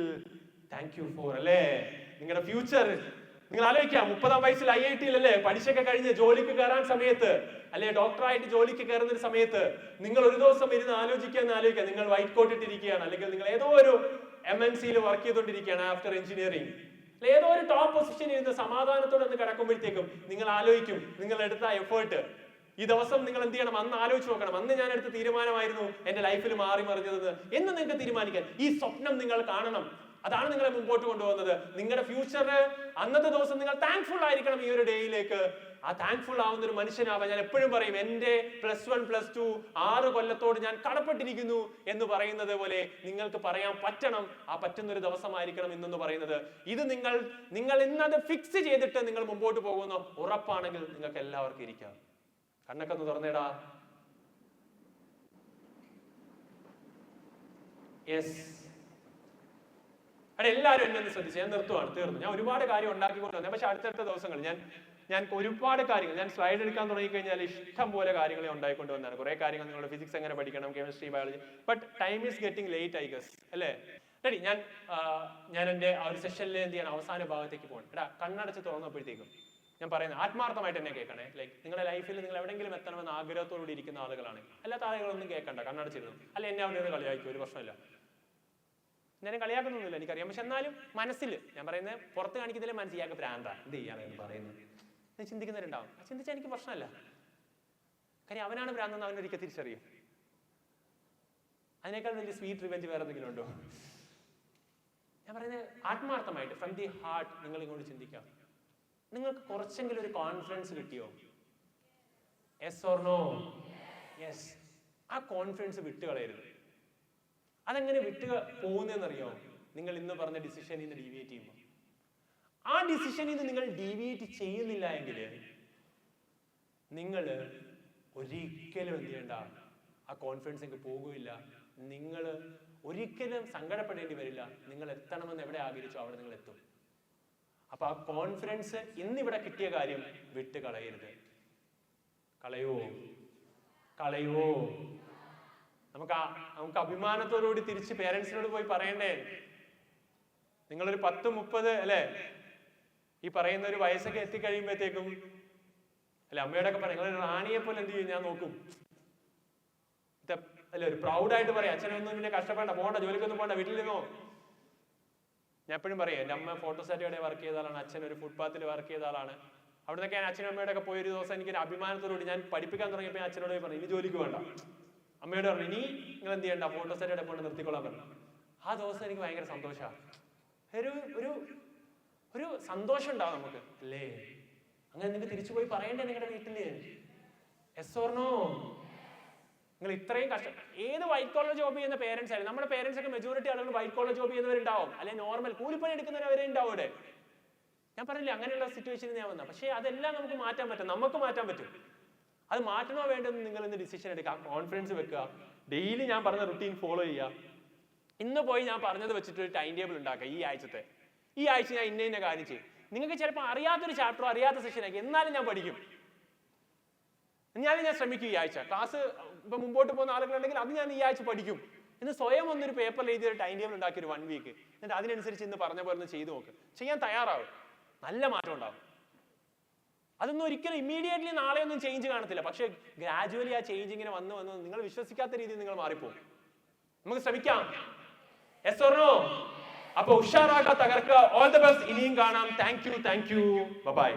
thank you for, അല്ലേ? നിങ്ങളുടെ ഫ്യൂച്ചർ നിങ്ങൾ ആലോചിക്കാം. 30-ാം വയസ്സിൽ IIT അല്ലേ പഠിച്ചൊക്കെ കഴിഞ്ഞ് ജോലിക്ക് കയറാൻ സമയത്ത്, അല്ലെ ഡോക്ടറായിട്ട് ജോലിക്ക് കയറുന്ന ഒരു സമയത്ത് നിങ്ങൾ ഒരു ദിവസം ഇരുന്ന് ആലോചിക്കുക. നിങ്ങൾ വൈറ്റ് കോട്ട് ഇട്ടിരിക്കുകയാണ്, അല്ലെങ്കിൽ നിങ്ങൾ ഏതോ ഒരു MNC-യിൽ വർക്ക് ചെയ്തുകൊണ്ടിരിക്കുകയാണ് ആഫ്റ്റർ എഞ്ചിനീയറിംഗ്, ഏതോ ഒരു ടോപ്പ് പൊസിഷനിൽ ഇരുന്ന് സമാധാനത്തോടെ ഒന്ന് കിടക്കുമ്പോഴത്തേക്കും നിങ്ങൾ ആലോചിക്കും നിങ്ങൾ എടുത്ത എഫേർട്ട്. ഈ ദിവസം നിങ്ങൾ എന്ത് ചെയ്യണം, അന്ന് ആലോചിച്ച് നോക്കണം, അന്ന് ഞാൻ എടുത്ത തീരുമാനമായിരുന്നു എന്റെ ലൈഫിൽ മാറി മറിഞ്ഞത് എന്ന് നിങ്ങൾക്ക് തീരുമാനിക്കാൻ. ഈ സ്വപ്നം നിങ്ങൾ കാണണം. അതാണ് നിങ്ങളെ മുമ്പോട്ട് കൊണ്ടുപോകുന്നത്. നിങ്ങളുടെ ഫ്യൂച്ചറ് അന്നത്തെ ദിവസം നിങ്ങൾ താങ്ക്ഫുൾ ആയിരിക്കണം ഈ ഒരു ഡേയിലേക്ക്. ആ താങ്ക്ഫുൾ ആവുന്ന ഒരു മനുഷ്യനാവാൻ ഞാൻ എപ്പോഴും പറയും, എന്റെ +1 +2 6 കൊല്ലത്തോട് ഞാൻ കടപ്പെട്ടിരിക്കുന്നു എന്ന് പറയുന്നത് പോലെ നിങ്ങൾക്ക് പറയാൻ പറ്റണം. ആ പറ്റുന്ന ഒരു ദിവസമായിരിക്കണം ഇന്നെന്ന് പറയുന്നത്. ഇത് നിങ്ങൾ ഇന്നത് ഫിക്സ് ചെയ്തിട്ട് നിങ്ങൾ മുമ്പോട്ട് പോകുന്ന ഉറപ്പാണെങ്കിൽ നിങ്ങൾക്ക് എല്ലാവർക്കും ഇരിക്കാം. കണ്ണൊക്കെ ഒന്ന് തുറന്നേടാ. യെസ്, അവിടെ എല്ലാവരും എന്നെ ഒന്ന് ശ്രദ്ധിച്ചു. ഞാൻ നിർത്തുവാണ്, തീർന്നു. ഞാൻ ഒരുപാട് കാര്യം ഉണ്ടാക്കിക്കൊണ്ട് വന്നത്. പക്ഷെ അടുത്തടുത്ത ദിവസങ്ങൾ ഞാൻ ഒരുപാട് കാര്യങ്ങൾ ഞാൻ സ്ലൈഡ് എടുക്കാൻ തുടങ്ങിക്കഴിഞ്ഞാൽ ഇഷ്ടം പോലെ കാര്യങ്ങൾ ഉണ്ടായിക്കൊണ്ട് വന്നതാണ്. കുറെ കാര്യങ്ങൾ നിങ്ങളുടെ ഫിസിക്സ് എങ്ങനെ പഠിക്കണം, chemistry, biology. But time is getting late I guess, അല്ലേ? റെഡി? ഞാൻ എൻ്റെ ആ ഒരു സെഷനിൽ എന്ത് ചെയ്യണം, അവസാന ഭാഗത്തേക്ക് പോകണം. എടാ, കണ്ണടച്ച് തുറന്നപ്പോഴത്തേക്കും ഞാൻ പറയുന്നത് ആത്മാർത്ഥമായിട്ട് എന്നെ കേൾക്കണേ. ലൈക്ക് നിങ്ങളുടെ ലൈഫിൽ നിങ്ങൾ എവിടെയെങ്കിലും എത്തണമെന്ന് ആഗ്രഹത്തോടുകൂടി ഇരിക്കുന്ന ആളുകളാണ്. അല്ലാത്ത ആളുകളൊന്നും കേൾക്കണ്ട, കണ്ണടച്ചിരുന്നു. അല്ല, എന്നെ അവിടെ നിന്ന് കളിയായിരിക്കും, ഒരു പ്രശ്നമില്ല. ഞാൻ കളിയാക്കുന്നൊന്നുമില്ല, എനിക്കറിയാം. പക്ഷെ എന്നാലും മനസ്സിൽ ഞാൻ പറയുന്നത് പുറത്ത് കാണിക്കുന്നതിലെ മനസ്സിൽ ഇയാൾക്ക് ഭ്രാന്ത, എന്ത് ചെയ്യാനാണ് പറയുന്നത് എന്ന് ചിന്തിക്കുന്നവരുണ്ടാവും. ചിന്തിച്ചാൽ എനിക്ക് പ്രശ്നമല്ല. കാര്യം അവനാണ് ഭ്രാന്തെന്ന് അവനൊരിക്കൽ തിരിച്ചറിയും. അതിനേക്കാൾ വലിയ സ്വീറ്റ് റിവെഞ്ച് വേറെ എന്തെങ്കിലും ഉണ്ടോ? ഞാൻ പറയുന്നത് ആത്മാർത്ഥമായിട്ട് ഫ്രം ദി ഹാർട്ട് നിങ്ങൾ ഇങ്ങോട്ട് ചിന്തിക്കാം. നിങ്ങൾക്ക് കുറച്ചെങ്കിലും ഒരു കോൺഫിഡൻസ് കിട്ടിയോ? Yes or no? യെസ്. ആ കോൺഫിഡൻസ് വിട്ടുകളയരുത്. അതെങ്ങനെ പോകുന്നതെന്നറിയോ? നിങ്ങൾ ഇന്ന് പറഞ്ഞ ഡിസിഷനിൽ നിന്ന് ഡീവിയേറ്റ് ചെയ്യുമ്പോൾ. ആ ഡിസിഷനിൽ നിന്ന് നിങ്ങൾ ഡീവിയേറ്റ് ചെയ്യുന്നില്ല എങ്കിൽ നിങ്ങൾ ഒരിക്കലും എന്ത് ചെയ്യണ്ട, ആ കോൺഫിഡൻസ് നിങ്ങൾക്ക് പോകുകയില്ല. നിങ്ങൾ ഒരിക്കലും സങ്കടപ്പെടേണ്ടി വരില്ല. നിങ്ങൾ എത്തണമെന്ന് എവിടെ ആഗ്രഹിച്ചോ അവിടെ നിങ്ങൾ എത്തും. അപ്പൊ ആ കോൺഫിഡൻസ് ഇന്നിവിടെ കിട്ടിയ കാര്യം വിട്ട് കളയരുത്. കളയോ? നമുക്ക് അഭിമാനത്തോടുകൂടി തിരിച്ച് പേരൻസിനോട് പോയി പറയണ്ടേ? നിങ്ങളൊരു 10-30 അല്ലെ ഈ പറയുന്ന ഒരു വയസ്സൊക്കെ എത്തിക്കഴിയുമ്പോഴത്തേക്കും അല്ലെ അമ്മയോടൊക്കെ പറയാം, നിങ്ങളൊരു റാണിയെ പോലെ എന്ത് ചെയ്യും ഞാൻ നോക്കും അല്ലെ, ഒരു പ്രൗഡായിട്ട് പറയാം, അച്ഛനൊന്നും പിന്നെ കഷ്ടപ്പെടണ്ട, പോകണ്ട, ജോലിക്കൊന്നും പോകണ്ട, വീട്ടിൽ നിന്നോ. ഞാൻ എപ്പോഴും പറയാം, എൻ്റെ അമ്മ ഫോട്ടോസ്റ്റാറ്റിയുടെ വർക്ക് ചെയ്ത ആളാണ്, അച്ഛൻ ഒരു ഫുട്പാത്തിൽ വർക്ക് ചെയ്ത ആളാണ്. അവിടെ നിന്നൊക്കെ ഞാൻ അച്ഛനും അമ്മയോടൊക്കെ പോയ ഒരു ദിവസം എനിക്ക് അഭിമാനത്തോടുകൂടി ഞാൻ പഠിപ്പിക്കാൻ തുടങ്ങിയപ്പോൾ ഞാൻ അച്ഛനോട് പറഞ്ഞു, ഇനി ജോലിക്ക് വേണ്ട. അമ്മയോട് പറഞ്ഞു, ഇനി നിങ്ങൾ എന്ത് ചെയ്യണ്ട, ഫോട്ടോസ്റ്റാറ്റിയുടെ കൊണ്ട് നിർത്തിക്കൊള്ളാൻ പറഞ്ഞു. ആ ദിവസം എനിക്ക് ഭയങ്കര സന്തോഷമാണ്. ഒരു സന്തോഷം ഉണ്ടാവും നമുക്ക്, അല്ലേ? അങ്ങനെ നിങ്ങൾക്ക് തിരിച്ചു പോയി പറയണ്ടേ നിങ്ങളുടെ വീട്ടില്? Yes or no? നിങ്ങൾ ഇത്രയും ഏത് വൈറ്റ് കോളർ ജോബ് ചെയ്യുന്ന പേരൻസ് ആയാലും, നമ്മുടെ പേരൻസ് ഒക്കെ മെജോറിറ്റി ആളുകൾ വൈറ്റ് കോളർ ജോബ് ചെയ്യുന്നവരുണ്ടാവും, അല്ലെങ്കിൽ നോർമൽ കൂലിപ്പണി എടുക്കുന്നവരെ ഉണ്ടാവും അവിടെ. ഞാൻ പറഞ്ഞില്ലേ അങ്ങനെയുള്ള സിറ്റുവേഷനിൽ ഞാൻ വന്ന. പക്ഷേ അതെല്ലാം നമുക്ക് മാറ്റാൻ പറ്റും, നമുക്ക് മാറ്റാൻ പറ്റും. അത് മാറ്റണോ വേണ്ടെന്ന് നിങ്ങൾ ഇന്ന് ഡിസിഷൻ എടുക്കുക, കോൺഫിഡൻസ് വെക്കുക, ഡെയിലി ഞാൻ പറഞ്ഞ റുട്ടീൻ ഫോളോ ചെയ്യുക. ഇന്ന് പോയി ഞാൻ പറഞ്ഞത് വെച്ചിട്ട് ഒരു ടൈം ടേബിൾ ഉണ്ടാക്കുക. ഈ ആഴ്ച ഞാൻ ഇന്ന കാര്യം ചെയ്യും. നിങ്ങൾക്ക് ചിലപ്പോൾ അറിയാത്തൊരു ചാപ്റ്ററോ അറിയാത്ത സെഷനായിരിക്കും, എന്നാലും ഞാൻ പഠിക്കും, ഞാൻ ശ്രമിക്കും. ഈ ആഴ്ച ക്ലാസ് ഇപ്പൊ മുമ്പോട്ട് പോകുന്ന ആളുകളുണ്ടെങ്കിൽ അത് ഞാൻ ഈ ആഴ്ച പഠിക്കും എന്ന് സ്വയം ഒന്നൊരു പേപ്പറിൽ എഴുതി ഒരു ടൈം ടേബിൾ ഉണ്ടാക്കി ഒരു 1 വീക്ക്, എന്നിട്ട് അതിനനുസരിച്ച് ഇന്ന് പറഞ്ഞ പോലെ ഒന്ന് ചെയ്തു നോക്ക്. ചെയ്യാൻ തയ്യാറാവും, നല്ല മാറ്റം ഉണ്ടാവും. അതൊന്നും ഒരിക്കലും ഇമ്മീഡിയറ്റ്ലി നാളെ ഒന്നും ചേഞ്ച് കാണത്തില്ല. പക്ഷെ ഗ്രാജുവലി ആ ചേഞ്ച് ഇങ്ങനെ വന്ന് നിങ്ങൾ വിശ്വസിക്കാത്ത രീതിയിൽ നിങ്ങൾ മാറിപ്പോകും. നമുക്ക് ശ്രമിക്കാം. Yes or no? അപ്പൊ ഉഷാറാക്ക, തകർക്കുക. All the best. ഇനിയും കാണാം. Thank you. ബൈ.